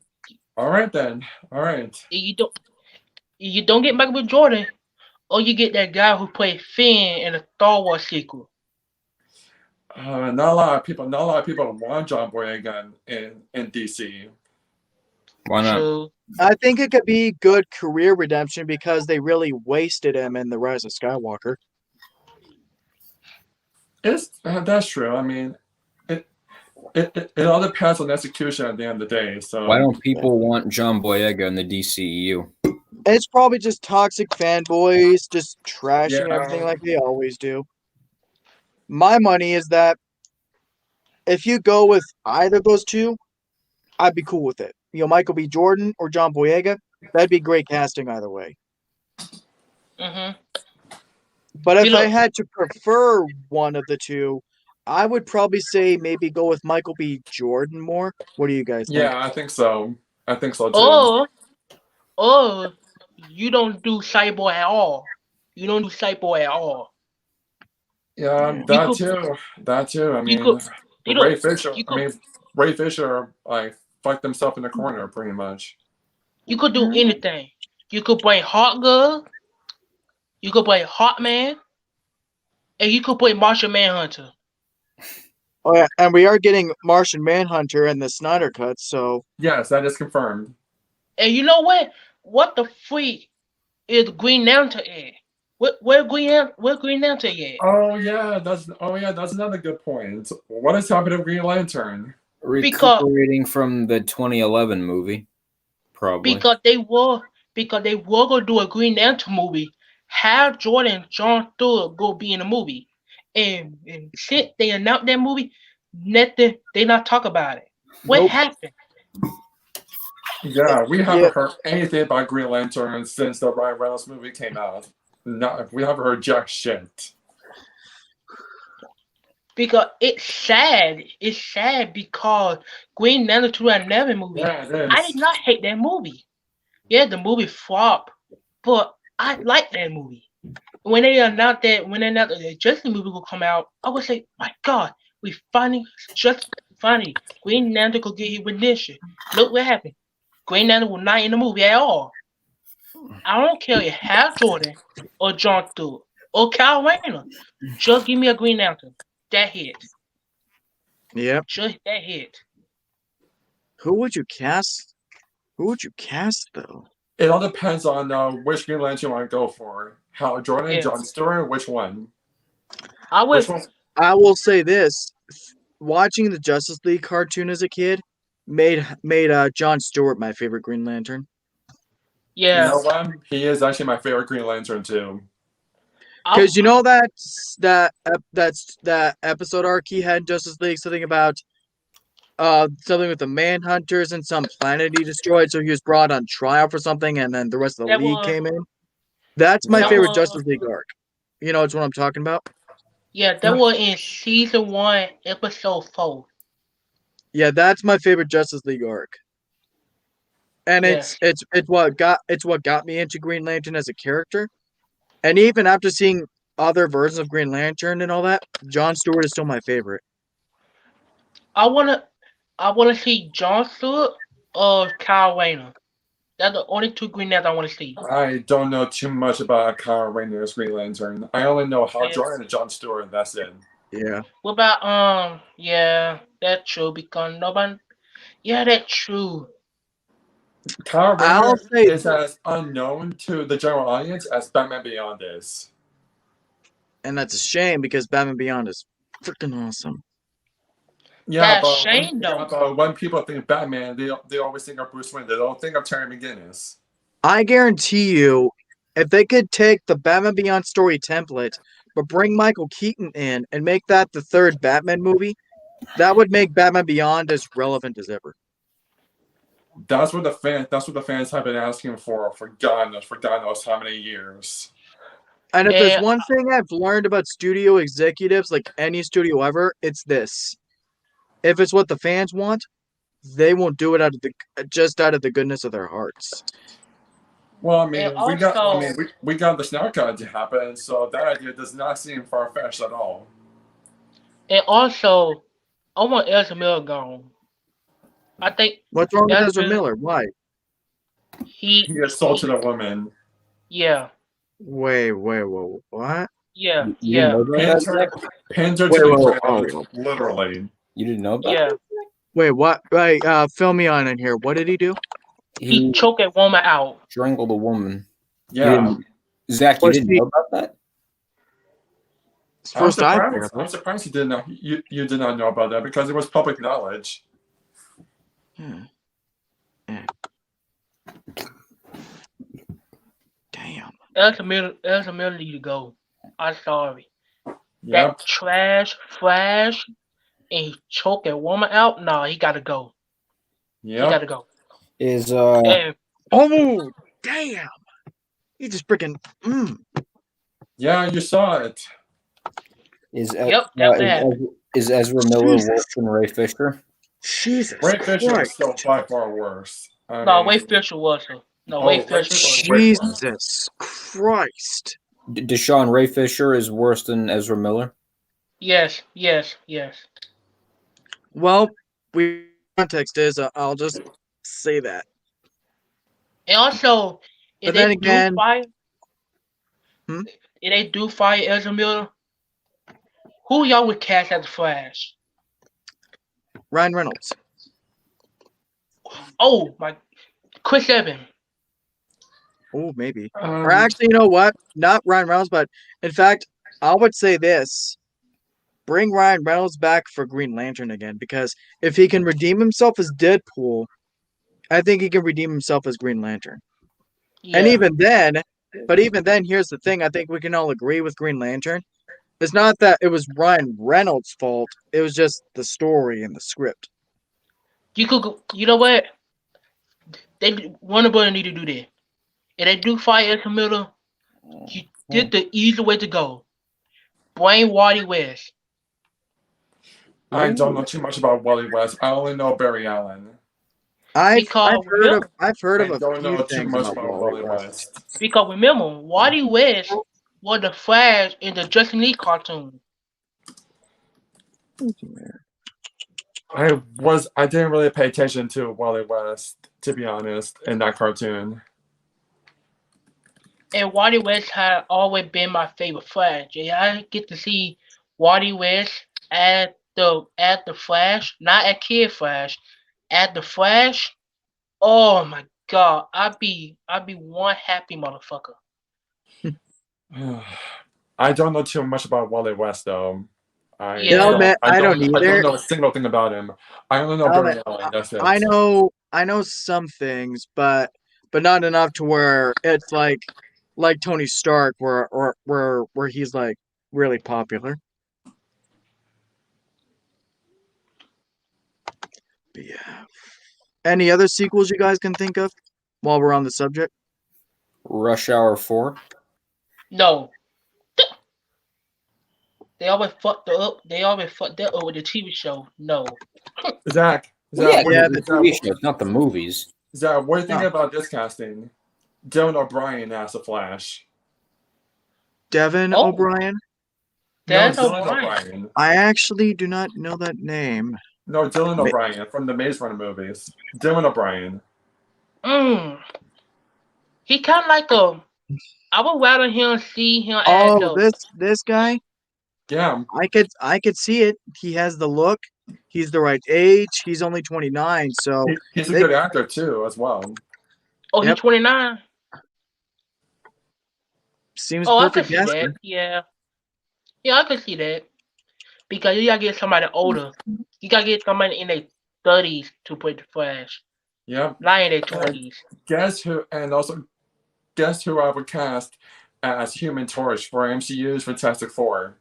All right then. All right. You don't get Michael B. Jordan, or you get that guy who played Finn in the Star Wars sequel. Not a lot of people want John Boyega in DC. Why not? True. I think it could be good career redemption because they really wasted him in The Rise of Skywalker. That's true. I mean, it all depends on execution at the end of the day. So why don't people want John Boyega in the DCEU? It's probably just toxic fanboys just trashing everything like they always do. My money is that if you go with either of those two, I'd be cool with it. You know, Michael B. Jordan or John Boyega, that'd be great casting either way. Mm-hmm. But if I had to prefer one of the two, I would probably say maybe go with Michael B. Jordan more. What do you guys think? Yeah, I think so. I think so too. Or you don't do Cyborg at all. You don't do Cyborg at all. Yeah, that too. I mean, Ray Fisher, like fucked himself in the corner pretty much. You could do anything. You could bring Hot Girl. You could play Hawkman, and you could play Martian Manhunter. Oh yeah, and we are getting Martian Manhunter in the Snyder Cut, so yes, that is confirmed. And you know what? What the freak is Green Lantern at? Where Green Lantern at? Oh yeah, that's another good point. What is happening to Green Lantern? Recuperating from the 2011 movie, probably. Because they were gonna do a Green Lantern movie. Have Jordan and John Stewart go be in the movie, and since they announced that movie, nothing. They not talk about it. What happened? Yeah, we haven't heard anything about Green Lantern since the Ryan Reynolds movie came out. We haven't heard jack shit. Because it's sad. It's sad because Green Lantern 2011 movie. Yeah, it is. I did not hate that movie. Yeah, the movie flopped, but I like that movie. When they announced the Justice movie will come out, I was like, my God, we finally Green Lantern could get his rendition. Look what happened. Green Lantern was not in the movie at all. I don't care if Hal Jordan or John Stewart or Kyle Rayner. Just give me a Green Lantern. That hit. Yep. Just that hit. Who would you cast? Who would you cast though? It all depends on which Green Lantern you want to go for. Hal Jordan, Yeah. John Stewart, which one? I would. Which one? I will say this: watching the Justice League cartoon as a kid made John Stewart my favorite Green Lantern. You Yeah. know what? He is actually my favorite Green Lantern too. Because you know that episode arc he had in Justice League, something about something with the Manhunters and some planet he destroyed, so he was brought on trial for something, and then the rest of the That league was- came in. That's my that favorite was- Justice League arc. You know, it's what I'm talking about. Yeah, that was in season 1, episode 4. Yeah, that's my favorite Justice League arc. And Yes. it's what got me into Green Lantern as a character. And even after seeing other versions of Green Lantern and all that, John Stewart is still my favorite. I wanna see John Stewart or Kyle Rayner. That's the only two Green Lanterns I want to see. I don't know too much about Kyle Rayner's Green Lantern. I only know Hal Yeah. Jordan and John Stewart, and that's it. Yeah. What about yeah, that's true because nobody. Yeah, that's true. Kyle I'll Rayner say- is as unknown to the general audience as Batman Beyond is. And that's a shame because Batman Beyond is freaking awesome. Yeah, That's but shame, though. but when people think Batman, they always think of Bruce Wayne. They don't think of Terry McGinnis. I guarantee you, if they could take the Batman Beyond story template, but bring Michael Keaton in and make that the third Batman movie, that would make Batman Beyond as relevant as ever. That's what the fans have been asking for God knows how many years. And if Yeah. there's one thing I've learned about studio executives, like any studio ever, it's this. If it's what the fans want, they won't do it out of the goodness of their hearts. Well, I mean, And we got also- we got the Snyder Cut to happen, so that idea does not seem far fetched at all. And also, I want Ezra Miller gone. I think What's wrong with That's Ezra really- Miller? Why? he. He assaulted a woman. Yeah, Wait, what? yeah, You yeah, didn't know about that, Zach? Pinned her to Wait, the wait, ground, wait. literally. You didn't know about yeah. that? Wait, what? Right, fill me on in here. What did he do? He choked a woman out. strangled a woman. You Yeah. didn't- Zach, you Was didn't he- know about that? It's the first I've heard of I'm it. surprised you did not you did not know about that because it was public knowledge. Hmm. Yeah. Damn. Ezra Miller need to go. I'm sorry. Yep. That trash Flash and he choked a woman out. Nah, he gotta go. He Yep. gotta go. Is And Oh, damn. He just freaking. Yeah, you saw it. is Yep, that's it. is Ezra Miller worse than Ray Fisher? Jesus Ray Fisher is Christ. still by far worse. I no, mean, Wade Fisher wasn't. No, Oh, Wade Wade Fisher was. Fisher. Jesus Christ. Deshaun Ray Fisher is worse than Ezra Miller. Yes. Well, context is I'll just say that. And also, if But then they again- do fire, Hmm? if they do fire Ezra Miller, who y'all would cast as the Flash? Ryan Reynolds. Oh my, Chris Evans. Oh, maybe. um, Or actually, you know what? Not Ryan Reynolds, but in fact, I would say this. Bring Ryan Reynolds back for Green Lantern again, because if he can redeem himself as Deadpool, I think he can redeem himself as Green Lantern. Yeah. And even then, here's the thing. I think we can all agree with Green Lantern. It's not that it was Ryan Reynolds' fault. It was just the story and the script. You could, you know what? Warner Brothers need to do that. If they do fire Ezra Miller, you did the easy way to go. Bring Wally West. I don't know too much about Wally West. I only know Barry Allen. I've Because heard I of a don't few know too things much about about Wally Wally West. West. Because remember, Wally West was the Flash in the Justice League cartoon. I didn't really pay attention to Wally West, to be honest, in that cartoon. And Wally West had always been my favorite Flash. And I get to see Wally West at the Flash, not at Kid Flash, At the Flash, oh my god, I'd be one happy motherfucker. I don't know too much about Wally West though. Yeah. No, man, I don't I either. don't know a single thing about him. I only know No, Barry man, Allen. That's it. I know some things, but not enough to where it's like Tony Stark, where he's like really popular. But yeah. Any other sequels you guys can think of while we're on the subject? Rush Hour 4. No. They always fucked that up with the TV show. No. Zach, Yeah, the TV shows, not the movies. Zach, what do you think No. about this casting? Dylan O'Brien as the Flash. Devin Oh. O'Brien? That's no, Dylan O'Brien. O'Brien. I actually do not know that name. No, Dylan O'Brien from the Maze Runner movies. Dylan O'Brien. He kind of like I would rather see him as Oh, this guy? Yeah. I could see it. He has the look. He's the right age. He's only 29, so He's a good actor too, as well. Oh, Yep. he's 29. seems Oh, I could perfect see casting. that. Yeah, I could see that because you gotta get somebody older. You gotta get somebody in their 30s to play the Flash, Yep. not in their 20s. Guess who I would cast as Human Torch for MCU's Fantastic Four?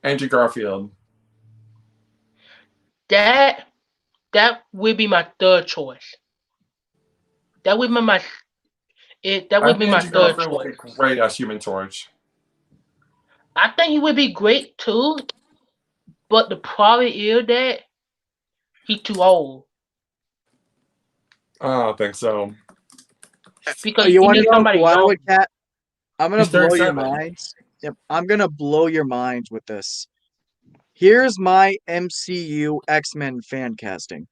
Andrew Garfield. That would be my third choice. That would be my Andrew third Garfield would choice. be great as Human Torch. I think he would be great too, but the problem is that he's too old. I don't think so. Because You want to need know somebody who I young. would cat? I'm gonna He's blow your 37. minds. Yep, I'm gonna blow your minds with this. Here's my MCU X-Men fan casting: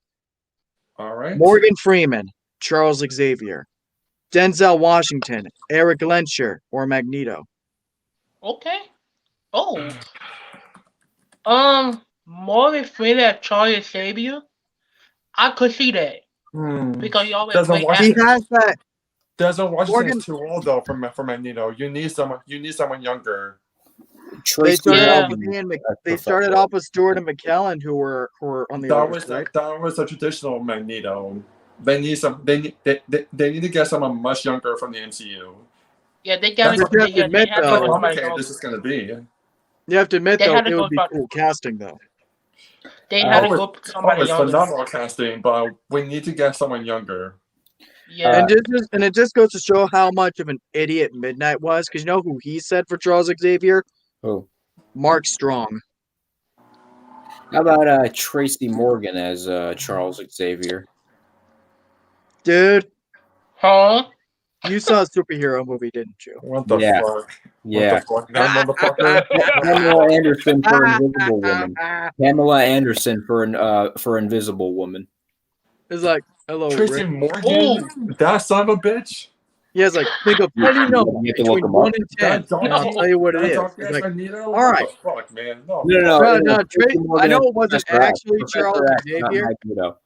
All right. Morgan Freeman, Charles Xavier, Denzel Washington, Eric Lensher, or Magneto. Okay. Oh. Morgan Freeman as Charlie Xavier. I could see that because he always Doesn't play watch- He actors. has that. Desmond Washington Morgan- is too old though for Magneto. You need someone younger. They Tracy started Yeah. off with they started off with Stewart and McKellen, who were on the That older was side. that was a traditional Magneto. They need to get someone much younger from the MCU. Yeah, they gotta That's go. what you have to admit, they had to though. go with somebody Complicated young. this is going to be. You have to admit, They though, had to it go would be about- cool casting, though. They had to Oh, go with somebody it's younger. phenomenal casting, but we need to get someone younger. Yeah. And it just goes to show how much of an idiot Midnight was, because you know who he said for Charles Xavier? Who? Mark Strong. How about Tracy Morgan as Charles Xavier? Dude, Huh? you saw a superhero movie, didn't you? What the Yeah. fuck? Yeah. What the fuck? That motherfucker. Pamela Anderson for Invisible Woman. Pamela Anderson for Invisible Woman. It's like, hello, Tracy Rick. Morgan? That son of a bitch? Yeah, it's like, think of any number You have to look between him up. 1 and 10, That and I'll tell you what it that is. dark It's ass like, Magneto? all right. What the fuck, man? No. No, Tracy Morgan I know as it wasn't Professor X. actually Professor Charles X, not Xavier. Magneto.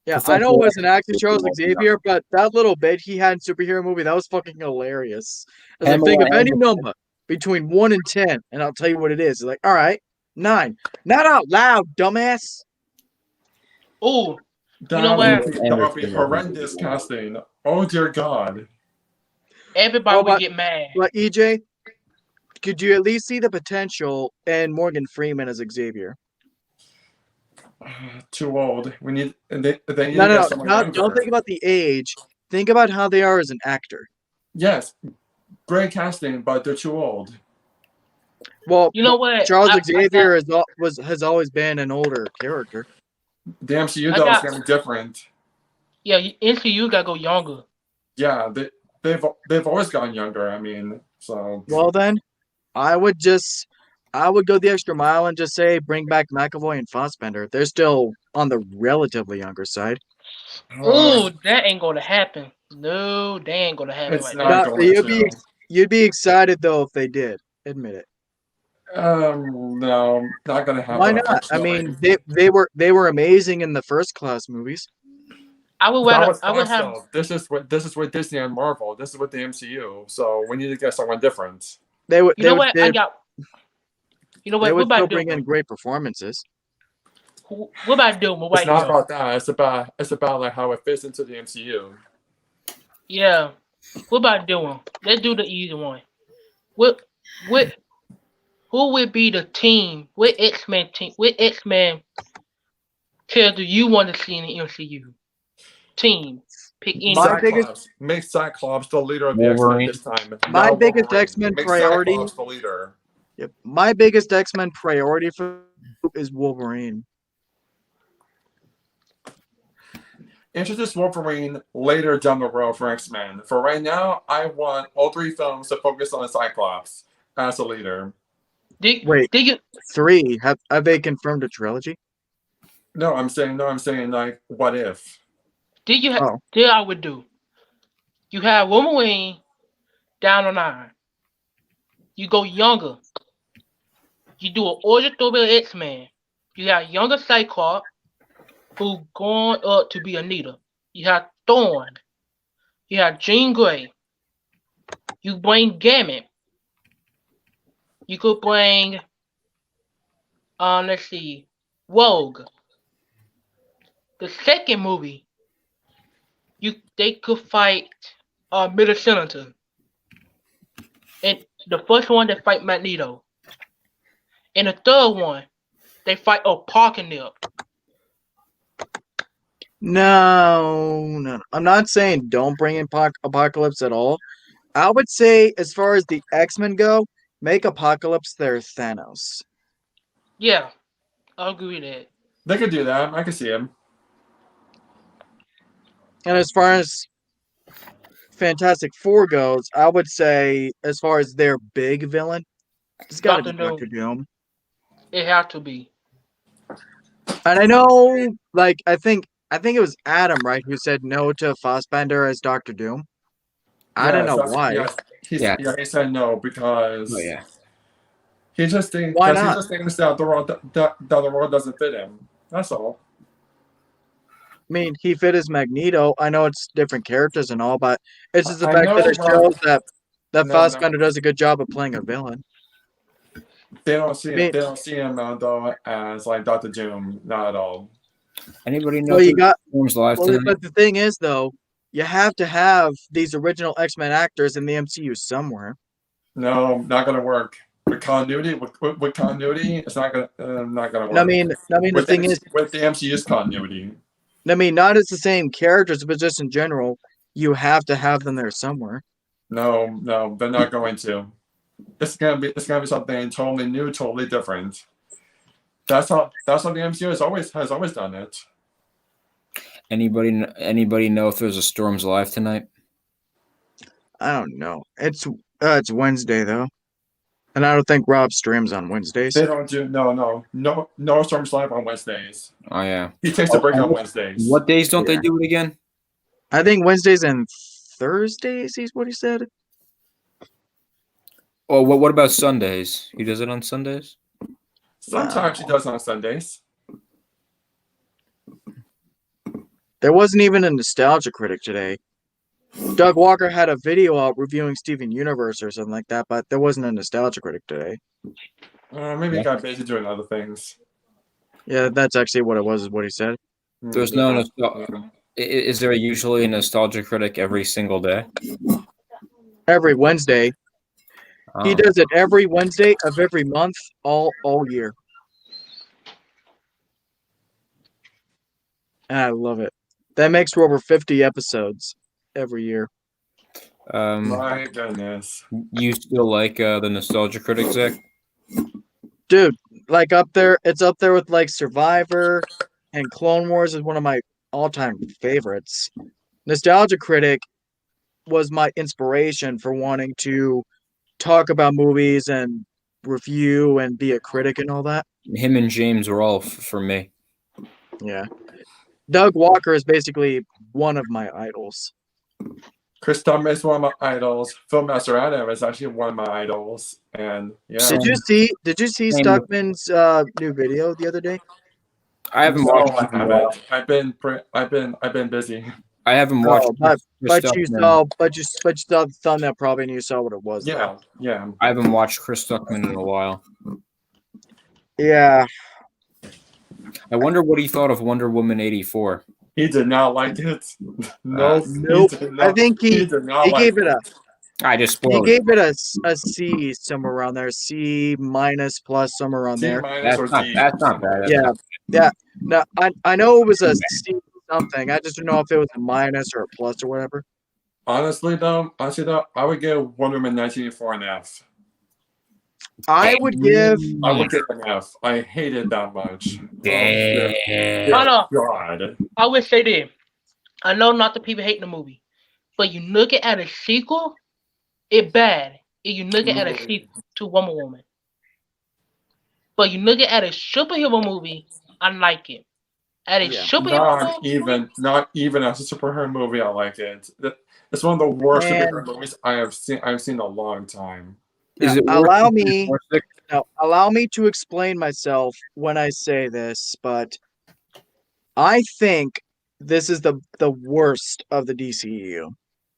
Yeah, Professor I know it X wasn't actually is Charles the one, Xavier, but that little bit he had in superhero movie, that was fucking hilarious. I was like, Pamela think of any Anderson. number between 1 and 10, and I'll tell you what it is. It's like, all right, 9. Not out loud, dumbass. Ooh. That know what? would be horrendous casting. Oh dear God. Everybody Well, would but- get mad. But EJ, could you at least see the potential in Morgan Freeman as Xavier? Too old. We need. They need to get No, someone don't younger. think about the age. Think about how they are as an actor. Yes, great casting, but they're too old. Well, You know what? Charles I Xavier has always been an older character. The MCU I though is got- going to be different. Yeah, MCU gotta go younger. Yeah, they've always gotten younger. I mean, so Well, then, I would go the extra mile and just say bring back McAvoy and Fassbender. They're still on the relatively younger side. Ooh, that ain't gonna happen. No, they ain't gonna happen It's right not now. No, going to. you'd be excited though if they did. Admit it. No, not gonna happen. Why not? I mean, they were amazing in the first class movies. I would That rather. was I would Fox have. though. This is with Disney and Marvel. This is with the MCU. So we need to get someone different. They would You know they would what? they, I got. You know they what? What would still about bring in Duma? great performances. What about Duma It's right not now? about that. It's about like how it fits into the MCU. Yeah. What about Duma? Let's do the easy one. What? What? Who would be the team? What X-Men team? What X-Men character you want to see in the MCU? Team. Pick any. My biggest Cyclops. Make Cyclops the leader of the X-Men Wolverine. this time. my Not biggest Wolverine. X-Men Make priority. Cyclops the leader. Yep, my biggest X-Men priority for is Wolverine. Introduce Wolverine later down the road for X-Men. For right now, I want all 3 films to focus on Cyclops as a leader. Did Wait. you 3 have they confirmed a trilogy? No, I'm saying like what if? did you have? Oh. Did I would do? You have Wolverine down the line. You go younger. You do an origin story of X-Men. You have younger Cyclops who going up to be Anita. You have Thorn. You have Jean Grey. You bring Gambit. You could bring let's see, Rogue. The second movie, they could fight Middle Senator. And the first one they fight Magneto. And the third one, they fight Apocalypse. No. I'm not saying don't bring in Apocalypse at all. I would say, as far as the X-Men go, make Apocalypse their Thanos. Yeah, I agree with that. They could do that. I could see him. And as far as Fantastic Four goes, I would say, as far as their big villain, it's got to be Dr. Doom. Doctor Doom. It have to be. And I know, like, I think it was Adam, right, who said no to Fassbender as Doctor Doom. I don't know why. He said no because he just thinks Why that not? he just thinks that the world doesn't fit him. That's all. I mean, he fit as Magneto. I know it's different characters and all, but it's just the I fact know, that it but- shows that No, Fassbender does a good job of playing a villain. They don't see him. mean- They don't see him though as like Doctor Doom. Not at all. Anybody know Well, you got. Storm's live Well, tonight? but the thing is, though, you have to have these original X-Men actors in the MCU somewhere. No, not gonna work. With continuity, with continuity, it's not gonna work. I mean, the with thing is, with the MCU's continuity. I mean, not as the same characters, but just in general, you have to have them there somewhere. No, they're not going to. It's gonna be something totally new, totally different. That's how the MCU has always done it. Anybody know if there's a Storm's live tonight? I don't know. It's Wednesday though, and I don't think Rob streams on Wednesdays. They don't do no Storms Live on Wednesdays. Oh yeah. He takes a break on Wednesdays. What days don't Yeah. they do it again? I think Wednesdays and Thursdays. Is what he said. Oh, what about Sundays? He does it on Sundays? Sometimes he does on Sundays. There wasn't even a nostalgia critic today. Doug Walker had a video out reviewing Steven Universe or something like that, but there wasn't a nostalgia critic today. Maybe he got busy doing other things. Yeah, that's actually what it was. Is what he said. There's no nostalgia. Is there usually a nostalgia critic every single day? Every Wednesday. He Oh. does it every Wednesday of every month, all year. And I love it. That makes for over 50 episodes every year. My goodness. You still like the nostalgia critic, Zach? Dude, like it's up there with like Survivor and Clone Wars is one of my all-time favorites. Nostalgia Critic was my inspiration for wanting to talk about movies and review and be a critic and all that. Him and James were all for me. Yeah. Doug Walker is basically one of my idols. Chris Tuckman is one of my idols. Phil Mastroianni is actually one of my idols, and yeah. Did you see Same. Stuckman's new video the other day? I haven't No, watched. I haven't. I've been busy. I haven't watched. Oh, but Chris you Stuckman. saw the thumbnail probably, and you saw what it was. Yeah, yeah. I haven't watched Chris Stuckman in a while. Yeah. I wonder what he thought of Wonder Woman 84. He did not like it. No, Nope. he did not. I think he did not he like gave it a I just he spoiled gave it a C, somewhere around there, C minus plus, somewhere around C there. minus or D. That's not bad. That's Yeah, not- yeah. No, I know it was a C something. I just don't know if it was a minus or a plus or whatever. Honestly though, I would give Wonder Woman 1984 an F. I would give. I would give an F. I hate it that much. Damn. No, no. God. I would say this. I know not the people hating the movie, but you look at a sequel, it bad. If you look at a sequel to Wonder Woman, but you look at a superhero movie, I like it. At a Yeah. superhero movie, Not even as a superhero movie, I like it. It's one of the worst Man. superhero movies I've seen in a long time. Is Now, it worth allow it? me- Now, allow me to explain myself when I say this, but I think this is the worst of the DCU.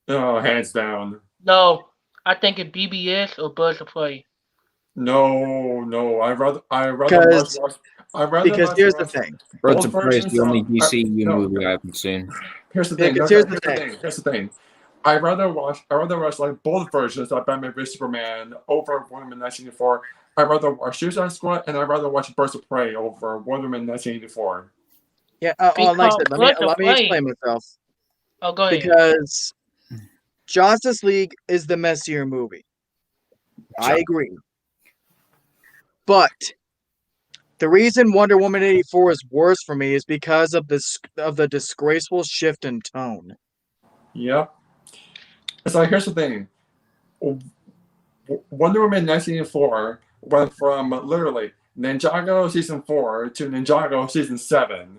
Oh, hands down. no. I think it's BBS or Birds of Prey. No. I rather Because- watch. I rather Because watch- here's the thing. Birds of Both Prey is versions the only are- DCU no. movie I haven't seen. Here's the thing. Because No, here's no, the Here's the thing. I rather watch like both versions of Batman vs Superman over Wonder Woman 1984. I rather watch Suicide Squad and I rather watch Birds of Prey over Wonder Woman 1984. Yeah, like I Because said, Birds of let me Prey- explain myself. Oh, go ahead. Because Justice League is the messier movie. I agree. But the reason Wonder Woman 84 is worse for me is because of the disgraceful shift in tone. Yep. It's like here's the thing. Wonder Woman 1984 went from literally Ninjago season 4 to Ninjago season 7.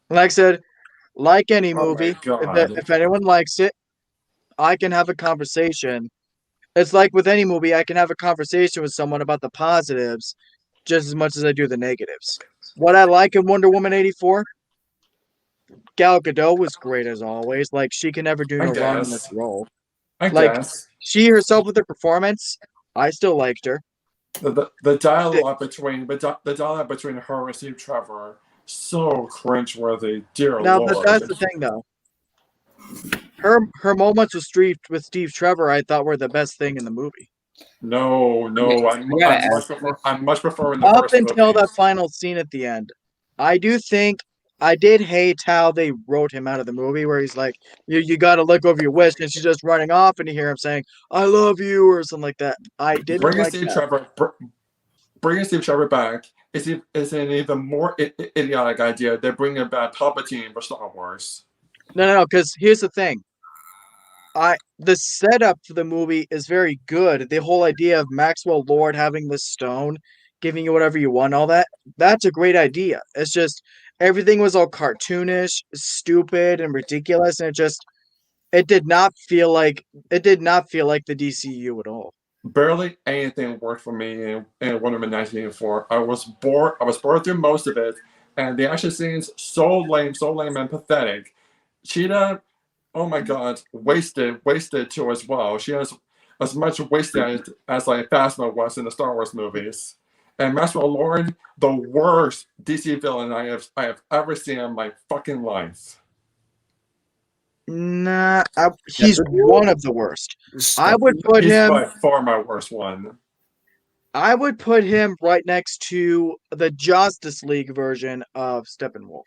Like I said, like any Oh my movie, God. if anyone likes it, I can have a conversation. It's like with any movie, I can have a conversation with someone about the positives just as much as I do the negatives. What I like in Wonder Woman 84, Gal Gadot was great as always. Like, she can never do I no wrong in guess. this role. I Like- guess. She herself with her performance, I still liked her. The dialogue between her and Steve Trevor, so cringeworthy. Dear Now, Lord. but that's the thing, though. Her moments with Steve Trevor, I thought were the best thing in the movie. No, I much prefer in the Up first until movie. that final scene at the end, I did hate how they wrote him out of the movie, where he's like, "You got to look over your wish," and she's just running off, and you hear him saying, "I love you" or something like that. I didn't Bringing like Steve that. Trevor, bringing Steve Trevor back is an even more idiotic idea than bringing back Palpatine for Star Wars. No, because here's the thing. The setup for the movie is very good. The whole idea of Maxwell Lord having this stone, giving you whatever you want, all that's a great idea. It's just everything was all cartoonish, stupid, and ridiculous, and it did not feel like the DCU at all. Barely anything worked for me in Wonder Woman 1984. I was bored through most of it, and the action scenes so lame and pathetic. Cheetah, oh my God, wasted too as well. She has as much wasted as like Phasma was in the Star Wars movies. And Maxwell Lord, the worst DC villain I have ever seen in my fucking life. Nah, he's one of the worst. I would put He's him. by far my worst one. I would put him right next to the Justice League version of Steppenwolf.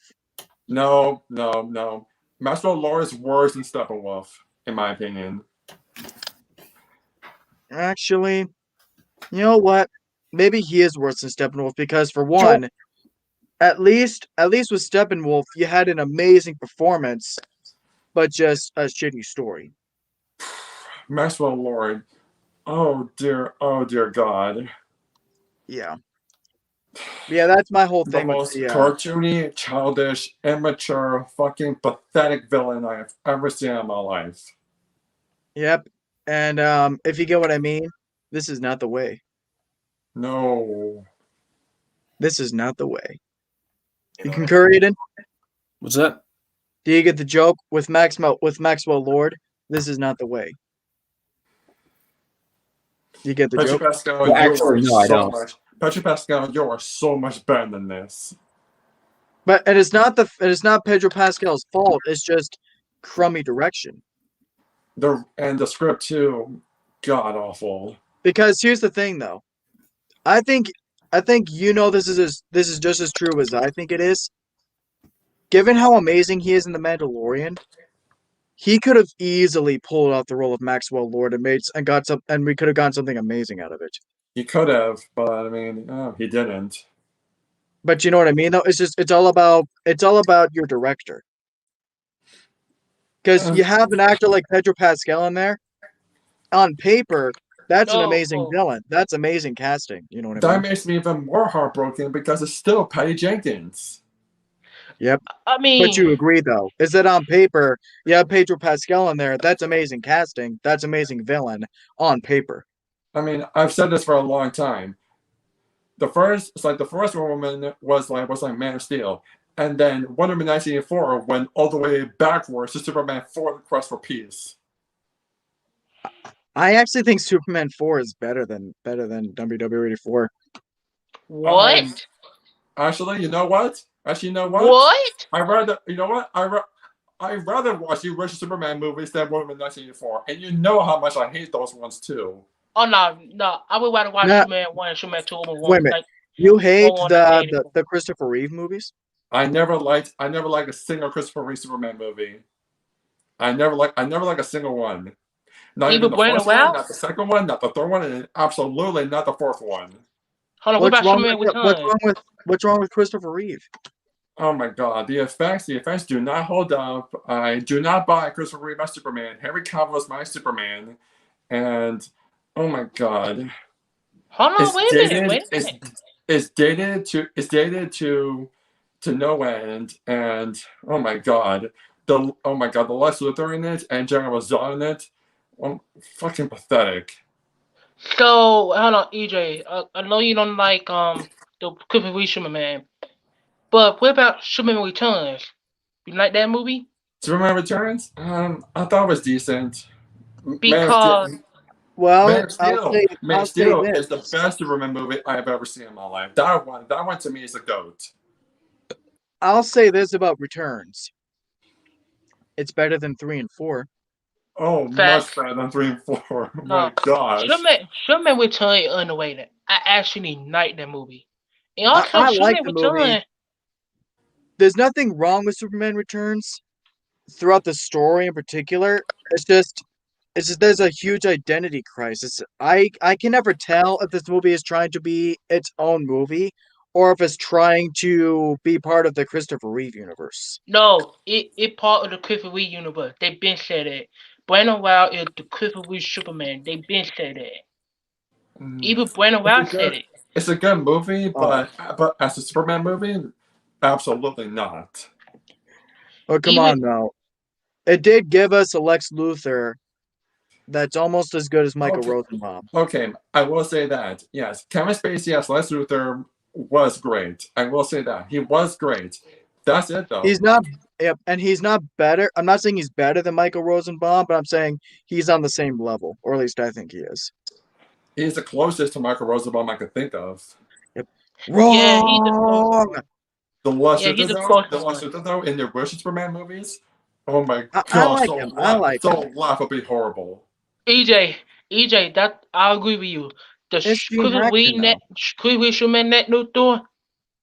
No. Maxwell Lord is worse than Steppenwolf, in my opinion. Actually, you know what? Maybe he is worse than Steppenwolf because, for one, at least with Steppenwolf, you had an amazing performance, but just a shitty story. Maxwell Lord. Oh dear God. Yeah. Yeah, that's my whole The thing with most the. cartoony, childish, immature, fucking pathetic villain I have ever seen in my life. Yep, and if you get what I mean, this is not the way. No. This is not the way. You concur, Eden? What's that? Do you get the joke with Maxwell Lord? This is not the way. You get the Petro joke? Pascal, Well, you actually, are no, I so don't. much. Petro Pascal, you are so much better than this. But it is not Pedro Pascal's fault. It's just crummy direction. And the script too, god awful. Because here's the thing, though. I think this is just as true as I think it is. Given how amazing he is in The Mandalorian, he could have easily pulled off the role of Maxwell Lord and we could have gotten something amazing out of it. He could have, but I mean, he didn't. But you know what I mean, though. It's all about your director. Because you have an actor like Pedro Pascal in there. On paper, that's an amazing villain. That's amazing casting. You know what I That mean? makes me even more heartbroken because it's still Patty Jenkins. Yep. I mean, But you agree, though, is that on paper, you have Pedro Pascal in there. That's amazing casting. That's amazing villain on paper. I mean, I've said this for a long time. The first woman was like Man of Steel, and then Wonder Woman 1984 went all the way backwards to Superman 4: The Quest for Peace. I actually think Superman 4 is better than WW84. what? Actually, you know what? What? I rather watch the original Superman movies than Wonder Woman 1984, and you know how much I hate those ones too. Oh no! I would rather watch Nah. Superman 1 and Superman 2 over Wait a 1. minute. Like, You hate on the Christopher Reeve movies? I never liked a single Christopher Reeve Superman movie. I never liked a single one. Not even the first one, not the second one, not the third one, and absolutely not the fourth one. Hold on, what about Superman Returns? What's wrong with Christopher Reeve? Oh my god, the effects do not hold up. I do not buy Christopher Reeve as Superman. Henry Cavill is my Superman, and oh my god. Hold on, wait a minute. It's dated to no end, and oh my god, the Lex Luthor in it and General Zod in it, fucking pathetic. So hold on, EJ. I know you don't like the Christopher Reeve Superman, but what about Superman Returns? You like that movie? Superman Returns? I thought it was decent. Because Man of Steel this. is the best Superman movie I've ever seen in my life. That one to me is a GOAT. I'll say this about Returns. It's better than 3 and 4. Oh, much better than 3 and 4. Oh my gosh. Superman Returns is underrated. I actually like that movie. And also, I Superman like the movie. Returns. There's nothing wrong with Superman Returns throughout the story in particular. It's just there's a huge identity crisis. I can never tell if this movie is trying to be its own movie or if it's trying to be part of the Christopher Reeve universe. No, it part of the Christopher Reeve universe. They been said that. Brandon Routh is the Christopher Reeve Superman. They been said that. Even Brandon Routh said it. It's a good movie, but as a Superman movie, absolutely not. Oh, come on, though. It did give us a Lex Luthor that's almost as good as Michael Rosenbaum. Okay, I will say that. Yes, Kevin Spacey as Lex Luthor was great. I will say that. He was great. That's it, though. He's not better. I'm not saying he's better than Michael Rosenbaum, but I'm saying he's on the same level, or at least I think he is. He's the closest to Michael Rosenbaum I could think of. Yep. Wrong. Yeah, he's the closest. The Lex Luthor, though, in the original Superman movies, oh my god, I like him. So laughably horrible. EJ, that I agree with you. The Christopher Reeve Superman Net Luthor,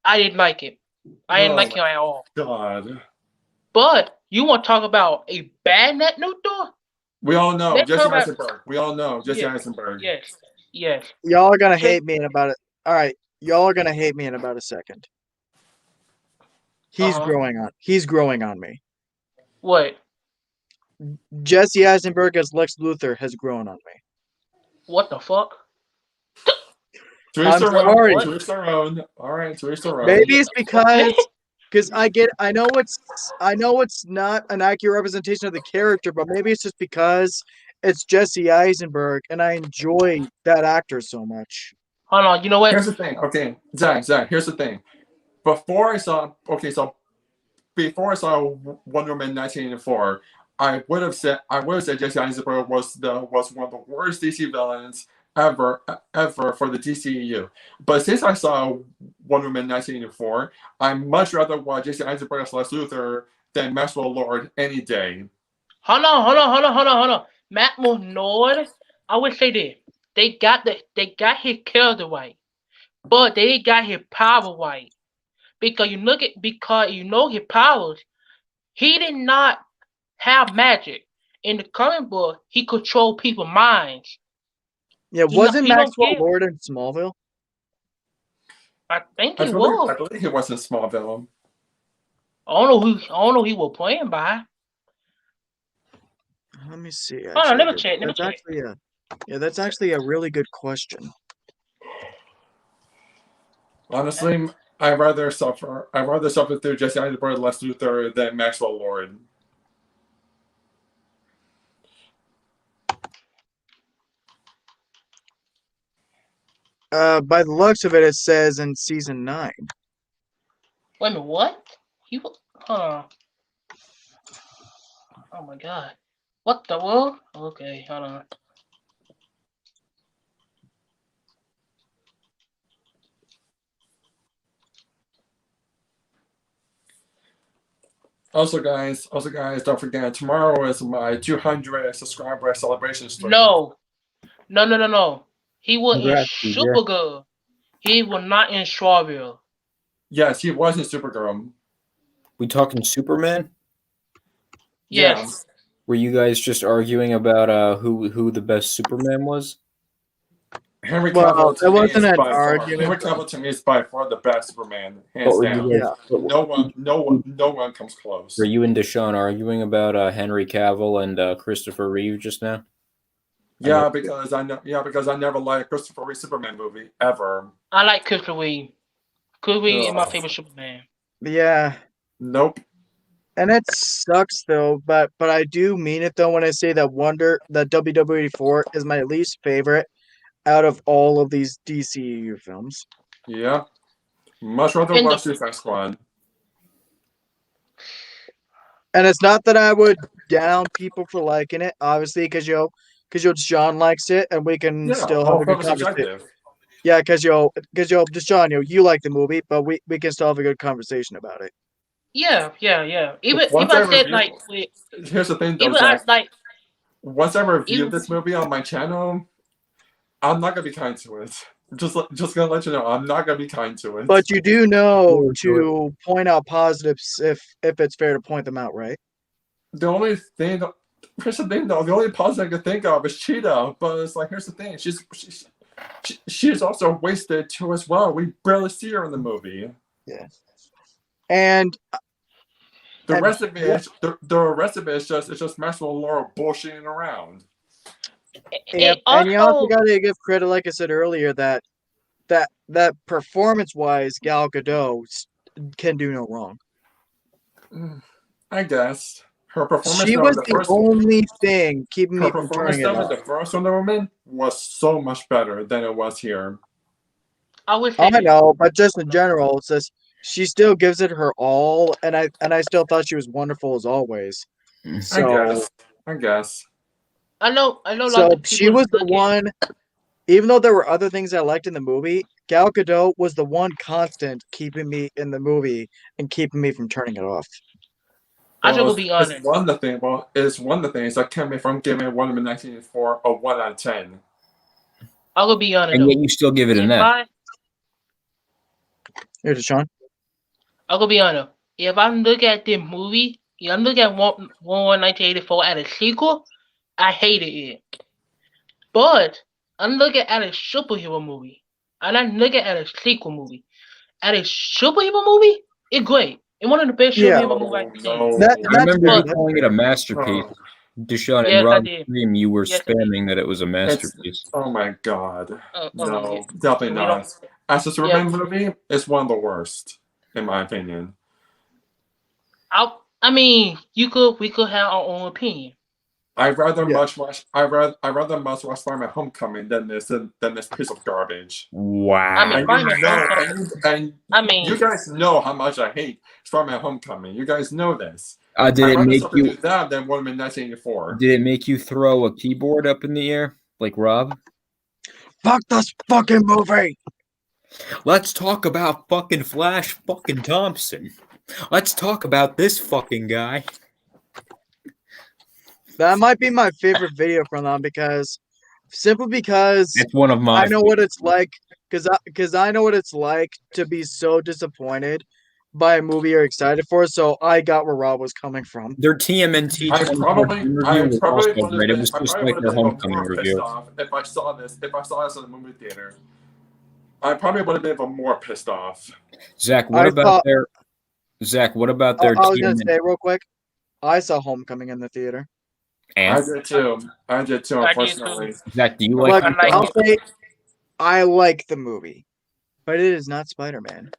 I didn't like it. I didn't like him at all. God. But you want to talk about a bad Net Luthor? We all know Jesse Eisenberg. We all know Jesse Eisenberg. Yes. Y'all are gonna hate me in about it. All right, y'all are gonna hate me in about a second. He's growing on me. What? Jesse Eisenberg as Lex Luthor has grown on me. What the fuck? I'm sorry. To each their own. All right, to each their own. Maybe it's because I know it's not an accurate representation of the character, but maybe it's just because it's Jesse Eisenberg and I enjoy that actor so much. Hold on, you know what? Here's the thing. Okay, Zach, here's the thing. Before I saw Wonder Woman 1984, I would have said Jesse Eisenberg was one of the worst DC villains ever for the DCEU. But since I saw Wonder Woman 1984, I much rather watch Jesse Eisenberg as Lex Luthor than Maxwell Lord any day. Hold on. Maxwell Lord, I would say this. They got his character right, but they got his power right. Because you know his powers, he did not have magic. In the comic book, he controlled people's minds. Yeah, wasn't Maxwell Lord in Smallville? I think he was. I believe he was in Smallville. I don't know who he was playing by. Let me see. Hold on, let me check. That's actually a really good question. Honestly, I'd rather suffer through Jesse Eisenberg, Lex Luthor than Maxwell Lord. By the looks of it, it says in season 9. Wait a minute, what? Oh my god. What the world? Okay, hold on. Also, guys, don't forget, tomorrow is my 200 subscriber celebration stream. No. He was in Supergirl. He was not in Strawberry. Yes, he was in Supergirl. We talking Superman? Yes. Yeah. Were you guys just arguing about who the best Superman was? Henry Well, Cavill that wasn't an argument. Henry Cavill to me is by far the best Superman, hands down. No one comes close. Were you and Deshaun arguing about Henry Cavill and Christopher Reeve just now? Yeah, because I never liked Christopher Reeve Superman movie ever. I like Christopher Reeve. Christopher Reeve is my favorite Superman. Yeah. Nope. And it sucks though, but I do mean it though when I say that WW84 is my least favorite out of all of these DCEU films. Yeah. Much rather watch Suicide Squad. And it's not that I would down people for liking it, obviously, because Deshaun likes it, and we can still have a good conversation. Yeah, because Deshaun, you like the movie, but we can still have a good conversation about it. Yeah. Even I said like, here's the thing, though, Zach. Once I review this movie on my channel, I'm not gonna be kind to it. Just gonna let you know, I'm not gonna be kind to it. But you do know to point out positives if it's fair to point them out, right? The only positive I can think of is Cheetah. But it's like, here's the thing, she's also wasted too as well. We barely see her in the movie. Yeah. And the rest of it is just Maxwell Lord bullshitting around. And you also got to give credit, like I said earlier, that performance-wise, Gal Gadot can do no wrong. I guess her performance. She was the only thing keeping me from turning it off. The first Wonder Woman was so much better than it was here. I know, but just in general, it's just she still gives it her all, and I still thought she was wonderful as always. So, I guess. I know. So she was the one. Even though there were other things I liked in the movie, Gal Gadot was the one constant keeping me in the movie and keeping me from turning it off. I will be honest. It's one of the things that kept me from giving Wonder Woman 1984 a 1 out of 10. I will be honest. And yet you still give it an F. Here's Sean. I will be honest. If I look at this movie, if I look at Wonder Woman 1984 as a sequel, I hated it. But I look at a superhero movie, and I look at a sequel movie. At a superhero movie, it's great. It's one of the best superhero movies I've seen. I remember you calling it a masterpiece. Deshaun, Yes, in I Rob's did. stream, you were Yes, I did. spamming that it was a masterpiece. Oh my god. No, Yeah. definitely We not. As a Yeah. Superman movie, it's one of the worst, in my opinion. I mean, we could have our own opinion. I'd rather Yeah. much watch Spider-Man Homecoming than this piece of garbage. Wow. I mean, And Spider-Man you know, Homecoming. and I mean, you guys know how much I hate Spider-Man Homecoming. You guys know this. Did I'd it rather make something do you? that than Wonder Woman 1984. Did it make you throw a keyboard up in the air like Rob? Fuck this fucking movie. Let's talk about fucking Flash fucking Thompson. Let's talk about this fucking guy. That might be my favorite video from them simply because It's one of my. I know what it's like. Because I know what it's like to be so disappointed by a movie you're excited for. So I got where Rob was coming from. Their TMNT I 2014 review was also would have great. It been, was I just probably like would their have been Homecoming more pissed review. off if I saw this in the movie theater. I probably would have been even more pissed off. Zach, what about their I was gonna say real quick, I saw Homecoming in the theater. I did too. Unfortunately. Zach, do you Look, like? I'll say I like the movie, but it is not Spider-Man.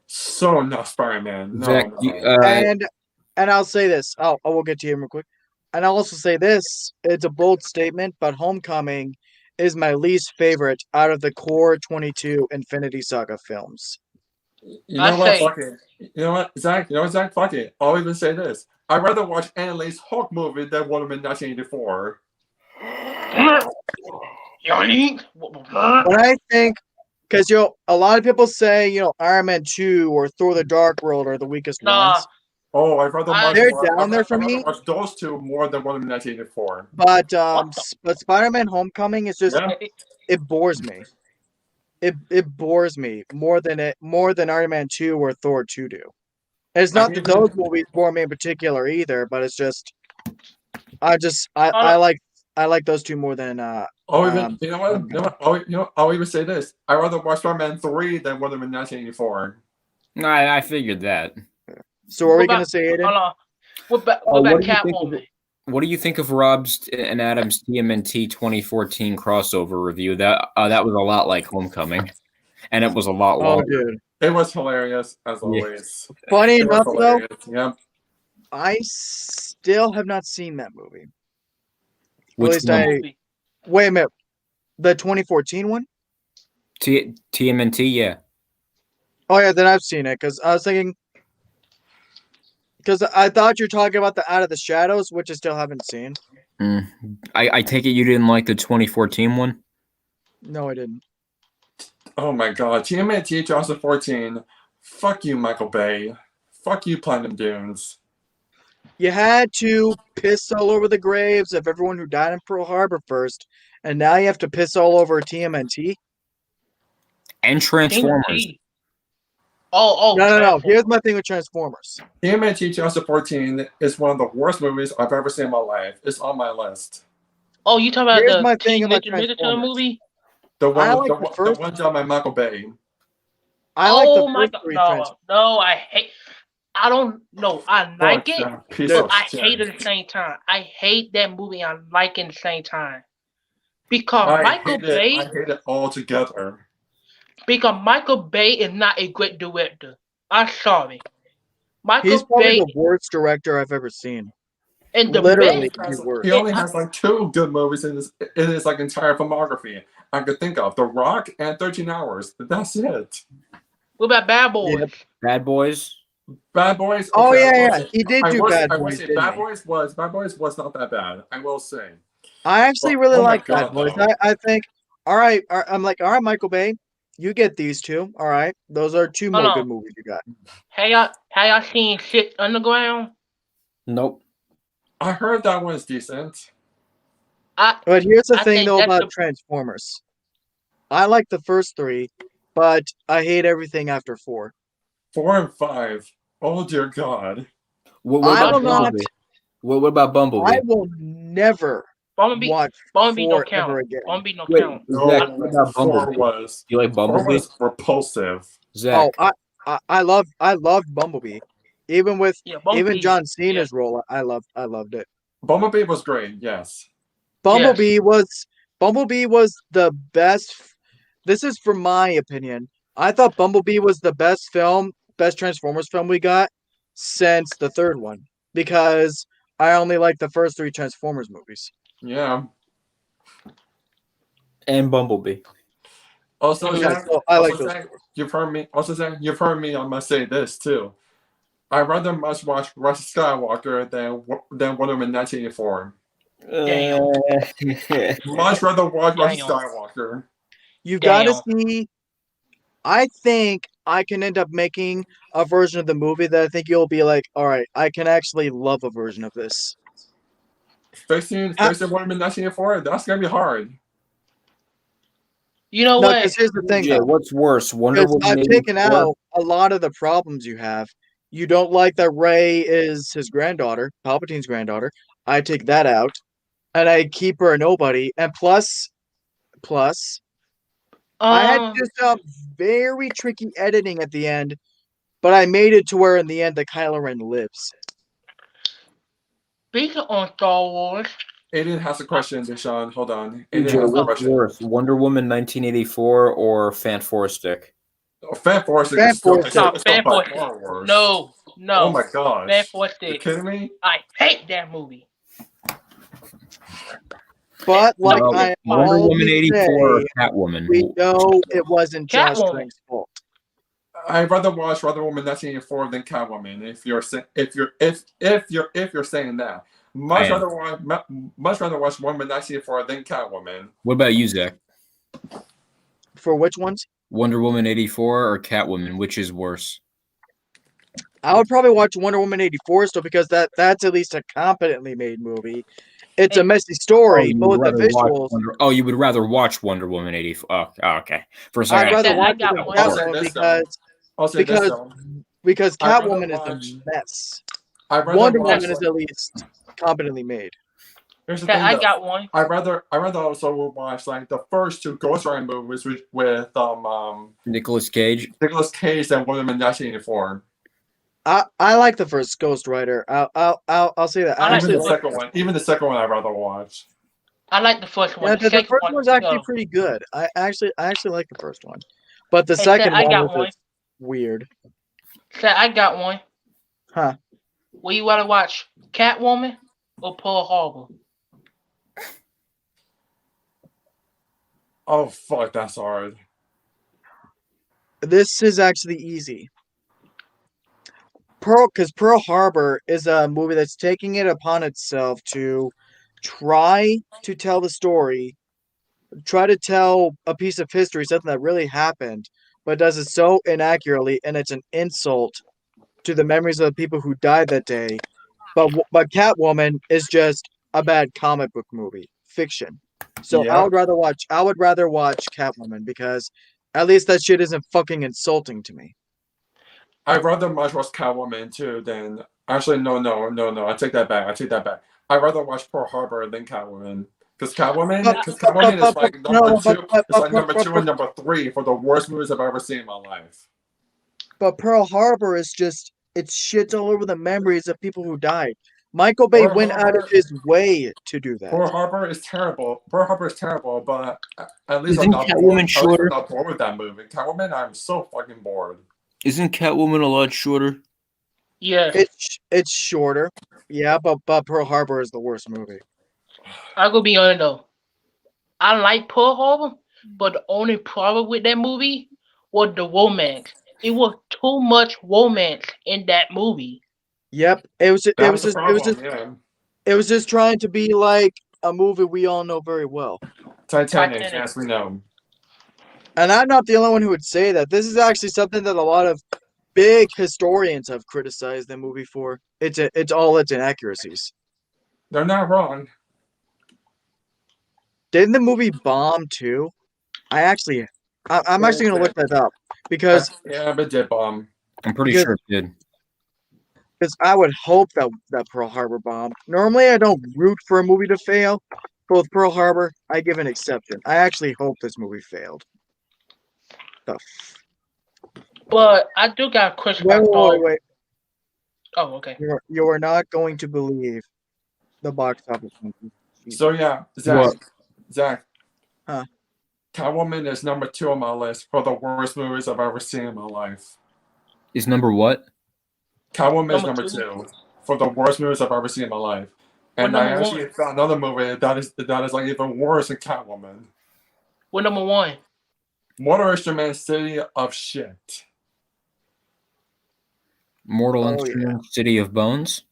So not Spider-Man. No, Zach, no. And I'll say this. I will get to him real quick. And I'll also say this. It's a bold statement, but Homecoming is my least favorite out of the core 22 Infinity Saga films. You know what? Fuck it. You know what, Zach? Fuck it. I'll even say this. I'd rather watch Ann Lay's Hulk movie than Wonder Woman 1984. But I think, because a lot of people say Iron Man 2 or Thor: The Dark World are the weakest ones. Oh, I'd rather watch. They're down there for me. Watch those two more than Wonder Woman 1984. But Spider-Man: Homecoming is just it bores me. It bores me more than Iron Man 2 or Thor 2 do. And it's not that those movies bore me in particular either, but it's just I like those two more than you know what? I'll even say this. I'd rather watch Spider-Man 3 than Wonder Woman 1984. I figured that. So are we going to say it? What about Catwoman? What do you think of Rob's and Adam's TMNT 2014 crossover review? That was a lot like Homecoming, and it was a lot longer. Oh, dude. It was hilarious as always. Funny enough, though, yeah. I still have not seen that movie. Which one? Wait a minute. The 2014 one? TMNT, yeah. Oh, yeah, then I've seen it, because I was thinking... Because I thought you were talking about the Out of the Shadows, which I still haven't seen. I take it you didn't like the 2014 one? No, I didn't. Oh my god. TMNT 2014. Fuck you, Michael Bay. Fuck you, Platinum Dunes. You had to piss all over the graves of everyone who died in Pearl Harbor first, and now you have to piss all over TMNT? And Transformers. No. Here's my thing with Transformers. TMNT 2014 is one of the worst movies I've ever seen in my life. It's on my list. Oh, you talking about Here's my the thing about Transformers movie? The one done by Michael Bay. I like the first three Transformers. No, I hate. I don't know. I like it, but I hate it at the same time. I hate that movie. I like it at the same time because Michael Bay. I hate it all together. Because Michael Bay is not a great director. I'm sorry. He's probably the worst director I've ever seen. And literally, he only has like 2 good movies in his like entire filmography I could think of: The Rock and 13 Hours. That's it. What about Bad Boys? Yep. Bad Boys. Bad Boys. Oh yeah. He did do Bad Boys. Bad Boys was not that bad. I will say. I actually really like Bad Boys. I think. All right. I'm like, all right, Michael Bay. You get these 2. All right. Those are 2 more good movies you got. Have y'all seen Six Underground? Nope. I heard that one's decent. But here's the thing, though, about Transformers. I like the first 3, but I hate everything after 4. 4 and 5. Oh, dear God. What about Bumblebee? What about Bumblebee? I will never watch Bumblebee 4 don't count. ever again. Bumblebee don't count. Zach, what about Bumblebee? You like Bumblebee? 4 was repulsive. Zach. Oh, I loved Bumblebee. Even with even John Cena's role, I loved it. Bumblebee was great. Yes. Bumblebee was the best. This is from my opinion. I thought Bumblebee was the best Transformers film we got since the third one because I only like the first 3 Transformers movies. Yeah. And Bumblebee. Also, Yeah, Zach, so I like also, those. Zach, you've heard me. Also, Zach, you've heard me. I must say this too. I rather much watch Rise of Skywalker than Wonder Woman 1984. Much rather watch Rise of Damn. Skywalker. You got to Damn. see. I think I can end up making a version of the movie that I think you'll be like, all right, I can actually love a version of this. Fixing Wonder Woman 1984. That's gonna be hard. You know No, what? because here's the thing, Yeah, though. what's worse, Wonder Because Woman I've taken 84? out a lot of the problems you have. You don't like that Rey is his granddaughter, Palpatine's granddaughter. I take that out, and I keep her a nobody. And plus, I had just some very tricky editing at the end, but I made it to where in the end the Kylo Ren lives. Speaking on Star Wars, Aiden has a question, Deshaun. Hold on. Aiden DJ, has a what's question. worse, Wonder Woman 1984 or Fan Four Stick? Oh, Fan Force Fan is still, Force it's still, stop. it's still Fan by Force. far worse. No. Oh my gosh. Fan Force You Stick. kidding me? I hate that movie. But like No, I Wonder Woman always 84 or say, Catwoman? we know it wasn't Josh Catwoman. Trank's fault. I'd rather watch Wonder Woman 1984 than Catwoman. If you're saying that, much rather watch Wonder Woman 1984 than Catwoman. What about you, Zach? For which ones? Wonder Woman 84 or Catwoman? Which is worse? I would probably watch Wonder Woman 84 still because that's at least a competently made movie. It's a messy story, but with the visuals. You would rather watch Wonder Woman 84? Oh, okay. For a second, I'd rather watch Catwoman because Catwoman is a mess. Wonder Woman is at least competently made. Here's the thing, I got one. I rather also watch like the first 2 Ghost Rider movies with Nicolas Cage. Nicolas Cage and Wonder Woman 1984. I like the first Ghost Rider. I'll say that. Even the second one I'd rather watch. I like the first one. Yeah, the the first one's actually pretty good. I actually like the first one, but the second one was just weird. So I got one. Huh? Will you want to watch Catwoman or Pearl Harbor? Oh fuck, that's hard. This is actually easy. Pearl Harbor is a movie that's taking it upon itself to try to tell the story, try to tell a piece of history, something that really happened, but does it so inaccurately, and it's an insult to the memories of the people who died that day. But Catwoman is just a bad comic book movie, fiction. So Yeah. I would rather watch Catwoman because at least that shit isn't fucking insulting to me. I'd rather much watch Catwoman too than actually no. I take that back. I'd rather watch Pearl Harbor than Catwoman. Because Catwoman is like number 2. It's like number 2 and number 3 for the worst movies I've ever seen in my life. But Pearl Harbor is just it's shits all over the memories of people who died. Michael Bay went out of his way to do that. Pearl Harbor is terrible, but at least Isn't I'm not Catwoman shorter? I'm not bored with that movie. Catwoman, I'm so fucking bored. Isn't Catwoman a lot shorter? Yeah. It's shorter. Yeah, but Pearl Harbor is the worst movie. I'm gonna be honest though. I like Pearl Harbor, but the only problem with that movie was the romance. It was too much romance in that movie. Yep. It was just trying to be like a movie we all know very well. Titanic, as we know. And I'm not the only one who would say that. This is actually something that a lot of big historians have criticized the movie for. It's all its inaccuracies. They're not wrong. Didn't the movie bomb too? I'm actually gonna look that up because but it did bomb. I'm pretty sure it did. Because I would hope that Pearl Harbor bombed. Normally, I don't root for a movie to fail, but with Pearl Harbor, I give an exception. I actually hope this movie failed. But I do got a question about Wait. Oh, okay. You are not going to believe the box office numbers. So yeah, What? Zach. Huh? Catwoman is number 2 on my list for the worst movies I've ever seen in my life. Is number what? Catwoman is Number number two? 2 for the worst movies I've ever seen in my life. And What I number actually one? found another movie that is like even worse than Catwoman. What number one? Mortal Instruments City of Shit. Mortal Oh, yeah. Instruments, City of Bones.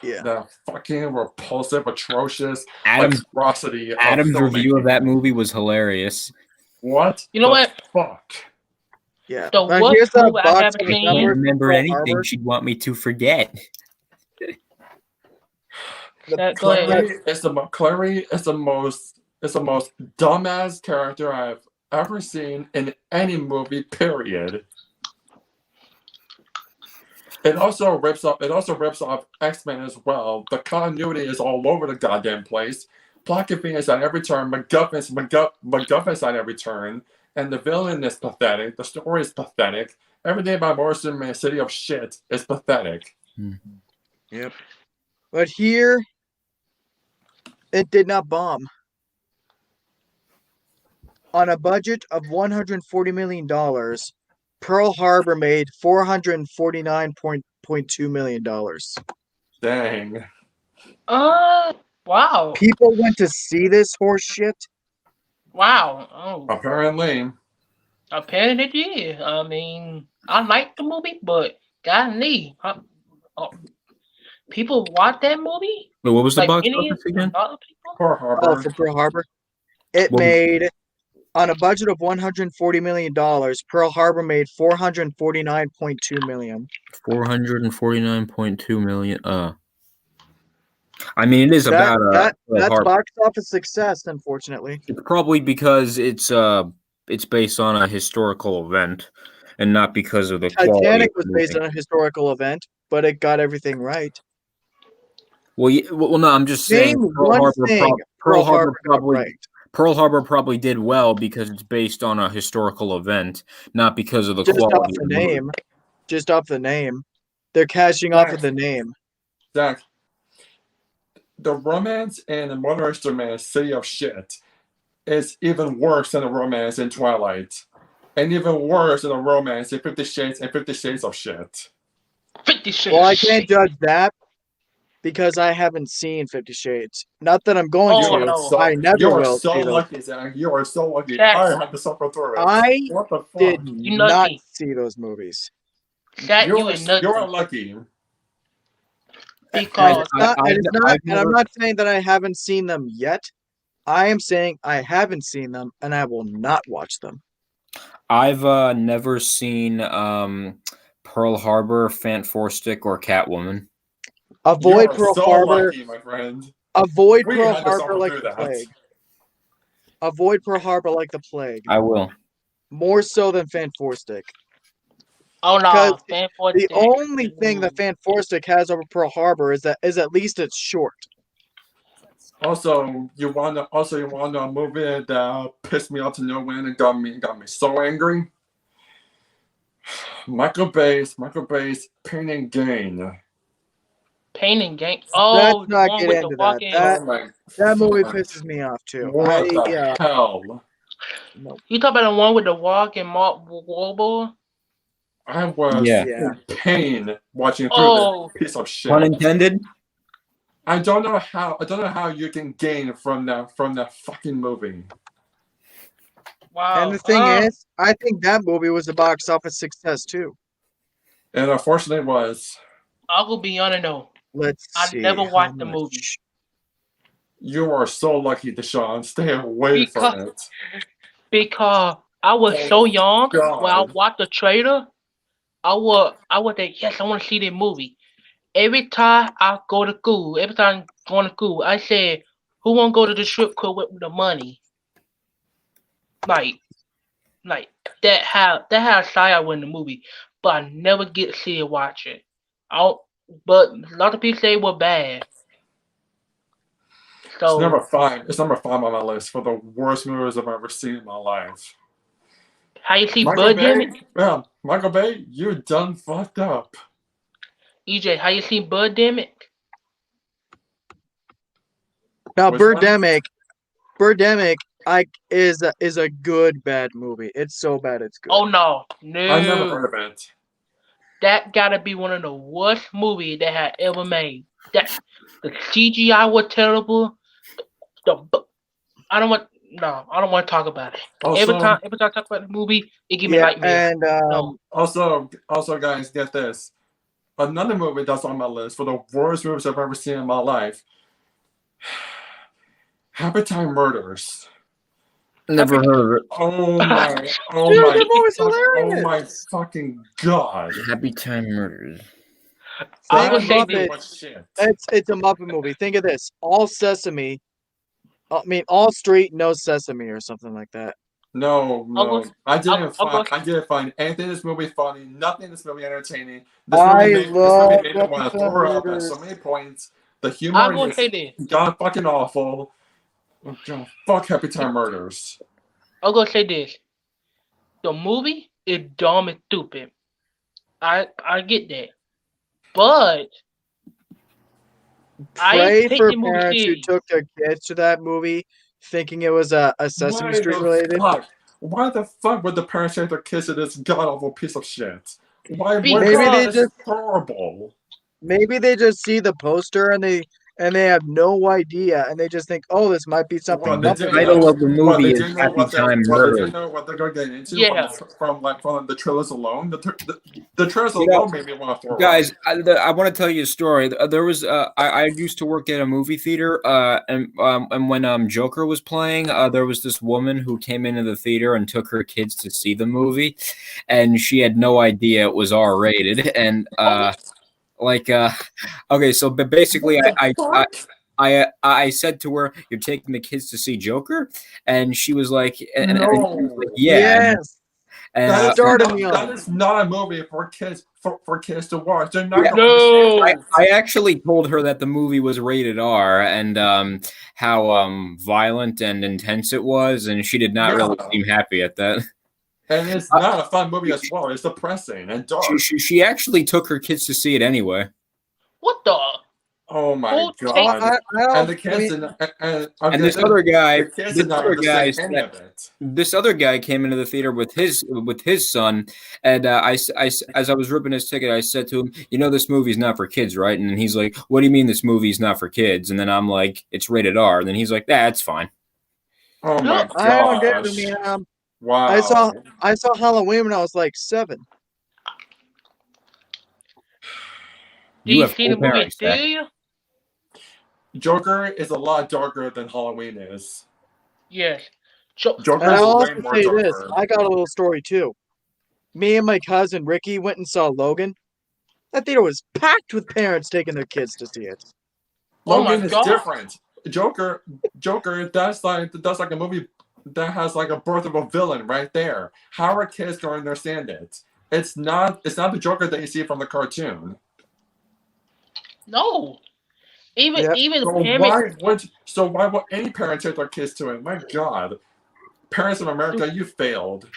Yeah. The fucking repulsive, atrocious Adam's atrocity of Adam's review of filmmaking. that movie was hilarious. What? You know the what? Fuck. Yeah. The But worst here's the movie I box haven't office seen- Can't numbers for remember Pearl anything Harbor. she'd want me to forget. The- Go ahead. Clary is the most dumbass character I've ever seen in any movie, period. It also rips off X-Men as well. The continuity is all over the goddamn place. Plot convenience at every turn, MacGuffins at every turn, and the villain is pathetic. The story is pathetic. Everything about Morrison in City of Shit is pathetic. Yep. But here, it did not bomb. On a budget of $140 million, Pearl Harbor made $449.2 million. Dang. Wow. People went to see this horse shit. Wow. Oh. Apparently. Apparently it did. I mean, I liked the movie, but golly, people watch that movie? Wait, what was the Like box millions office again? of other people? Pearl Oh, Harbor. for Pearl Harbor. It What was- made, on a budget of $140 million, Pearl Harbor made $449.2 million. 449.2 million. I mean, it is about That's Harbor. box office success, unfortunately. It's probably because it's based on a historical event, and not because of the quality. Titanic of was the based movie. on a historical event, but it got everything right. Well, no, I'm just saying. Name one thing Pearl Harbor got right. Pearl Harbor probably did well because it's based on a historical event, not because of the Just off quality the of the movie. name. Just off the name. They're cashing off of the name. Zach, the romance in the Mortal Instruments City of Shit is even worse than the romance in Twilight. And even worse than the romance in 50 Shades and 50 Shades of Shit. 50 Shades. Well, I can't judge that because I haven't seen 50 Shades. Not that I'm going Oh, to. no. I never You are will. so see those. lucky, Zach. You are so lucky. Zach. I had to suffer through it. I What the fuck? did You not lucky. see those movies. That you You're, is nuts. you're lucky. Because And I'm not saying that I haven't seen them yet. I am saying I haven't seen them and I will not watch them. I've never seen Pearl Harbor, Fantastic, or Catwoman. Avoid You are Pearl so Harbor. lucky, my friend. Avoid We Pearl had to suffer Harbor like through the that. plague. Avoid Pearl Harbor like the plague. I will. More so than Fantastic. oh no, Because Fan The only thing that Fantastic has over Pearl Harbor is at least it's short. Also, you want to a movie that pissed me off to no end and got me so angry. Michael Bay's Pain and Gain. Pain and Gain. Oh, Let's not the one get with into the that. walking. That movie fuck. pisses me off too. What the hell? You talk about the one with the walk and Mark Wahlberg? I was Yeah. in pain watching through Oh. this piece of shit. Pun intended. I don't know how you can gain from that fucking movie. Wow. And the thing is, I think that movie was a box office success too. And unfortunately it was. I'll go be honest though. Let's I see. never how watched the much. movie. You are so lucky, Deshaun. Stay away from it. Because I was so young God. when I watched the trailer. I would think, yes, I want to see the movie. Every time I go to school, I said, who want to go to the strip club with the money? Like that how shy I was in the movie, but I never get to see it watch it. But a lot of people say it was bad. So It's number 5. It's number 5 on my list for the worst movies I've ever seen in my life. how you see Michael Bay, Birdemic? yeah, Michael Bay, you're done fucked up. EJ, how you see Birdemic? Now, Which one? Birdemic, is a good bad movie. It's so bad it's good. Oh no, I never heard no. of it. That gotta be one of the worst movies they had ever made. That the CGI was terrible. I don't want to talk about it. Every Also, time I talk about the movie, it give me Yeah, nightmares. and No. also, guys, get this. Another movie that's on my list for the worst movies I've ever seen in my life. Happy Time Murders. Never heard of Oh my, oh Dude, my, that movie's oh hilarious. my fucking god. it. Happy Time Murders. I Think will say Muppet. this. Shit. It's a Muppet movie. Think of this: All Sesame. I mean, All Street, No Sesame, or something like that. No, I'll I go- didn't find anything in this movie funny, nothing in this movie entertaining. This I movie love made me want to Happy Time throw up at Murders. so many points. The I'm humor gonna say is this. god fucking awful. Oh, God, fuck Happy Time Murders. I'm gonna say this. The movie is dumb and stupid. I get that, but I Pray take for the movie parents who serious. took their kids to that movie thinking it was a Sesame Why Street the related. fuck? Why the fuck would the parents take their kids to this god awful piece of shit? Why? Because- Maybe they This just horrible. maybe they just see the poster and they have no idea and they just think, oh, this might be something. Well, they The didn't title know- of the well, movie they is didn't know Happy what they- Time well, they Murders. didn't know what they're going to get into Yeah. from the trailers alone. The trailers You know, alone made me want to throw Guys, up. I want to tell you a story. There was I used to work at a movie theater, and when Joker was playing, there was this woman who came into the theater and took her kids to see the movie, and she had no idea it was R-rated, and okay, so but basically, I said to her, "You're taking the kids to see Joker," and she was like, and she was like, "Yeah." Yes. And, That is, started not, me that on. is not a movie for kids for kids to watch. They're not Yeah. going to No. understand. I actually told her that the movie was rated R and how violent and intense it was, and she did not really Yeah. seem happy at that. And it's not a fun movie as well. It's depressing and dark. She actually took her kids to see it anyway. What the? Oh my Who god! I don't, And the kids And this other guy, the kids this did not other guy, understand any of it. this other guy came into the theater with his son, and as I was ripping his ticket, I said to him, "You know, this movie's not for kids, right?" And he's like, "What do you mean this movie's not for kids?" And then I'm like, "It's rated R." And then he's like, "That's fine." Oh my I don't get it. I gosh! mean, Wow! I saw Halloween when I was like 7. Do You you have see the cool movie parents, Zach. serious? Joker is a lot darker than Halloween is. Yes. Joker And is I'll way also more say darker. this: I got a little story too. Me and my cousin Ricky went and saw Logan. That theater was packed with parents taking their kids to see it. Oh my Logan is God. different. Joker, that's like a movie that has like a birth of a villain right there. How are kids going to understand it? It's not the Joker that you see from the cartoon. No. Even Yep. even So the parents. why would any parent take their kids to it? My God, parents of America, you failed.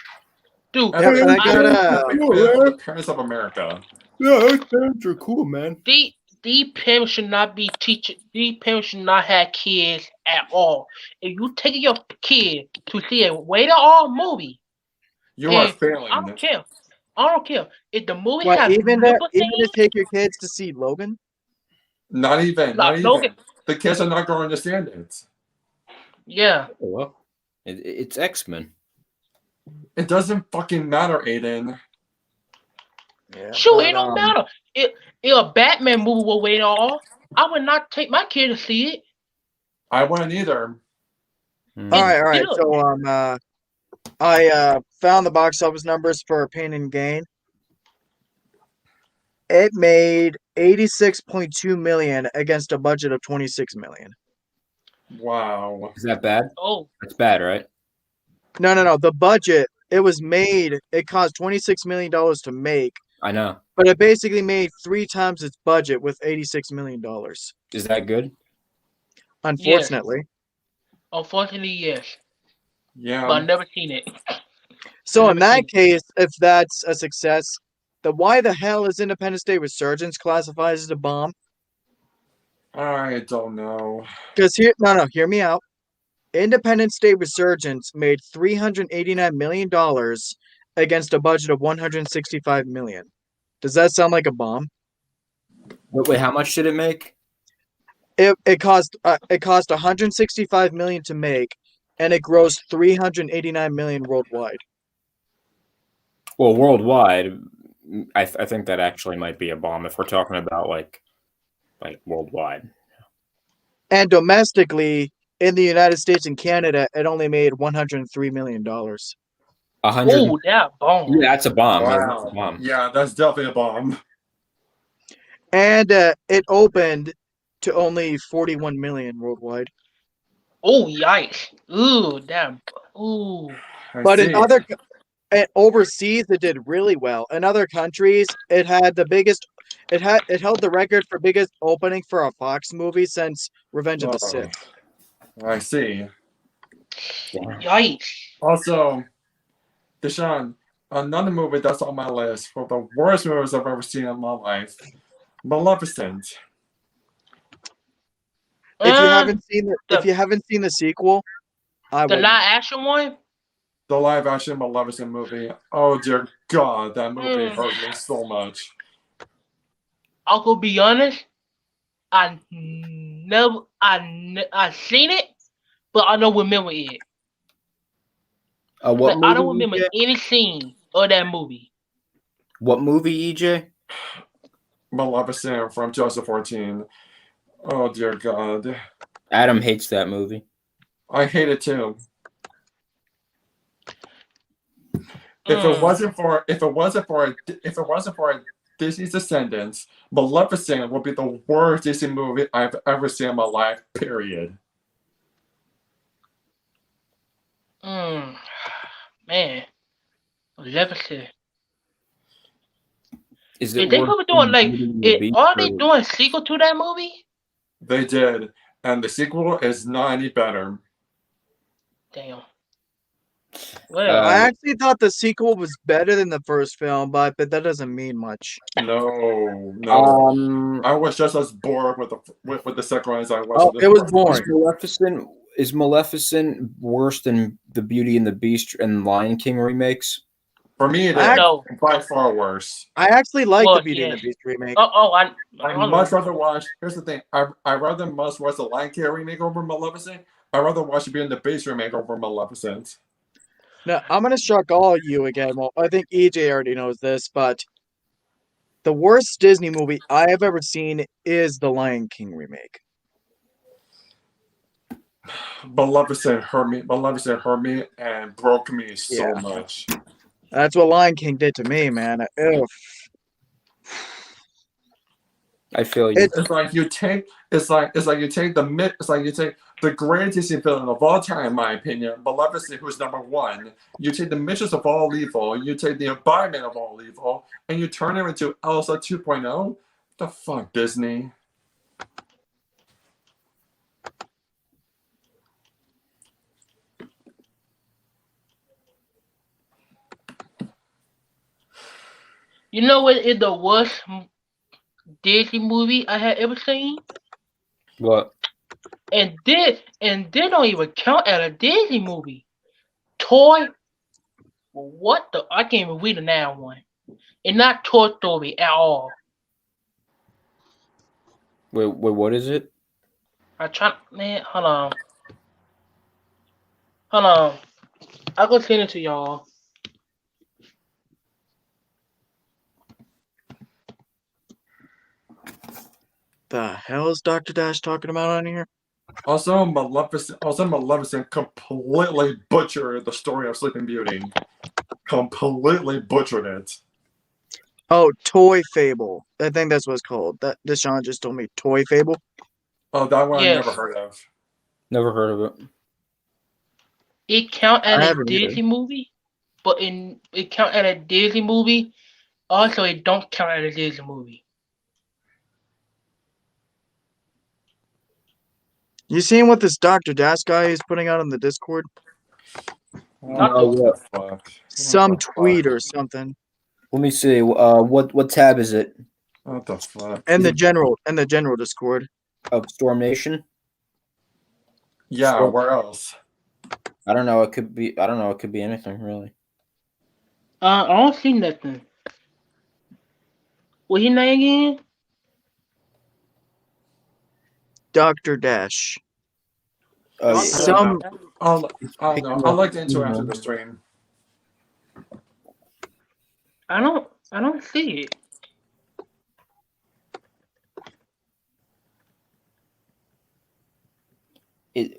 Dude, Yep, and I got The parents of America. Yeah, parents are cool, man. these parents should not be teaching. These parents should not have kids at all. If you take your kid to see a rated R movie, You are and failing. I don't care. I don't care if the movie What, has even nipple to scenes. take your kids to see Logan? Not even. Logan. The kids are not going to understand it. Yeah. Oh, well, it's X-Men. It doesn't fucking matter, Aiden. Yeah, Sure, but, it don't matter. If a Batman movie was rated R, I would not take my kid to see it. I wouldn't either. All right. Dude. So I found the box office numbers for Pain and Gain. It made 86.2 million against a budget of 26 million. Wow. Is that bad? Oh, That's bad, right? No. The budget, it cost $26 million to make, I know. but it basically made 3 times its budget with $86 million. Is that good? Unfortunately. unfortunately, yes. Yeah. But I've never seen it. So in that case, if that's a success, then why the hell is Independence Day Resurgence classified as a bomb? I don't know. Because hear me out. Independence Day Resurgence made $389 million against a budget of $165 million. Does that sound like a bomb? Wait, how much did it make? It cost $165 million to make, and it grossed $389 million worldwide. Well, worldwide, I think that actually might be a bomb if we're talking about like worldwide. And domestically, in the United States and Canada, it only made $103 million. 100. Oh, that bomb. Yeah, that's a bomb. Yeah, that's a Wow. bomb. Yeah, that's definitely a bomb. And it opened to only 41 million worldwide. Oh, yikes. Ooh, damn. Ooh. But in other overseas, it did really well. In other countries, it had the biggest. It held the record for biggest opening for a Fox movie since Revenge of the Sith. I see. Yikes. Also, Deshaun, another movie that's on my list for the worst movies I've ever seen in my life, Maleficent. If you haven't seen the sequel, I the would. live action one? The live action Maleficent movie. Oh dear God, that movie hurt me so much. I'll go be honest. I seen it, but I don't remember it. What Like, I don't movie, remember EJ? any scene of that movie. What movie, EJ? Maleficent from 2014. Oh dear God, Adam hates that movie. I hate it too. If it wasn't for Disney's Descendants, Maleficent would be the worst Disney movie I've ever seen in my life. Period. Man, Maleficent. Is Is it they worse probably than doing like? Beauty and the Beast, Are they or- doing a sequel to that movie? They did, and the sequel is not any better. Damn. Well, I actually thought the sequel was better than the first film, but that doesn't mean much. No. I was just as bored with the second one as I was. Oh, with the it was first boring. Is Maleficent worse than the Beauty and the Beast and Lion King remakes? For me, it I- is no. by far worse. I actually like Well, the Beauty and yeah. the Beast remake. I Much rather watch. Here's the thing. I rather must watch the Lion King remake over Maleficent. I rather watch the Beauty and the Beast remake over Maleficent. Now, I'm gonna shock all of you again. Well, I think EJ already knows this, but the worst Disney movie I have ever seen is the Lion King remake. Maleficent hurt me and broke me so Yeah. much. That's what Lion King did to me, man. Ugh. I feel you. It's like you take the greatest Disney villain of all time, in my opinion, Maleficent, who's number one. You take the mistress of all evil, you take the embodiment of all evil, and you turn her into Elsa 2.0. The fuck, Disney? You know what is the worst Disney movie I had ever seen? What? And this don't even count as a Disney movie. Toy. What the? I can't even read the now one. It's not Toy Story at all. Wait, what is it? Man, hold on. I'll go send it to y'all. The hell is Dr. Dash talking about on here? Also, Maleficent completely butchered the story of Sleeping Beauty. Completely butchered it. Oh, Toy Fable. I think that's what it's called. That Deshaun just told me. Toy Fable. Oh, that one Yes. I never heard of. Never heard of it. It count I as a haven't either. Disney movie, but it count as a Disney movie. Also, it don't count as a Disney movie. You seen what this Dr. Dash guy is putting out on the Discord? What the fuck? Some What the tweet fuck? or something. Let me see. What tab is it? What the fuck? In the general Discord. Of Storm Nation? Yeah, Sure. where else? I don't know. It could be. I don't know. It could be anything really. I don't see nothing. What his name again? Dr. Dash. Oh yeah. Some I don't know. I'll look into it after the stream. I don't see it.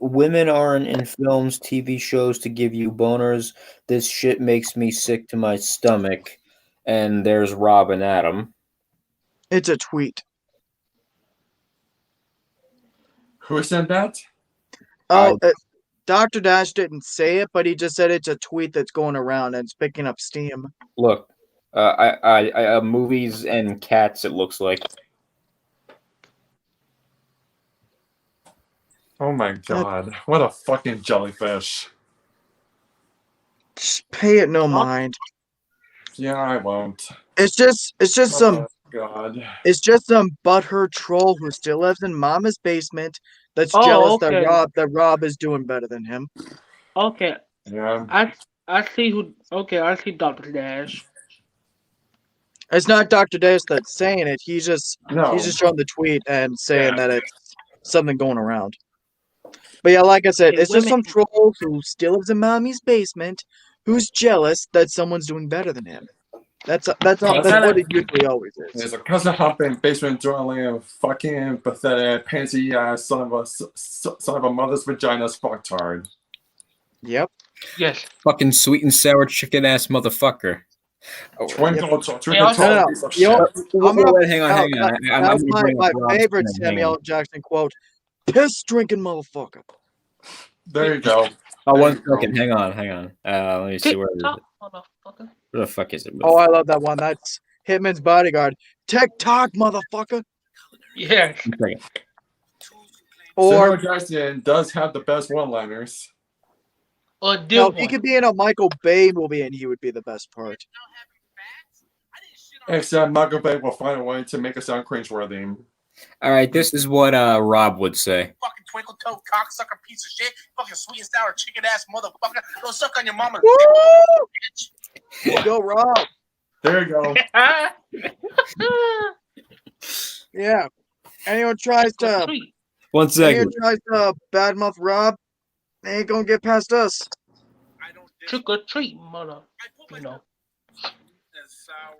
Women aren't in films, TV shows to give you boners. This shit makes me sick to my stomach. And there's Rob and Adam. it's a tweet. Who said that? Oh, Dr. Dash didn't say it, but he just said it's a tweet that's going around and it's picking up steam. Look, movies and cats. It looks like. Oh my god. What a fucking jellyfish. Just pay it no mind. Yeah, I won't. It's just some Oh god. it's just some butthurt troll who still lives in Mama's basement that's Oh, jealous okay. that Rob is doing better than him. Okay, Yeah. I see who. Okay, I see Dr. Dash. It's not Dr. Dash that's saying it. He's just showing the tweet and saying Yeah. that it's something going around. But yeah, like I said, Hey, it's just some women- troll who still lives in Mommy's basement who's jealous that someone's doing better than him. That's all. That's what it usually always is. There's a cousin hopping basement dwelling, fucking pathetic, pansy ass son of a mother's vagina's fucktard. Yep. Yes. Fucking sweet and sour chicken ass motherfucker. Twinkle, also- piece of You know, shit. I'm gonna- Wait, hang on. That was my favorite Samuel L. Jackson quote. Piss drinking motherfucker. There you go. Oh, There one you go. second. Hang on. Let me see where it is. TikTok, motherfucker. Where the fuck is it? Oh, I love that one. That's Hitman's Bodyguard. TikTok, motherfucker. Yes. One second. Samuel Or Jackson does have the best one-liners. Or no, do if he could be in a Michael Bay movie and he would be the best part. Except Michael Bay will find a way to make it sound cringeworthy. All right, this is what Rob would say. Fucking twinkle toe cocksucker piece of shit. Fucking sweet and sour chicken ass motherfucker. Go suck on your mama's Woo! Go Rob. There you go. Yeah. Anyone tries to One second. badmouth Rob, they ain't gonna get past us. Trick or treat, mother. You know.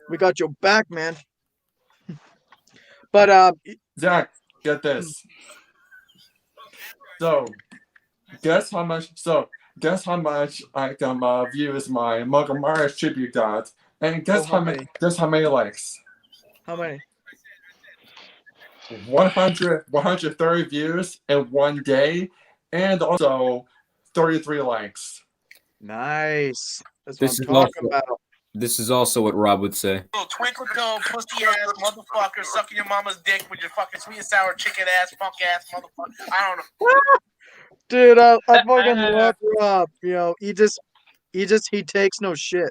We got your back, man. But Zach, get this. So, guess how much? Views my Michael Myers tribute got, and guess how how many? Guess how many likes? how many? 130 views in one day, and also 33 likes. Nice. That's This what is I'm talking also- about. This is also what Rob would say. little twinkle toe pussy ass motherfucker sucking your mama's dick with your fucking sweet and sour chicken ass punk ass motherfucker. I don't know. Dude, I fucking love Rob. You know, he takes no shit.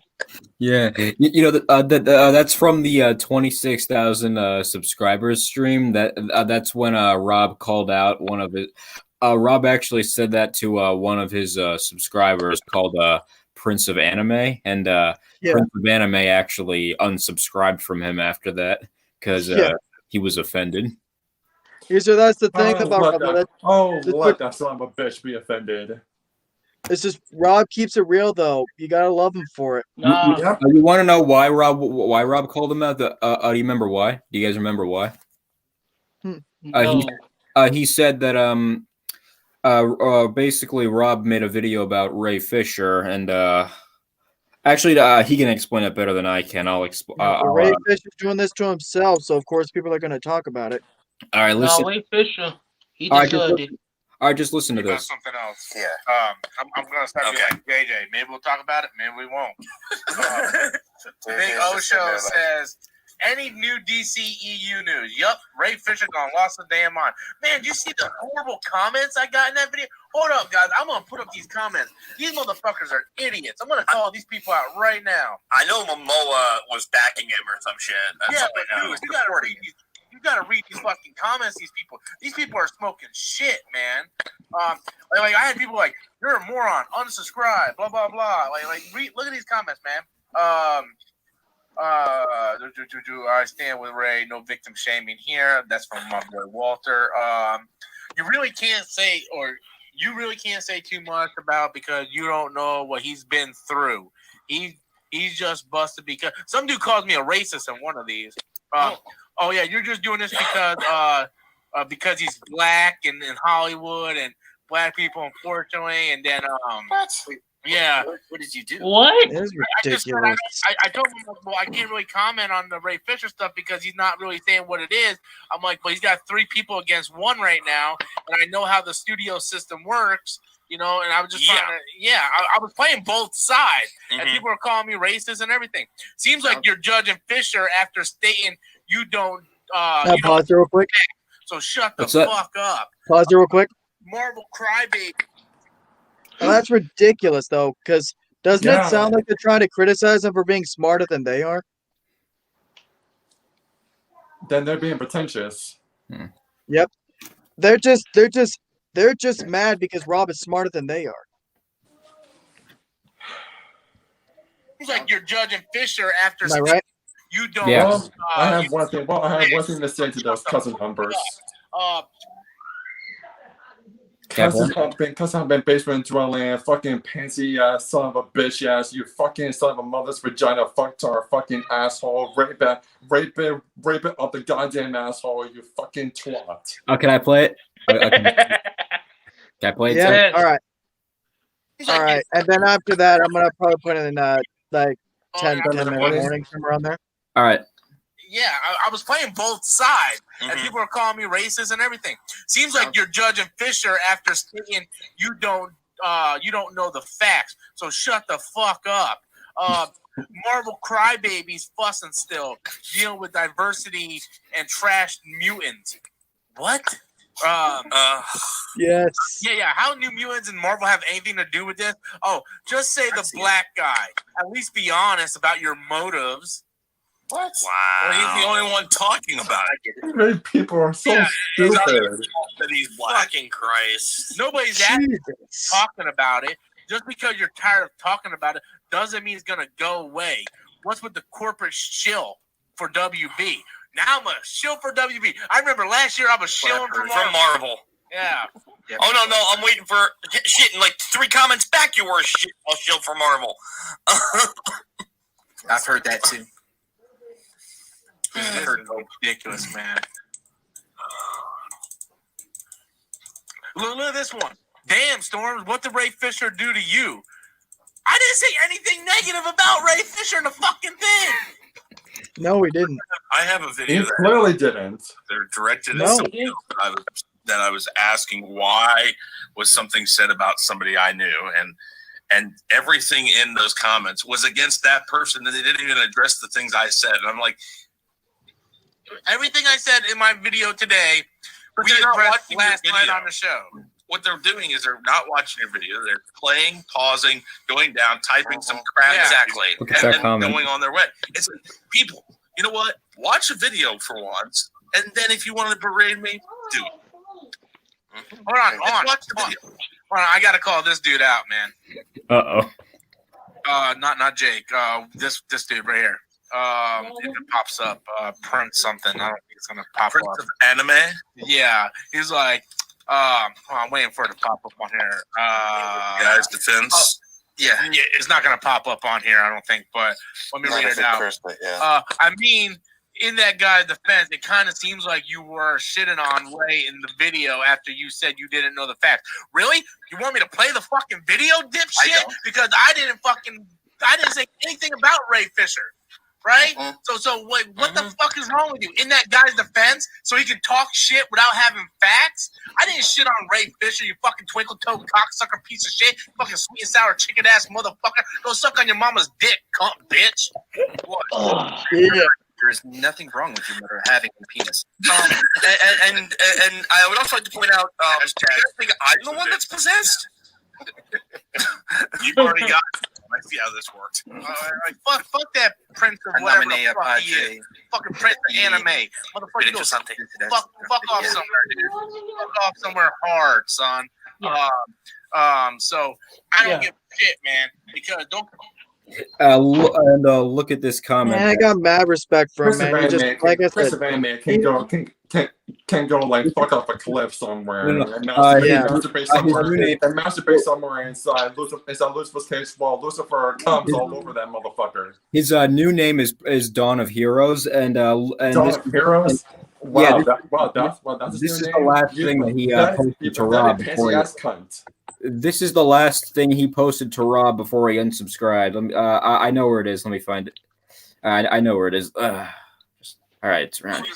Yeah, that's from the 26,000 subscribers stream. That's when Rob called out one of it. Rob actually said that to one of his subscribers called Prince of Anime, and Prince of Anime actually unsubscribed from him after that because he was offended. Yeah, so that's the thing about Rob. Let that son of a bitch be offended. It's just Rob keeps it real though. You gotta love him for it. Nah. You want to know why Rob called him out? Do you remember why? Do you guys remember why? No. He said that basically Rob made a video about Ray Fisher, and actually he can explain it better than I can. I'll explain. Ray Fisher's doing this to himself, so of course people are gonna talk about it. All right, listen. No, Ray Fisher. He All right, deserved it. All right, just listen to About this. something else. Yeah. I'm gonna start being like JJ. Maybe we'll talk about it. Maybe we won't. Big O Show says, any new DCEU news? Yup, Ray Fisher gone lost the damn mind. Man, did you see the horrible comments I got in that video? Hold up, guys. I'm gonna put up these comments. These motherfuckers are idiots. I'm gonna call these people out right now. I know Momoa was backing him or some shit. That's Yeah, all but I know. dude, you You gotta read these fucking comments. These people are smoking shit, man. Like I had people like, "You're a moron, unsubscribe, blah blah blah." Look at these comments, man. I stand with Ray. No victim shaming here. That's from my boy Walter. You really can't say too much about because you don't know what he's been through. He's just busted because some dude calls me a racist in one of these. Oh yeah, you're just doing this because he's black and in Hollywood and black people, unfortunately, and then What? Yeah. What did you do? What? It is I just said ridiculous. I told him, well, I can't really comment on the Ray Fisher stuff because he's not really saying what it is. I'm like, but he's got 3 people against 1 right now, and I know how the studio system works, and I was just trying to, I was playing both sides, and people are calling me racist and everything. Seems like you're judging Fisher after stating you don't. Pause it real quick. So shut the What's that? fuck up, Pause it real quick. Marvel crybaby. Well, that's ridiculous, though, because doesn't Yeah. it sound like they're trying to criticize them for being smarter than they are? Then they're being pretentious. Yep. They're just mad because Rob is smarter than they are. Seems like you're judging Fisher after Am I right? you don't. Yeah. Well, I have one thing. Well, I have one thing to say to those cousin humpers. Cousin humping, basement dwelling, fucking pansy ass son of a bitch ass, you fucking son of a mother's vagina, fucktard, fucking asshole, rape it up the goddamn asshole, you fucking twat. Oh, can I play it? Can I play it? Yeah. Tim? All right. All right. And then after that, I'm gonna probably put in like 10 in the minute morning? morning somewhere on there. All right. Yeah, I was playing both sides, and people are calling me racist and everything. Seems like you're judging Fisher after stating you don't know the facts. So shut the fuck up. Marvel crybabies fussing still, dealing with diversity and trashed mutants. What? Yes. Yeah. How New Mutants and Marvel have anything to do with this? Oh, just say the black guy. At least be honest about your motives. What? Wow. Well, he's the only one talking about it. Many people are so stupid. That he's black. Fucking Christ. Nobody's actually talking about it. Just because you're tired of talking about it doesn't mean it's going to go away. What's with the corporate shill for WB? Now I'm a shill for WB. I remember last year I was shilling for Marvel. Yeah. Oh, no. I'm waiting for shit. In like 3 comments back, you were a shill for Marvel. I've heard that too. This is ridiculous, man. Look at this one. Damn, Storms, what did Ray Fisher do to you? I didn't say anything negative about Ray Fisher in the fucking thing. No, we didn't. I have a He video that clearly didn't. they're directed No. at somebody else that I was asking why was something said about somebody I knew, and everything in those comments was against that person, and they didn't even address the things I said. And I'm like, Everything I said in my video today, but we they're not addressed watching your last night video. on the show. What they're doing is they're not watching your video. They're playing, pausing, going down, typing some crap, Yeah. exactly, Look at and that then comment. going on their way. It's like, people, you know what? Watch a video for once, and then if you want to berate me, do it. Hold on. Just watch the video. Hold on, I gotta call this dude out, man. Not Jake. This dude right here. If it pops up, Prince something. I don't think it's gonna pop Prince up. of anime. Yeah, he's like, I'm waiting for it to pop up on here. Guys, defense. Yeah, it's not gonna pop up on here, I don't think. But let me read it out. I mean, in that guy's defense, it kind of seems like you were shitting on Ray in the video after you said you didn't know the facts. Really? You want me to play the fucking video, dipshit? Because I didn't say anything about Ray Fisher. Right? So wait, what the fuck is wrong with you? In that guy's defense, so he can talk shit without having facts? I didn't shit on Ray Fisher, you fucking twinkle-toed cocksucker piece of shit. You fucking sweet and sour chicken-ass motherfucker. Go suck on your mama's dick, cunt bitch. What? Yeah. There's nothing wrong with you mother having a penis. And I would also like to point out, you guys think I'm the one that's possessed? You've already got it. I see how this worked. Fuck that Prince of whatever the fuck he is. Fucking Prince of anime. Motherfucker, you know, fuck off somewhere, dude. Fuck off somewhere hard, son. So I don't give a shit, man. Because Look at this comment. Man, I got mad respect for him, man. He just, like I said, can go like fuck off a cliff somewhere and masturbate somewhere inside Lucifer's case while Lucifer comes all over that motherfucker. His new name is Dawn of Heroes, and Dawn of Heroes. Wow, that's this is the last thing that he posted to Rob before This is the last thing he posted to Rob before he unsubscribed. I know where it is. Let me find it. I know where it is. All right, it's around.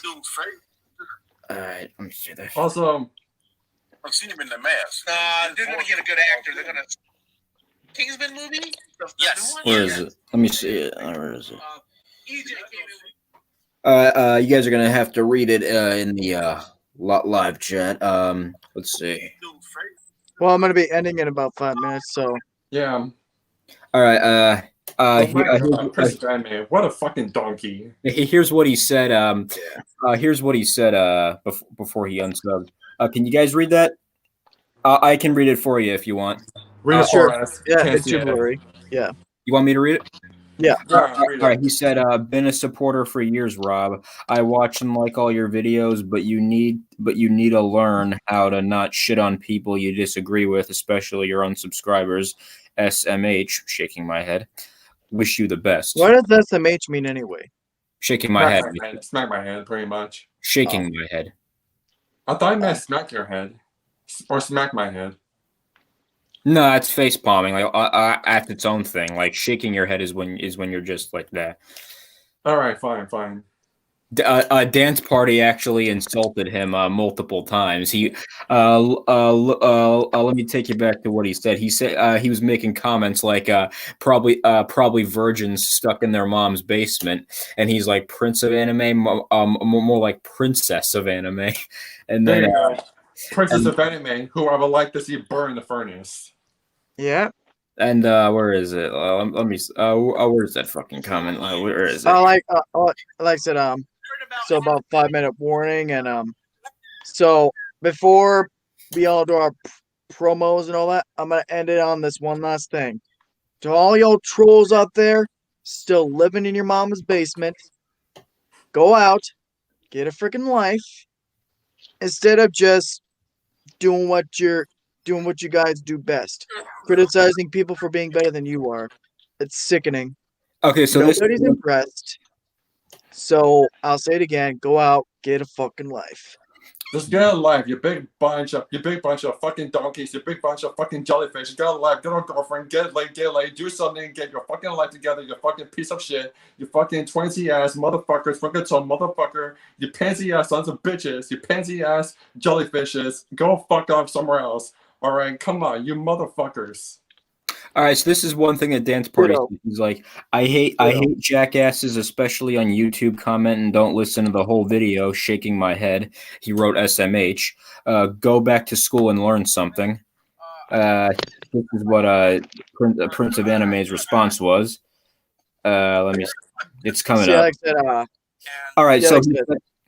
All right, let me see this. Also, I've seen him in the mask. they're gonna get a good actor. They're gonna Kingsman movie. Yes. Where is it? Let me see it. Where is it? You guys are gonna have to read it in the live chat. Let's see. well, I'm gonna be ending in about 5 minutes, so yeah. All right. What a fucking donkey. Here's what he said. Here's what he said before he unsubbed. Can you guys read that? I can read it for you if you want. Read it sure. for us. Yeah, it's too blurry. Yeah. You want me to read it? Yeah. All right. He said, "Been a supporter for years, Rob. I watch and like all your videos, but you need to learn how to not shit on people you disagree with, especially your unsubscribers." SMH, shaking my head. Wish you the best. What does SMH mean anyway? Shaking my head. Smack my head, pretty much. Shaking my head. I thought I meant smack your head, or smack my head. No, it's face palming. Like that's its own thing. Like shaking your head is when you're just like that. All right, fine. Dance Party actually insulted him multiple times. He let me take you back to what he said. He said he was making comments like probably virgins stuck in their mom's basement, and he's like Prince of Anime, more like Princess of Anime, and then Princess of Anime, who I would like to see burn in the furnace. Yeah. And where is it? Let me. Where's that fucking comment? Where is it? Like I said, so about 5 minute warning, and so before we all do our promos and all that, I'm gonna end it on this one last thing. To all y'all trolls out there still living in your mama's basement, go out, get a freaking life, instead of just doing what you guys do best, criticizing people for being better than you are. It's sickening. Okay, so nobody's impressed. So I'll say it again: go out, get a fucking life. Just get a life, you big bunch of fucking donkeys, you big bunch of fucking jellyfish. Get a life, get a girlfriend, get laid, do something, get your fucking life together, you fucking piece of shit, you fucking 20 ass motherfuckers, fucking some motherfucker, you pansy ass sons of bitches, you pansy ass jellyfishes. Go fuck off somewhere else. All right, come on, you motherfuckers. All right, so this is one thing that Dance Party is like. I hate jackasses, especially on YouTube. Comment and don't listen to the whole video. Shaking my head. He wrote SMH. Go back to school and learn something. This is what Prince of Anime's response was. Let me. It's coming up. Like said, all right, so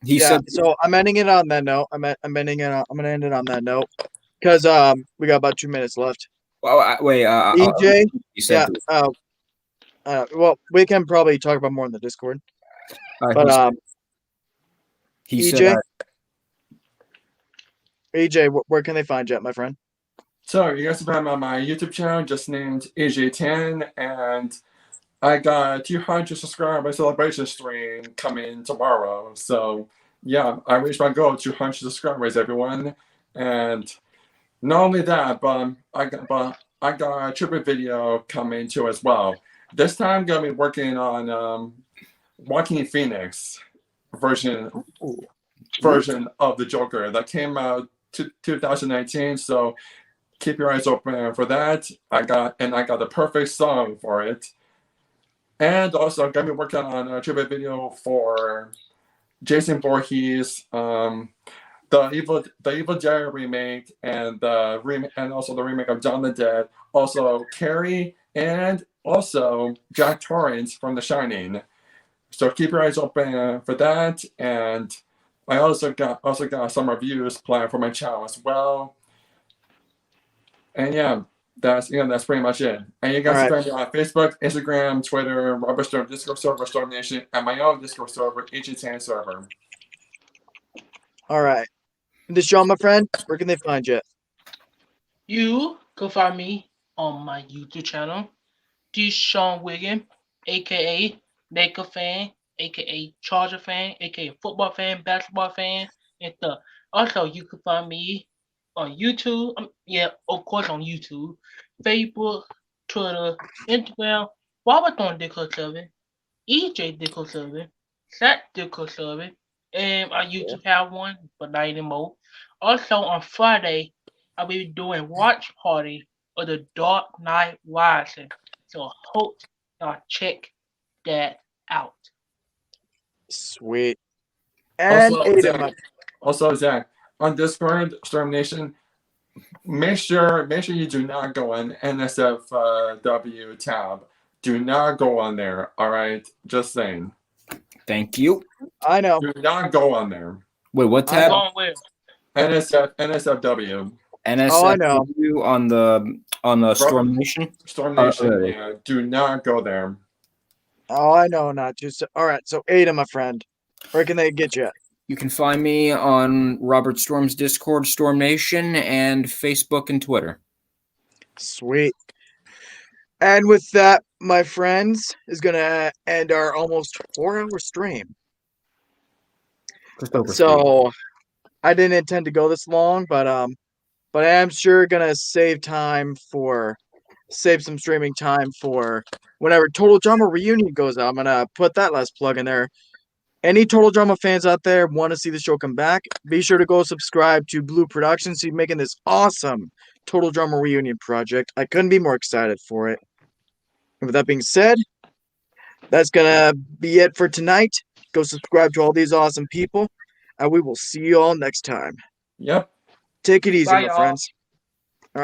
he said. So I'm ending it on that note. I'm ending it. I'm gonna end it on that note because we got about 2 minutes left. Wait, EJ. Well, we can probably talk about more in the Discord. But he EJ, said, EJ, where can they find you at, my friend? So you guys can find me on my YouTube channel, just named EJ10, and I got 200 subscriber celebration stream coming tomorrow. So yeah, I reached my goal, 200 subscribers, everyone, and. Not only that, but I got a tribute video coming too as well. This time I'm gonna be working on Joaquin Phoenix version of the Joker that came out 2019. So keep your eyes open for that. I got the perfect song for it. And also I'm gonna be working on a tribute video for Jason Voorhees, the Evil Dead remake, and also the remake of Dawn of the Dead. Also, Carrie and also Jack Torrance from The Shining. So keep your eyes open for that. And I also got some reviews planned for my channel as well. And yeah, that's pretty much it. And you guys can find me on Facebook, Instagram, Twitter, Robert Storm Discord server, Storm Nation, and my own Discord server, Ancient Sand server. All right. Deshaun, my friend, where can they find you? You can find me on my YouTube channel, Deshaun Wiggin, aka Laker fan, aka Charger fan, aka football fan, basketball fan, and stuff. Also, you can find me on YouTube. Yeah, of course on YouTube, Facebook, Twitter, Instagram, Robert on Discord server, EJ Discord server, Zach Discord server, and I used to have one, but not anymore. Also on Friday, I'll be doing watch party of the Dark Knight Rising. So I hope y'all check that out. Sweet. And Also, Zach, on Discord, Storm Nation, make sure you do not go on NSFW tab. Do not go on there. All right, just saying. Thank you. I know. Do not go on there. Wait, what tab? NSFW. NSFW on the Storm Nation. Storm Nation. Yeah, do not go there. Oh, I know not to. So, all right, so Ada, my friend, where can they get you? You can find me on Robert Storm's Discord, Storm Nation, and Facebook and Twitter. Sweet. And with that, my friends, is going to end our almost 4-hour stream. So I didn't intend to go this long, but I am sure going to save some streaming time for whenever Total Drama Reunion goes out. I'm going to put that last plug in there. Any Total Drama fans out there want to see the show come back, be sure to go subscribe to Blue Productions. He's making this awesome Total Drama Reunion project. I couldn't be more excited for it. And with that being said, that's going to be it for tonight. Go subscribe to all these awesome people, and we will see you all next time. Yep. Take it easy, Bye, my y'all. friends.